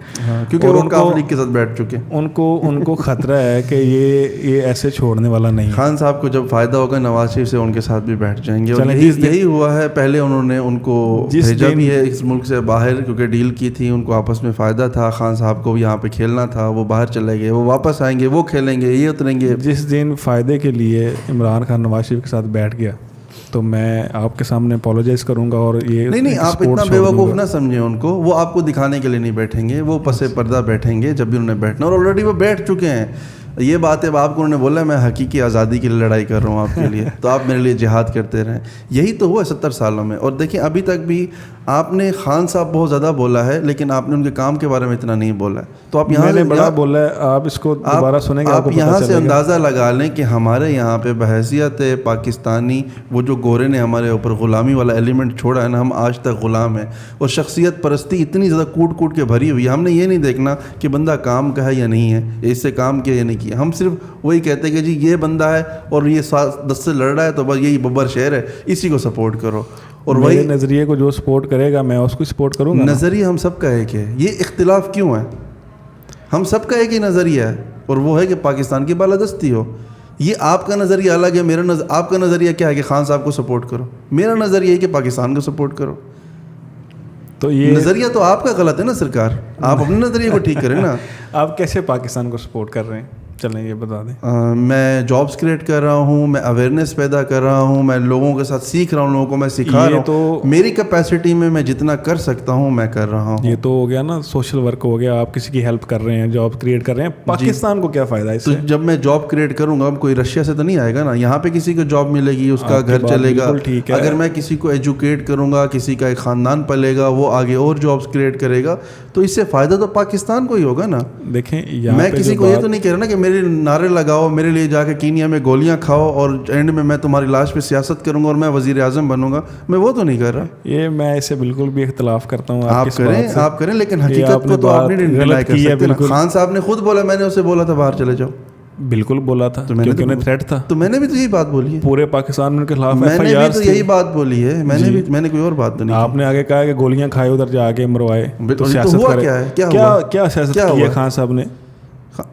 کیونکہ وہ کاف لیگ کے ساتھ بیٹھ چکے. ان کو خطرہ ہے کہ یہ ایسے چھوڑنے والا نہیں. خان صاحب کو جب فائدہ ہوگا نواز شریف سے ان کے ساتھ بھی بیٹھ جائیں گے. اور یہی ہوا ہے. پہلے انہوں نے ان کو بھیجا بھی ہے اس ملک سے باہر کیونکہ ڈیل کی تھی. ان کو آپس میں فائدہ تھا. خان صاحب کو بھی یہاں پہ کھیلنا تھا. وہ باہر چلے گئے. وہ واپس آئیں گے، وہ کھیلیں گے، یہ اتریں گے. جس دن فائدے کے لیے عمران خان نواز شریف کے ساتھ بیٹھ گیا تو میں آپ کے سامنے اپولوجائز کروں گا. اور یہ نہیں آپ اتنا بیوقوف نہ سمجھیں ان کو. وہ آپ کو دکھانے کے لیے نہیں بیٹھیں گے. وہ پس پردہ بیٹھیں گے جب بھی انہوں نے بیٹھنا. اور آلریڈی وہ بیٹھ چکے ہیں. یہ بات ہے آپ کو انہوں نے بولا میں حقیقی آزادی کے لیے لڑائی کر رہا ہوں آپ کے لیے، تو آپ میرے لیے جہاد کرتے رہیں. یہی تو ہوا ہے 70 سالوں میں. اور دیکھیں ابھی تک بھی آپ نے خان صاحب بہت زیادہ بولا ہے لیکن آپ نے ان کے کام کے بارے میں اتنا نہیں بولا ہے. تو آپ یہاں سے بڑا بولا ہے, آپ اس کو دوبارہ سنیں گے, آپ یہاں سے اندازہ لگا لیں کہ ہمارے یہاں پہ بحیثیت پاکستانی وہ جو گورے نے ہمارے اوپر غلامی والا ایلیمنٹ چھوڑا ہے نا, ہم آج تک غلام ہیں. اور شخصیت پرستی اتنی زیادہ کوٹ کے بھری ہوئی ہے. ہم نے یہ نہیں دیکھنا کہ بندہ کام کا ہے یا نہیں ہے, اس سے کام کیا یا نہیں کیا. ہم صرف وہی کہتے ہیں کہ جی یہ بندہ ہے اور یہ 10 سے لڑ رہا ہے تو بس یہی ببر شہر ہے, اسی کو سپورٹ کرو. اور وہی نظریے کو جو سپورٹ کرے گا میں اس کو سپورٹ کروں گا. نظریہ ہم سب کا ایک ہے, یہ اختلاف کیوں ہے؟ ہم سب کا ایک ہی نظریہ ہے اور وہ ہے کہ پاکستان کی بالادستی ہو. یہ آپ کا نظریہ الگ ہے, میرا آپ کا نظریہ کیا ہے کہ خان صاحب کو سپورٹ کرو, میرا نظریہ ہے کہ پاکستان کو سپورٹ کرو. تو یہ نظریہ تو آپ کا غلط ہے نا سرکار, آپ اپنے نظریے کو ٹھیک کریں نا. آپ کیسے پاکستان کو سپورٹ کر رہے ہیں, چلیں یہ بتا دیں. میں جابس کریٹ کر رہا ہوں, میں اویئرنیس پیدا کر رہا ہوں, میں لوگوں کے ساتھ سیکھ رہا ہوں, لوگوں کو میں سکھا رہا ہوں. تو میری کیپیسٹی میں جتنا کر سکتا ہوں میں کر رہا ہوں. یہ تو ہو گیا نا سوشل ورک ہو گیا, آپ کسی کی ہیلپ کر رہے ہیں, جاب کریٹ کر رہے ہیں. پاکستان کو کیا فائدہ ہے اس سے؟ تو جب میں جاب کریٹ کروں گا کوئی رشیا سے تو نہیں آئے گا نا, یہاں پہ کسی کو جاب ملے گی, اس کا گھر چلے گا. اگر میں کسی کو ایجوکیٹ کروں گا, کسی کا ایک خاندان پلے گا, وہ آگے اور جابس کریٹ کرے گا, تو اس سے فائدہ تو پاکستان کو ہی ہوگا نا. دیکھیں میں کسی کو یہ تو نہیں کہہ رہا نا کہ میرے نعرے لگاؤ, میرے لیے جا کے کینیا میں گولیاں کھاؤ اور اینڈ میں تمہاری لاش پہ سیاست کروں گا اور میں وزیر اعظم بنوں گا, میں وہ تو نہیں کر رہا. یہ میں اسے بالکل بھی اختلاف کرتا ہوں. آپ کریں لیکن حقیقت کو تو آپ نے ڈینائی کر سکتے. خان صاحب نے خود بولا, میں نے اسے بولا تھا باہر چلے جاؤ. بالکل بولا تھا کیونکہ انہیں تھریٹ تھا. تو میں نے بھی تو یہی بات بولی ہے, پورے پاکستان کے خلاف میں نے بھی تو یہی بات بولی ہے. میں نے کوئی اور بات تو نہیں. آپ نے آگے کہا کہ گولیاں کھائے ادھر جا کے مروائے, تو سیاست کرے. کیا سیاست کی ہے خان صاحب نے؟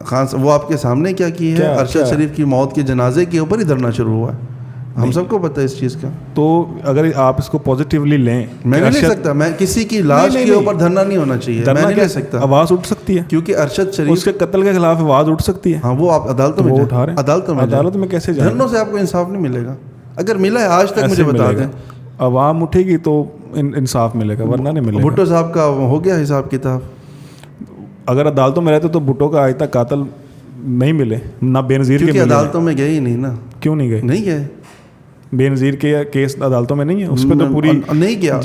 خان صاحب وہ آپ کے سامنے کیا کی ہے, ارشد شریف کی موت کے جنازے کے اوپر ہی دھرنا شروع ہوا ہے. ہم سب کو پتہ ہے اس چیز کا. تو اگر آپ اس کو پازیٹیولی لیں, میں نہیں لے سکتا, میں کسی کی لاش کے اوپر دھرنا نہیں ہونا چاہیے, میں نہیں لے سکتا. آواز اٹھ سکتی ہے کیونکہ ارشد شریف اس کے قتل کے خلاف آواز اٹھ سکتی ہے. ہاں وہ آپ عدالتوں میں اٹھا رہے ہیں, عدالت میں کیسے جائیں؟ دھرنوں سے آپ کو انصاف نہیں ملے گا. اگر ملا ہے آج تک مجھے بتا دیں. عوام اٹھے گی تو انصاف ملے گا, ورنہ نہیں ملے گا. بھٹو صاحب کا ہو گیا حساب کتاب. اگر عدالتوں میں رہتے تو بھٹو کا آج تک قاتل نہیں ملے, نہ بے نظیر کے. عدالتوں میں گئے ہی نہیں نا. کیوں نہیں گئے؟ نہیں گئے. بے نظیر کے کیس عدالتوں میں نہیں ہے, اس پہ تو پوری نہیں کیا.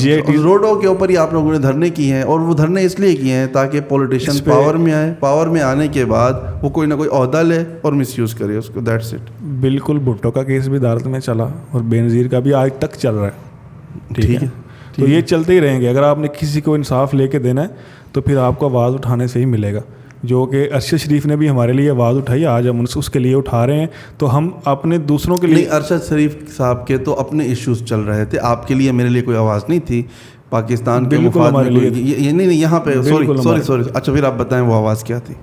روڈوں کے اوپر ہی آپ لوگوں نے دھرنے کیے ہیں, اور وہ دھرنے اس لیے کیے ہیں تاکہ پولیٹیشین پاور میں آئے, پاور میں آنے کے بعد وہ کوئی نہ کوئی عہدہ لے اور مس یوز کرے اس کو. That's it. بالکل. بھٹو کا کیس بھی عدالت میں چلا اور بے نظیر کا بھی آج تک چل رہا ہے. ٹھیک ہے, تو یہ چلتے ہی رہیں گے. اگر آپ نے کسی کو انصاف لے کے دینا ہے تو پھر آپ کو آواز اٹھانے سے ہی ملے گا, جو کہ ارشد شریف نے بھی ہمارے لیے آواز اٹھائی, آج ہم اس کے لیے اٹھا رہے ہیں. تو ہم اپنے دوسروں کے لیے. ارشد شریف صاحب کے تو اپنے ایشوز چل رہے تھے, آپ کے لیے میرے لیے کوئی آواز نہیں تھی. پاکستان کے مفاد میں نہیں یہاں پہ سوری. اچھا پھر آپ بتائیں وہ آواز کیا تھی.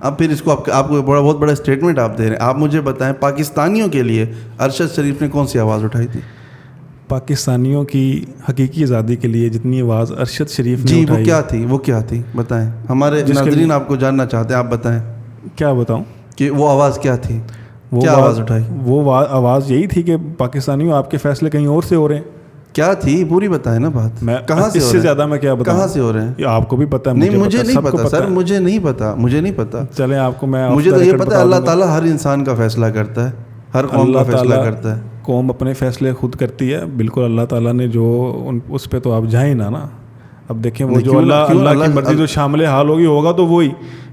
اب پھر اس کو آپ کو بہت بڑا اسٹیٹمنٹ آپ دے رہے ہیں. آپ مجھے بتائیں پاکستانیوں کے لیے ارشد شریف نے کون سی آواز اٹھائی تھی؟ پاکستانیوں کی حقیقی آزادی کے لیے جتنی آواز ارشد شریف نے اٹھائی, وہ کیا تھی بتائیں. ہمارے ناظرین آپ کو جاننا چاہتے ہیں, آپ بتائیں. کیا بتاؤں کہ وہ آواز کیا تھی, کیا آواز اٹھائی؟ وہ آواز یہی تھی کہ پاکستانیوں آپ کے فیصلے کہیں اور سے ہو رہے ہیں. کیا تھی پوری بتائیں نا بات. میں کہاں سے, اس سے زیادہ میں کیا بتاؤں, کہاں سے ہو رہے ہیں؟ آپ کو بھی پتہ ہے. نہیں مجھے نہیں پتا سر, مجھے نہیں پتا. چلیں آپ کو میں, مجھے تو یہ پتا ہے اللہ تعالیٰ ہر انسان کا فیصلہ کرتا ہے, ہر قوم کا فیصلہ کرتا ہے. قوم اپنے فیصلے خود کرتی ہے. بالکل اللہ تعالیٰ نے جو اس پہ تو آپ جائیں نا. اب دیکھیں وہ جو اللہ کی مرضی جو شامل حال ہوگا تو وہی,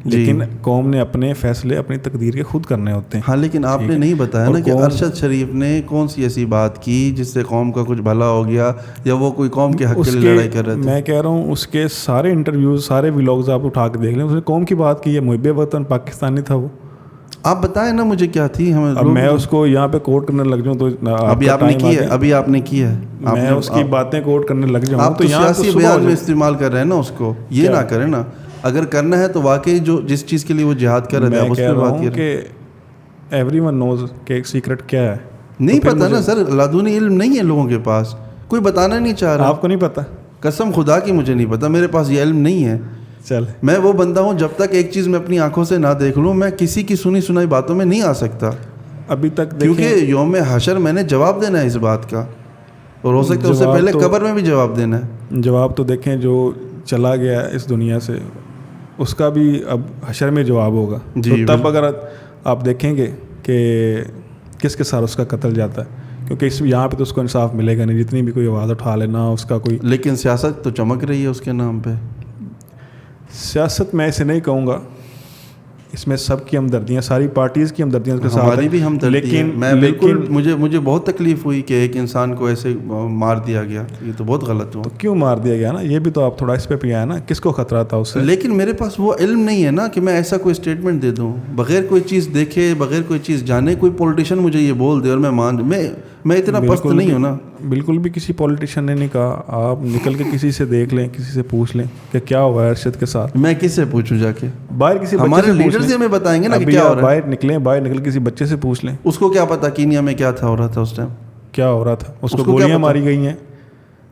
لیکن قوم نے اپنے فیصلے اپنی تقدیر کے خود کرنے ہوتے ہیں. ہاں لیکن آپ نے نہیں بتایا نا کہ ارشد شریف نے کون سی ایسی بات کی جس سے قوم کا کچھ بھلا ہو گیا, یا وہ کوئی قوم کے حق کے لیے لڑائی کر رہے تھے. میں کہہ رہا ہوں اس کے سارے انٹرویوز, سارے ولاگز آپ اٹھا کے دیکھ لیں, اس نے قوم کی بات کی ہے. محب وطن پاکستانی تھا وہ. آپ بتائیں نا مجھے کیا تھی. اب میں اس کو یہاں پہ کوٹ کرنے لگ جاؤں تو ابھی آپ نے کی ہے, میں اس کی باتیں کوٹ کرنے لگ جاؤں آپ تو سیاسی بیان میں استعمال کر رہے ہیں نا اس کو. یہ نہ کریں نا, اگر کرنا ہے تو واقعی جس چیز کے لیے وہ جہاد کر رہے تھے آپ اس پہ بات کریں. کہ ایوری ون نوز کہ سیکرٹ کیا ہے. نہیں پتا نا سر, لادونی علم نہیں ہے لوگوں کے پاس, کوئی بتانا نہیں چاہ رہا. آپ کو نہیں پتا؟ قسم خدا کی مجھے نہیں پتا, میرے پاس یہ علم نہیں ہے. چل میں وہ بندہ ہوں جب تک ایک چیز میں اپنی آنکھوں سے نہ دیکھ لوں میں کسی کی سنی سنائی باتوں میں نہیں آ سکتا ابھی تک, کیونکہ یوم حشر میں نے جواب دینا ہے اس بات کا, اور ہو سکتا ہے اس سے پہلے قبر میں بھی جواب دینا ہے. جواب تو دیکھیں جو چلا گیا اس دنیا سے اس کا بھی اب حشر میں جواب ہوگا. تب اگر آپ دیکھیں گے کہ کس کے ساتھ اس کا قتل جاتا ہے, کیونکہ یہاں پہ تو اس کو انصاف ملے گا نہیں، جتنی بھی کوئی آواز اٹھا لینا اس کا کوئی. لیکن سیاست تو چمک رہی ہے اس کے نام پہ. سیاست میں اسے نہیں کہوں گا، اس میں سب کی ہمدردیاں، ساری پارٹیز کی ہمدردیاں اس کے ساتھ، ہماری بھی ہمدردی ہے. میں بالکل مجھے بہت تکلیف ہوئی کہ ایک انسان کو ایسے مار دیا گیا، یہ تو بہت غلط ہوا. تو کیوں مار دیا گیا نا، یہ بھی تو آپ تھوڑا اس پہ پیا ہے نا، کس کو خطرہ تھا اس سے. لیکن میرے پاس وہ علم نہیں ہے نا کہ میں ایسا کوئی اسٹیٹمنٹ دے دوں بغیر کوئی چیز دیکھے، بغیر کوئی چیز جانے. کوئی پولیٹیشین مجھے یہ بول دے اور میں اتنا پست نہیں ہوں نا. بالکل بھی کسی پولیٹیشین نے نہیں کہا. آپ نکل کے کسی سے دیکھ لیں، کسی سے پوچھ لیں کہ کیا ہوا ہے ارشد کے ساتھ. میں کس سے پوچھوں جا کے؟ باہر کسی ہمارے لیڈرز ہمیں بتائیں گے نا کہ کیا ہو رہا ہے. باہر نکل کسی بچے سے پوچھ لیں. اس کو کیا پتا کینیا میں کیا تھا ہو رہا تھا اس ٹائم، کیا ہو رہا تھا. اس کو گولیاں ماری گئی ہیں،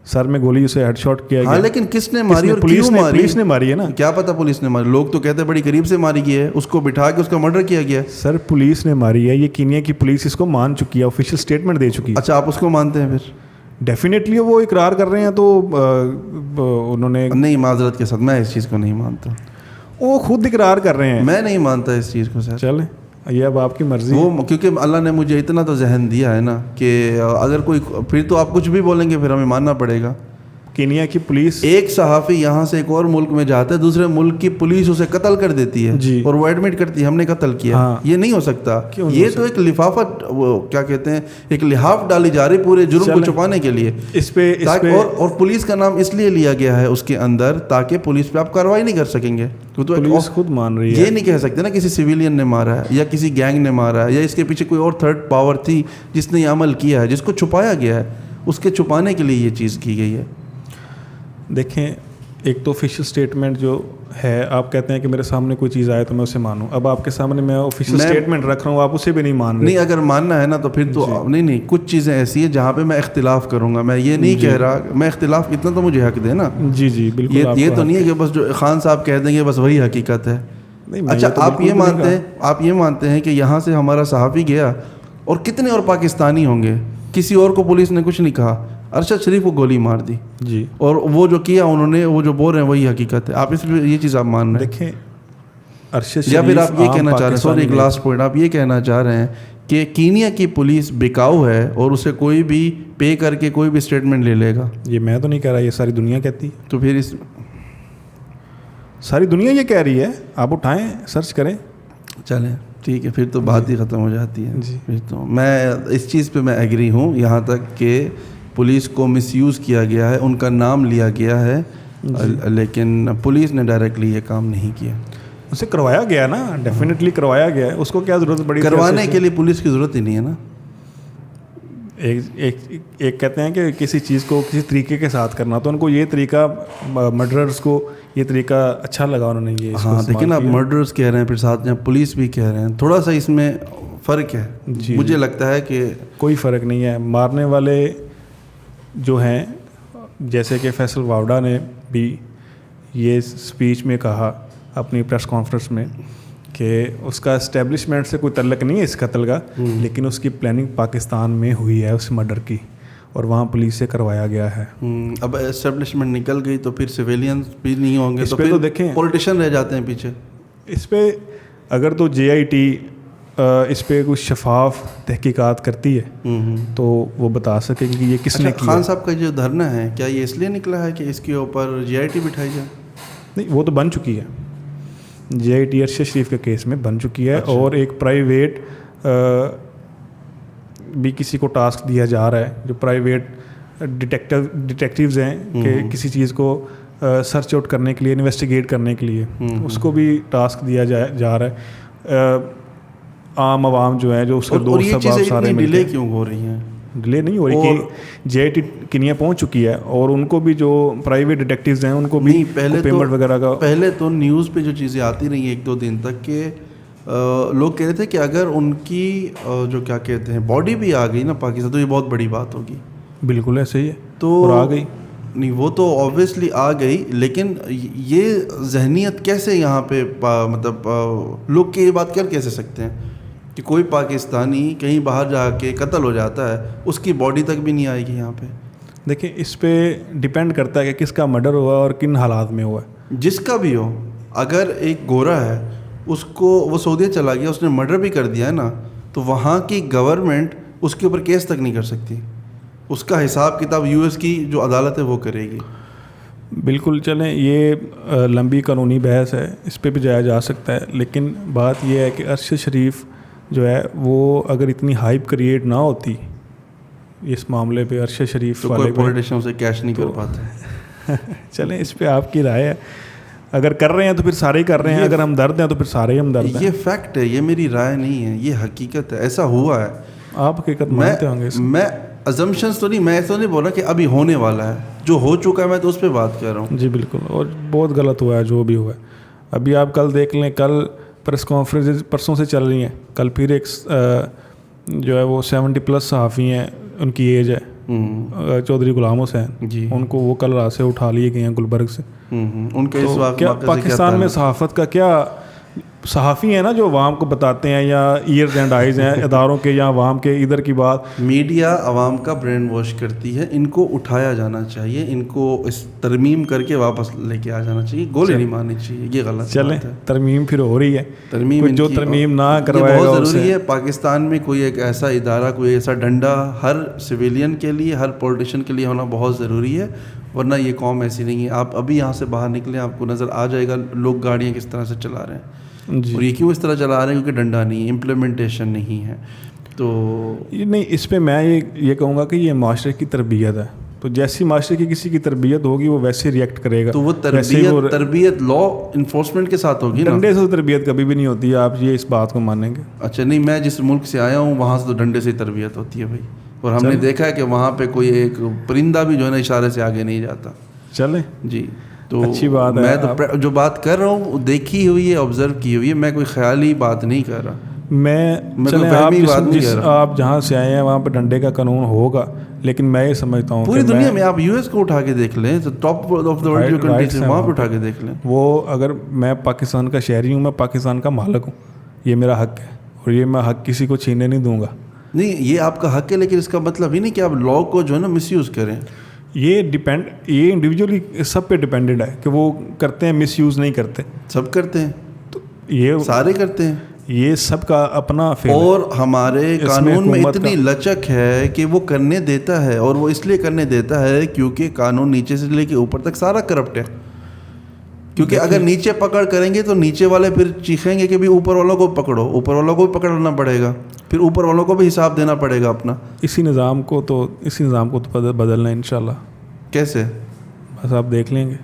سر میں گولی اسے ہیڈ شاٹ کیا گیا. ہاں لیکن کس نے ماری اور کیوں ماری؟ پولیس نے ماری ہے نا. کیا پتا پولیس نے ماری. لوگ تو کہتے ہیں بڑی قریب سے ماری گئی ہے، اس کو بٹھا کے اس کا مرڈر کیا گیا. سر پولیس نے ماری ہے، یہ کینیا کی پولیس اس کو مان چکی ہے، آفیشیل اسٹیٹمنٹ دے چکی ہے. اچھا آپ اس کو مانتے ہیں پھر؟ ڈیفینیٹلی وہ اقرار کر رہے ہیں تو انہوں نے نہیں. معذرت کے ساتھ میں اس چیز کو نہیں مانتا. وہ خود اقرار کر رہے ہیں. میں نہیں مانتا اس چیز کو سر. چلیں یہ اب آپ کی مرضی. وہ کیونکہ اللہ نے مجھے اتنا تو ذہن دیا ہے نا کہ اگر کوئی پھر تو آپ کچھ بھی بولیں گے پھر ہمیں ماننا پڑے گا. کینیا کی پولیس، ایک صحافی یہاں سے ایک اور ملک میں جاتا ہے، دوسرے ملک کی پولیس اسے قتل کر دیتی ہے جی، اور وہ ایڈمٹ کرتی ہے ہم نے قتل کیا. یہ نہیں ہو سکتا. یہ تو ایک لفافت، وہ کیا کہتے ہیں، ایک لحاف ڈالی جا رہی پورے جرم کو چھپانے کے لیے. اس پہ اور پولیس کا نام اس لیے لیا گیا ہے اس کے اندر تاکہ پولیس پہ آپ کارروائی نہیں کر سکیں گے. پولیس خود مان رہی ہے. یہ نہیں کہہ سکتے نا کسی سویلین نے مارا ہے یا کسی گینگ نے مارا ہے یا اس کے پیچھے کوئی اور تھرڈ پاور تھی جس نے یہ عمل کیا ہے، جس کو چھپایا گیا ہے. اس کے چھپانے کے لیے یہ چیز کی گئی ہے. دیکھیں ایک تو آفیشیل اسٹیٹمنٹ جو ہے، آپ کہتے ہیں کہ میرے سامنے کوئی چیز آئے تو میں اسے مانوں. اب آپ کے سامنے میں آفیشیل اسٹیٹمنٹ رکھ رہا ہوں، آپ اسے بھی نہیں مان رہے. نہیں اگر ماننا ہے نا تو پھر تو نہیں کچھ چیزیں ایسی ہیں جہاں پہ میں اختلاف کروں گا. میں یہ نہیں کہہ رہا، میں اختلاف اتنا تو مجھے حق دے نا. جی جی بالکل. یہ تو نہیں ہے کہ بس جو خان صاحب کہہ دیں گے بس وہی حقیقت ہے. اچھا آپ یہ مانتے ہیں کہ یہاں سے ہمارا صحافی گیا اور کتنے اور پاکستانی ہوں گے، کسی اور کو پولیس نے کچھ نہیں کہا، ارشد شریف کو گولی مار دی جی، اور وہ جو کیا انہوں نے، وہ جو بول رہے ہیں وہی حقیقت ہے. آپ اس پہ یہ چیز آپ مان رہے ہیں؟ دیکھیں ارشد شریف، یا پھر آپ یہ کہنا چاہ رہے ہیں، سوری ایک لاسٹ پوائنٹ، آپ یہ کہنا چاہ رہے ہیں کہ کینیا کی پولیس بکاؤ ہے اور اسے کوئی بھی پے کر کے کوئی بھی اسٹیٹمنٹ لے لے گا؟ یہ میں تو نہیں کہہ رہا، یہ ساری دنیا کہتی ہے. تو پھر ساری دنیا یہ کہہ رہی ہے، آپ اٹھائیں سرچ کریں. چلیں ٹھیک ہے، پھر تو بات ہی ختم ہو جاتی ہے. جی پھر تو میں اس چیز پہ میں ایگری ہوں یہاں تک کہ پولیس کو مس یوز کیا گیا ہے، ان کا نام لیا گیا ہے، لیکن پولیس نے ڈائریکٹلی یہ کام نہیں کیا. اسے کروایا گیا نا، ڈیفینیٹلی کروایا گیا ہے. اس کو کیا ضرورت پڑی کروانے کے لیے؟ پولیس کی ضرورت ہی نہیں ہے نا. ایک کہتے ہیں کہ کسی چیز کو کسی طریقے کے ساتھ کرنا، تو ان کو یہ طریقہ، مرڈررز کو یہ طریقہ اچھا لگا انہوں نے یہ. ہاں لیکن آپ مرڈررز کہہ رہے ہیں پھر ساتھ میں پولیس بھی کہہ رہے ہیں، تھوڑا سا اس میں فرق ہے. مجھے لگتا ہے کہ کوئی فرق نہیں ہے. مارنے والے جو ہیں، جیسے کہ فیصل واوڈا نے بھی یہ اسپیچ میں کہا اپنی پریس کانفرنس میں کہ اس کا اسٹیبلشمنٹ سے کوئی تعلق نہیں ہے اس قتل کا، لیکن اس کی پلاننگ پاکستان میں ہوئی ہے اس مرڈر کی، اور وہاں پولیس سے کروایا گیا ہے. اب اسٹیبلشمنٹ نکل گئی تو پھر سویلینز بھی نہیں ہوں گے، تو پھر دیکھیں پولیٹیشین رہ جاتے ہیں پیچھے. اس پہ اگر تو JIT اس پہ کوئی شفاف تحقیقات کرتی ہے تو وہ بتا سکے کہ یہ کس نے کیا. خان صاحب کا جو دھرنا ہے کیا یہ اس لیے نکلا ہے کہ اس کے اوپر JIT بٹھائی جائے؟ نہیں، وہ تو بن چکی ہے. JIT ارشد شریف کے کیس میں بن چکی ہے. اور ایک پرائیویٹ بھی کسی کو ٹاسک دیا جا رہا ہے، جو پرائیویٹ ڈیٹیکٹیوز ہیں کہ کسی چیز کو سرچ آؤٹ کرنے کے لیے، انویسٹیگیٹ کرنے کے لیے، اس کو بھی ٹاسک دیا جا رہا ہے. عام عوام جو ہے، جو اس کے دوست احباب سارے ڈیلے کیوں ہو رہی ہیں؟ ڈیلے نہیں ہو رہی کہ JIT کینیا پہنچ چکی ہے، اور ان کو بھی جو پرائیویٹ ڈیٹیکٹیوز ہیں ان کو بھی پیمنٹ وغیرہ کا. پہلے تو نیوز پہ جو چیزیں آتی رہی ہیں 1-2 دن تک کہ لوگ کہہ رہے تھے کہ اگر ان کی جو کیا کہتے ہیں باڈی بھی آ گئی نا پاکستان تو یہ بہت بڑی بات ہوگی. بالکل ایسے ہی ہے. تو اور آ گئی نہیں، وہ تو آبویسلی آ گئی، لیکن یہ ذہنیت کیسے یہاں پہ مطلب لوگ کہ یہ بات کر کیسے سکتے ہیں کہ کوئی پاکستانی کہیں باہر جا کے قتل ہو جاتا ہے، اس کی باڈی تک بھی نہیں آئے گی یہاں پہ؟ دیکھیں اس پہ ڈیپینڈ کرتا ہے کہ کس کا مرڈر ہوا اور کن حالات میں ہوا ہے. جس کا بھی ہو، اگر ایک گورا ہے اس کو وہ سعودیہ چلا گیا، اس نے مرڈر بھی کر دیا ہے نا، تو وہاں کی گورنمنٹ اس کے اوپر کیس تک نہیں کر سکتی. اس کا حساب کتاب US کی جو عدالت ہے وہ کرے گی. بالکل. چلیں یہ لمبی قانونی بحث ہے, اس پہ بھی جایا جا سکتا ہے, لیکن بات یہ ہے کہ ارشد شریف جو ہے وہ اگر اتنی ہائپ کریٹ نہ ہوتی اس معاملے پہ, ارشد شریف تو کوئی پولیٹیشین اسے کیش نہیں کر پاتے. چلیں اس پہ آپ کی رائے ہے, اگر کر رہے ہیں تو پھر سارے ہی کر رہے ہیں, اگر ہم درد ہیں تو پھر سارے ہی ہم درد ہیں. یہ فیکٹ ہے, یہ میری رائے نہیں ہے, یہ حقیقت ہے, ایسا ہوا ہے. آپ حقیقت مانتے ہوں گے. میں ازمپشنز تو نہیں, میں ایسا نہیں بولا کہ ابھی ہونے والا ہے, جو ہو چکا ہے میں تو اس پہ بات کر رہا ہوں. جی بالکل, اور بہت غلط ہوا ہے جو بھی ہوا ہے. ابھی آپ کل دیکھ لیں, کل پریس کانفرنس پرسوں سے چل رہی ہیں, کل پھر ایک جو ہے وہ 70+ صحافی ہیں, ان کی ایج ہے, چودھری غلام حسین جی, ان کو وہ کل رات سے اٹھا لیے گئے ہیں گلبرگ سے. ان کے اس وقت کیا پاکستان میں صحافت کا کیا, صحافی ہیں نا جو عوام کو بتاتے ہیں, یا ایئرز اینڈ آئیز ہیں اداروں کے یا عوام کے, ادھر کی بات. میڈیا عوام کا برین واش کرتی ہے, ان کو اٹھایا جانا چاہیے, ان کو اس ترمیم کر کے واپس لے کے آ جانا چاہیے, گولی نہیں مارنی چاہیے, یہ غلط. چلیں ترمیم پھر ہو رہی ہے, ترمیم جو ترمیم نہ کروائے گا بہت ضروری ہے. پاکستان میں کوئی ایک ایسا ادارہ, کوئی ایسا ڈنڈا ہر سویلین کے لیے, ہر پولیٹیشین کے لیے ہونا بہت ضروری ہے, ورنہ یہ قوم ایسی نہیں ہے. آپ ابھی یہاں سے باہر نکلیں, آپ کو نظر آ جائے گا لوگ گاڑیاں کس طرح سے چلا رہے ہیں جی. اور یہ کیوں اس طرح چلا رہے ہیں, کیونکہ ڈنڈا نہیں ہے, امپلیمنٹیشن نہیں ہے. تو نہیں, اس پہ میں یہ کہوں گا کہ یہ معاشرے کی تربیت ہے, تو جیسی معاشرے کی کسی کی تربیت ہوگی وہ ویسے ریئیکٹ کرے گا. تو وہ تربیت لا انفورسمنٹ کے ساتھ ہوگی. ڈنڈے سے تربیت کبھی بھی نہیں ہوتی ہے, آپ یہ اس بات کو مانیں گے. اچھا نہیں, میں جس ملک سے آیا ہوں وہاں سے تو ڈنڈے سے ہی تربیت ہوتی ہے بھائی, اور ہم نے دیکھا ہے کہ وہاں پہ کوئی ایک پرندہ بھی جو ہے نا اشارے سے آگے نہیں جاتا. چلیں جی, تو اچھی بات ہے. میں تو جو بات کر رہا ہوں دیکھی ہوئی ہے, آبزرو کی ہوئی ہے, میں کوئی خیالی بات نہیں کر رہا. میں آپ جہاں سے آئے ہیں وہاں پہ ڈنڈے کا قانون ہوگا, لیکن میں یہ سمجھتا ہوں پوری دنیا میں آپ US کو اٹھا کے دیکھ لیں, تو ٹاپ آف دا ورلڈ جو کنٹریز ہیں وہاں پہ اٹھا کے دیکھ لیں. وہ اگر میں پاکستان کا شہری ہوں, میں پاکستان کا مالک ہوں, یہ میرا حق ہے, اور یہ میں حق کسی کو چھیننے نہیں دوں گا. نہیں, یہ آپ کا حق ہے, لیکن اس کا مطلب ہی نہیں کہ آپ لا کو جو ہے نا مس یوز کریں. یہ انڈیویجولی سب پہ ڈپینڈنٹ ہے کہ وہ کرتے ہیں, مس یوز نہیں کرتے. سب کرتے ہیں, تو یہ سارے کرتے ہیں, یہ سب کا اپنا فیل ہے. اور ہمارے قانون میں اتنی لچک ہے کہ وہ کرنے دیتا ہے, اور وہ اس لیے کرنے دیتا ہے کیونکہ قانون نیچے سے لے کے اوپر تک سارا کرپٹ ہے. کیونکہ اگر نیچے پکڑ کریں گے تو نیچے والے پھر چیخیں گے کہ بھی اوپر والوں کو پکڑو, اوپر والوں کو بھی پکڑنا پڑے گا, پھر اوپر والوں کو بھی حساب دینا پڑے گا اپنا. اسی نظام کو تو بدلنا ہے انشاءاللہ. کیسے؟ بس آپ دیکھ لیں گے,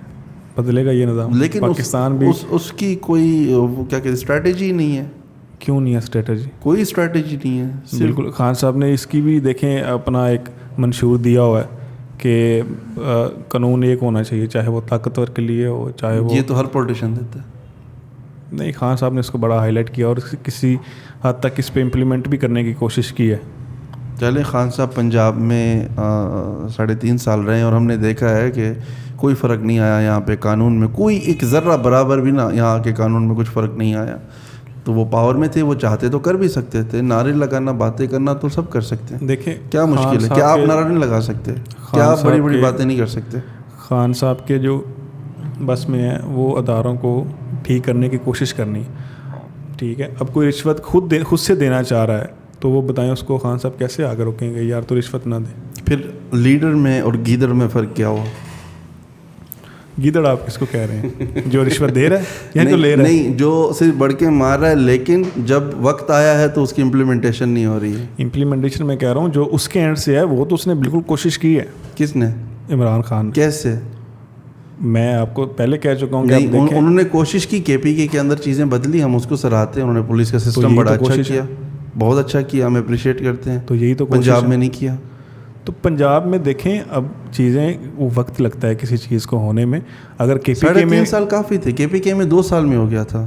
بدلے گا یہ نظام. لیکن پاکستان بھی اس کی کوئی وہ کیا کہتے ہیں اسٹریٹجی نہیں ہے. کیوں نہیں ہے اسٹریٹجی؟ کوئی اسٹریٹجی نہیں ہے. بالکل, خان صاحب نے اس کی بھی دیکھیں اپنا ایک منشور دیا ہوا ہے کہ قانون ایک ہونا چاہیے, چاہے وہ طاقتور کے لیے ہو, چاہے وہ. یہ تو ہر پولیٹیشین دیتا ہے. نہیں, خان صاحب نے اس کو بڑا ہائی لائٹ کیا, اور کسی حد تک اس پہ امپلیمنٹ بھی کرنے کی کوشش کی ہے. چلے, خان صاحب پنجاب میں 3.5 سال رہے ہیں, اور ہم نے دیکھا ہے کہ کوئی فرق نہیں آیا یہاں پہ قانون میں, کوئی ایک ذرہ برابر بھی نہ یہاں کے قانون میں کچھ فرق نہیں آیا. تو وہ پاور میں تھے, وہ چاہتے تو کر بھی سکتے تھے, نعرے لگانا, باتیں کرنا تو سب کر سکتے ہیں. دیکھیں کیا مشکل ہے, کیا آپ نعرہ نہیں لگا سکتے, کیا آپ بڑی بڑی باتیں نہیں کر سکتے. خان صاحب کے جو بس میں ہے وہ اداروں کو ٹھیک کرنے کی کوشش کرنی, ٹھیک ہے. اب کوئی رشوت خود سے دینا چاہ رہا ہے تو وہ بتائیں اس کو خان صاحب کیسے آگے روکیں گے, یار تو رشوت نہ دیں. پھر لیڈر میں اور گیدڑ میں فرق کیا ہوا؟ گیدڑ آپ کس کو کہہ رہے ہیں, جو رشوت دے رہا ہے یا جو لے رہا ہے؟ نہیں, جو صرف بڑھ کے مار رہا ہے, لیکن جب وقت آیا ہے تو اس کی امپلیمنٹیشن نہیں ہو رہی ہے. امپلیمنٹیشن میں کہہ رہا ہوں جو اس کے اینڈ سے ہے وہ تو اس نے بالکل کوشش کی ہے. کس نے؟ عمران خان. کیسے؟ میں آپ کو پہلے کہہ چکا ہوں. انہوں نے کوشش کی, KPK کے اندر چیزیں بدلی, ہم اس کو سراہتے ہیں. انہوں نے پولیس کا سسٹم بڑا اچھا کیا, بہت اچھا کیا, ہم اپریشیٹ کرتے ہیں. تو یہی تو پنجاب میں نہیں کیا. تو پنجاب میں دیکھیں اب چیزیں, وہ وقت لگتا ہے کسی چیز کو ہونے میں. اگر KPK میں 3.5 سال کافی تھے, KPK میں 2 سال میں ہو گیا تھا.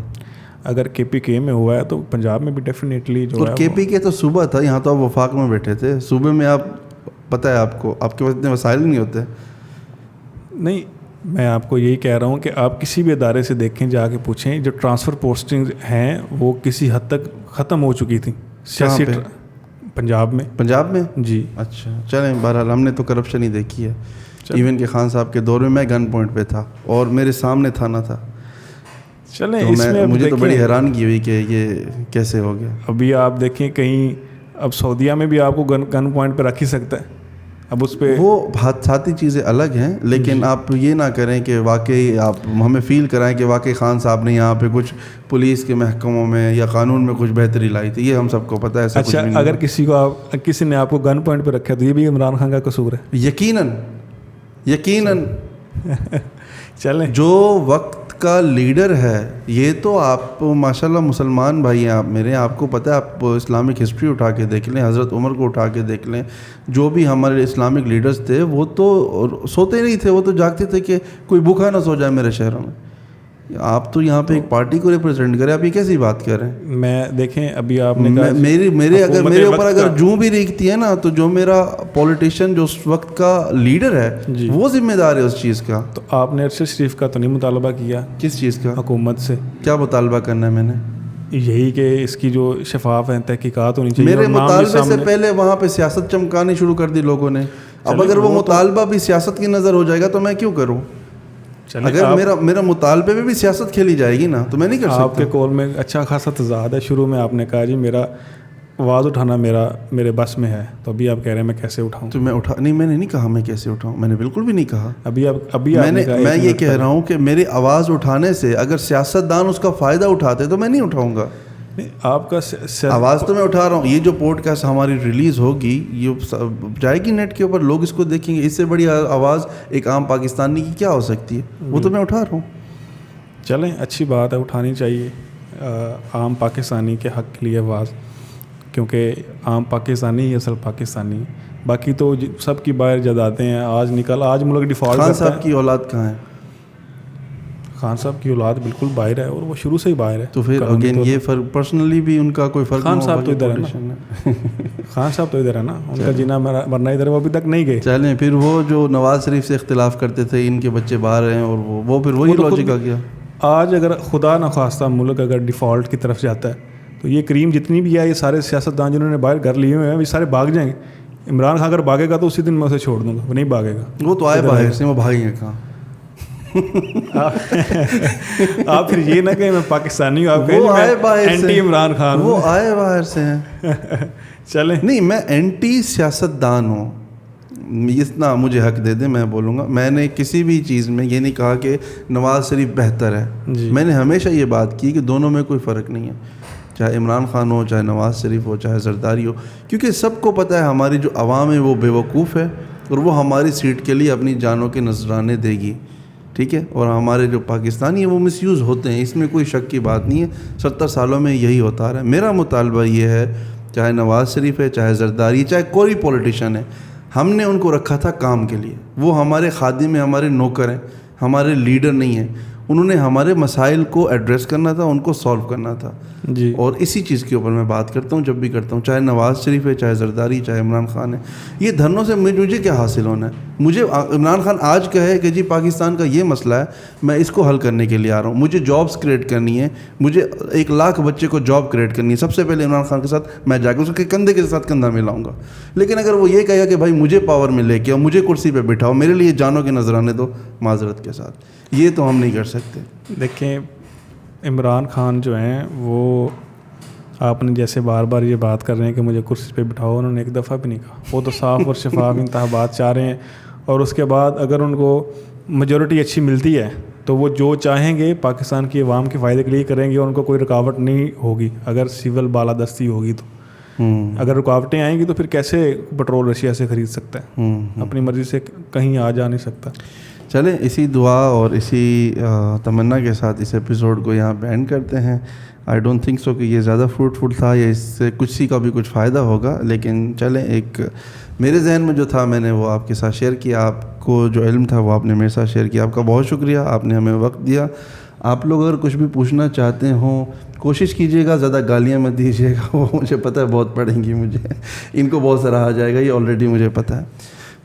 اگر KPK میں ہوا ہے تو پنجاب میں بھی ڈیفینیٹلی جو ہے. اور KPK تو صوبہ تھا, یہاں تو آپ وفاق میں بیٹھے تھے. صوبے میں آپ پتہ ہے آپ کو, آپ کے پاس اتنے وسائل نہیں ہوتے. نہیں, میں آپ کو یہی کہہ رہا ہوں کہ آپ کسی بھی ادارے سے دیکھیں, جا کے پوچھیں, جو ٹرانسفر پوسٹنگ ہیں وہ کسی حد تک ختم ہو چکی تھیں سیاسی. پنجاب میں جی. اچھا, چلیں, بہرحال ہم نے تو کرپشن ہی دیکھی ہے. ایون کہ خان صاحب کے دور میں گن پوائنٹ پہ تھا اور میرے سامنے تھانہ تھا. چلیں, اس میں مجھے تو بڑی حیرانگی ہوئی کہ یہ کیسے ہو گیا. ابھی آپ دیکھیں کہیں اب سعودیہ میں بھی آپ کو گن پوائنٹ پہ رکھ ہی سکتا ہے. اب اس پہ وہ حادثاتی چیزیں الگ ہیں, لیکن آپ یہ نہ کریں کہ واقعی آپ ہمیں فیل کرائیں کہ واقعی خان صاحب نے یہاں پہ کچھ پولیس کے محکموں میں یا قانون میں کچھ بہتری لائی تھی. یہ ہم سب کو پتہ ہے. اچھا, اگر کسی نے آپ کو گن پوائنٹ پہ رکھا ہے تو یہ بھی عمران خان کا قصور ہے؟ یقیناً چلیں, جو وقت کا لیڈر ہے, یہ تو آپ ماشاءاللہ مسلمان بھائی ہیں آپ میرے, آپ کو پتہ ہے, آپ اسلامک ہسٹری اٹھا کے دیکھ لیں, حضرت عمر کو اٹھا کے دیکھ لیں, جو بھی ہمارے اسلامک لیڈرز تھے وہ تو سوتے نہیں تھے, وہ تو جاگتے تھے کہ کوئی بھوکا نہ سو جائے میرے شہروں میں. آپ تو یہاں پہ ایک پارٹی کو ریپرزینٹ کریں, آپ یہ کیسی بات کر رہے ہیں؟ میں دیکھیں ابھی آپ نے کہا میرے اوپر اگر جوں بھی ریکھتی ہے نا, تو جو میرا پولیٹیشین جو اس وقت کا لیڈر ہے وہ ذمہ دار ہے اس چیز کا. تو آپ نے ارشد شریف کا تو نہیں مطالبہ کیا؟ کس چیز کا؟ حکومت سے. کیا مطالبہ کرنا ہے میں نے؟ یہی کہ اس کی جو شفاف ہیں تحقیقات ہونی چاہیے. میرے مطالبے سے پہلے وہاں پہ سیاست چمکانی شروع کر دی لوگوں نے. اب اگر وہ مطالبہ بھی سیاست کی نظر ہو جائے گا تو میں کیوں کروں؟ اگر میرا مطالبے میں بھی سیاست کھیلی جائے گی نا تو میں نہیں کر سکتا. آپ کے قول میں اچھا خاصا تضاد ہے. شروع میں آپ نے کہا جی میرا آواز اٹھانا میرے بس میں ہے, تو ابھی آپ کہہ رہے ہیں میں کیسے اٹھاؤں؟ تو میں نے نہیں کہا میں کیسے اٹھاؤں, میں نے بالکل بھی نہیں کہا. میں یہ کہہ رہا ہوں کہ میری آواز اٹھانے سے اگر سیاستدان اس کا فائدہ اٹھاتے تو میں نہیں اٹھاؤں گا. آپ کا آواز تو میں اٹھا رہا ہوں. یہ جو پوڈ کاسٹ ہماری ریلیز ہوگی یہ جائے گی نیٹ کے اوپر, لوگ اس کو دیکھیں گے. اس سے بڑی آواز ایک عام پاکستانی کی کیا ہو سکتی ہے؟ وہ تو میں اٹھا رہا ہوں. چلیں اچھی بات ہے, اٹھانی چاہیے عام پاکستانی کے حق کے لیے آواز, کیونکہ عام پاکستانی ہی اصل پاکستانی. باقی تو سب کی باہر جداتے ہیں. آج ملک ڈیفالٹ. خان صاحب کی اولاد کہاں ہے؟ خان صاحب کی اولاد بالکل باہر ہے, اور وہ شروع سے ہی باہر ہے. تو پھر اگین یہ فرق پرسنلی بھی ان کا کوئی فرق خان صاحب تو ادھر ہے نا. خان صاحب تو ادھر ہے نا, ان کا جینا مرنا ادھر ہے, وہ ابھی تک نہیں گئے. چلیں پھر وہ جو نواز شریف سے اختلاف کرتے تھے, ان کے بچے باہر ہیں, اور وہ پھر وہی لاجک آ گیا. آج اگر خدا نخواستہ ملک اگر ڈیفالٹ کی طرف جاتا ہے تو یہ کریم جتنی بھی ہے, یہ سارے سیاستدان جنہوں نے باہر گھر لیے ہوئے ہیں, یہ سارے بھاگ جائیں گے. عمران خان اگر بھاگے گا تو اسی دن میں اسے چھوڑ دوں گا, وہ نہیں بھاگے گا. وہ تو آئے باہر سے, وہ بھاگیں گے کہاں؟ آپ پھر یہ نہ کہیں میں پاکستانی ہوں, آپ کہیں میں اینٹی عمران خان ہوں. وہ آئے باہر سے ہیں. چلیں نہیں, میں اینٹی سیاست دان ہوں, اتنا مجھے حق دے دیں, میں بولوں گا. میں نے کسی بھی چیز میں یہ نہیں کہا کہ نواز شریف بہتر ہے. میں نے ہمیشہ یہ بات کی کہ دونوں میں کوئی فرق نہیں ہے, چاہے عمران خان ہو, چاہے نواز شریف ہو, چاہے زرداری ہو, کیونکہ سب کو پتہ ہے ہماری جو عوام ہے وہ بے وقوف ہے, اور وہ ہماری سیٹ کے لیے اپنی جانوں کے نذرانے دے گی. ٹھیک ہے, اور ہمارے جو پاکستانی ہیں وہ مس یوز ہوتے ہیں, اس میں کوئی شک کی بات نہیں ہے. 70 سالوں میں یہی ہوتا رہا ہے. میرا مطالبہ یہ ہے, چاہے نواز شریف ہے, چاہے زرداری, چاہے کوئی پولیٹیشین ہے, ہم نے ان کو رکھا تھا کام کے لیے. وہ ہمارے خادم ہیں, ہمارے نوکر ہیں, ہمارے لیڈر نہیں ہیں. انہوں نے ہمارے مسائل کو ایڈریس کرنا تھا, ان کو سولو کرنا تھا. جی, اور اسی چیز کے اوپر میں بات کرتا ہوں جب بھی کرتا ہوں, چاہے نواز شریف ہے, چاہے زرداری, چاہے عمران خان ہے. یہ دھرنوں سے مجھے کیا حاصل ہونا ہے؟ مجھے عمران خان آج کہے کہ جی پاکستان کا یہ مسئلہ ہے, میں اس کو حل کرنے کے لیے آ رہا ہوں, مجھے جابس کریٹ کرنی ہے, مجھے 1 لاکھ بچے کو جاب کریٹ کرنی ہے, سب سے پہلے عمران خان کے ساتھ میں جا کے اس کے کندھے کے ساتھ کندھا ملاؤں گا. لیکن اگر وہ یہ کہے گا کہ بھائی مجھے پاور میں لے کے آؤ, مجھے کرسی پہ بٹھاؤ, میرے لیے جانوں کے نذرانے دو, معذرت کے ساتھ یہ تو ہم نہیں کر سکتے. دیکھیں عمران خان جو ہیں وہ, آپ نے جیسے بار بار یہ بات کر رہے ہیں کہ مجھے کرسی پہ بٹھاؤ, انہوں نے ایک دفعہ بھی نہیں کہا. وہ تو صاف اور شفاف انتخابات چاہ رہے ہیں, اور اس کے بعد اگر ان کو میجورٹی اچھی ملتی ہے تو وہ جو چاہیں گے پاکستان کی عوام کے فائدے کے لیے کریں گے, اور ان کو کوئی رکاوٹ نہیں ہوگی اگر سول بالادستی ہوگی تو. اگر رکاوٹیں آئیں گی تو پھر کیسے پٹرول رشیا سے خرید سکتا ہے؟ اپنی مرضی سے کہیں آ جا نہیں سکتا. چلیں اسی دعا اور اسی تمنا کے ساتھ اس ایپیسوڈ کو یہاں پہ اینڈ کرتے ہیں. آئی ڈونٹ تھنک سو کہ یہ زیادہ فروٹفل تھا, یا اس سے کسی کا بھی کچھ فائدہ ہوگا, لیکن چلیں ایک میرے ذہن میں جو تھا میں نے وہ آپ کے ساتھ شیئر کیا. آپ کو جو علم تھا وہ آپ نے میرے ساتھ شیئر کیا. آپ کا بہت شکریہ, آپ نے ہمیں وقت دیا. آپ لوگ اگر کچھ بھی پوچھنا چاہتے ہوں کوشش کیجیے گا, زیادہ گالیاں مت دیجیے گا, وہ مجھے پتہ ہے بہت پڑیں گی, مجھے ان کو بہت سراہا جائے گا, یہ آلریڈی مجھے پتہ ہے.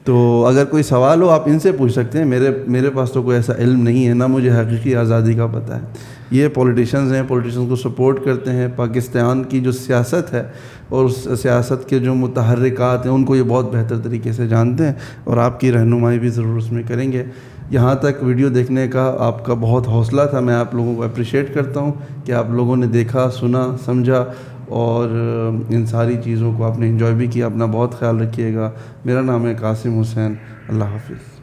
تو اگر کوئی سوال ہو آپ ان سے پوچھ سکتے ہیں. میرے پاس تو کوئی ایسا علم نہیں ہے, نہ مجھے حقیقی آزادی کا پتہ ہے. یہ پولیٹیشنز ہیں, پولیٹیشنز کو سپورٹ کرتے ہیں. پاکستان کی جو سیاست ہے اور اس سیاست کے جو متحرکات ہیں ان کو یہ بہت بہتر طریقے سے جانتے ہیں, اور آپ کی رہنمائی بھی ضرور اس میں کریں گے. یہاں تک ویڈیو دیکھنے کا آپ کا بہت حوصلہ تھا, میں آپ لوگوں کو اپریشیٹ کرتا ہوں کہ آپ لوگوں نے دیکھا, سنا, سمجھا, اور ان ساری چیزوں کو آپ نے انجوائے بھی کیا. اپنا بہت خیال رکھیے گا. میرا نام ہے قاسم حسین. اللہ حافظ.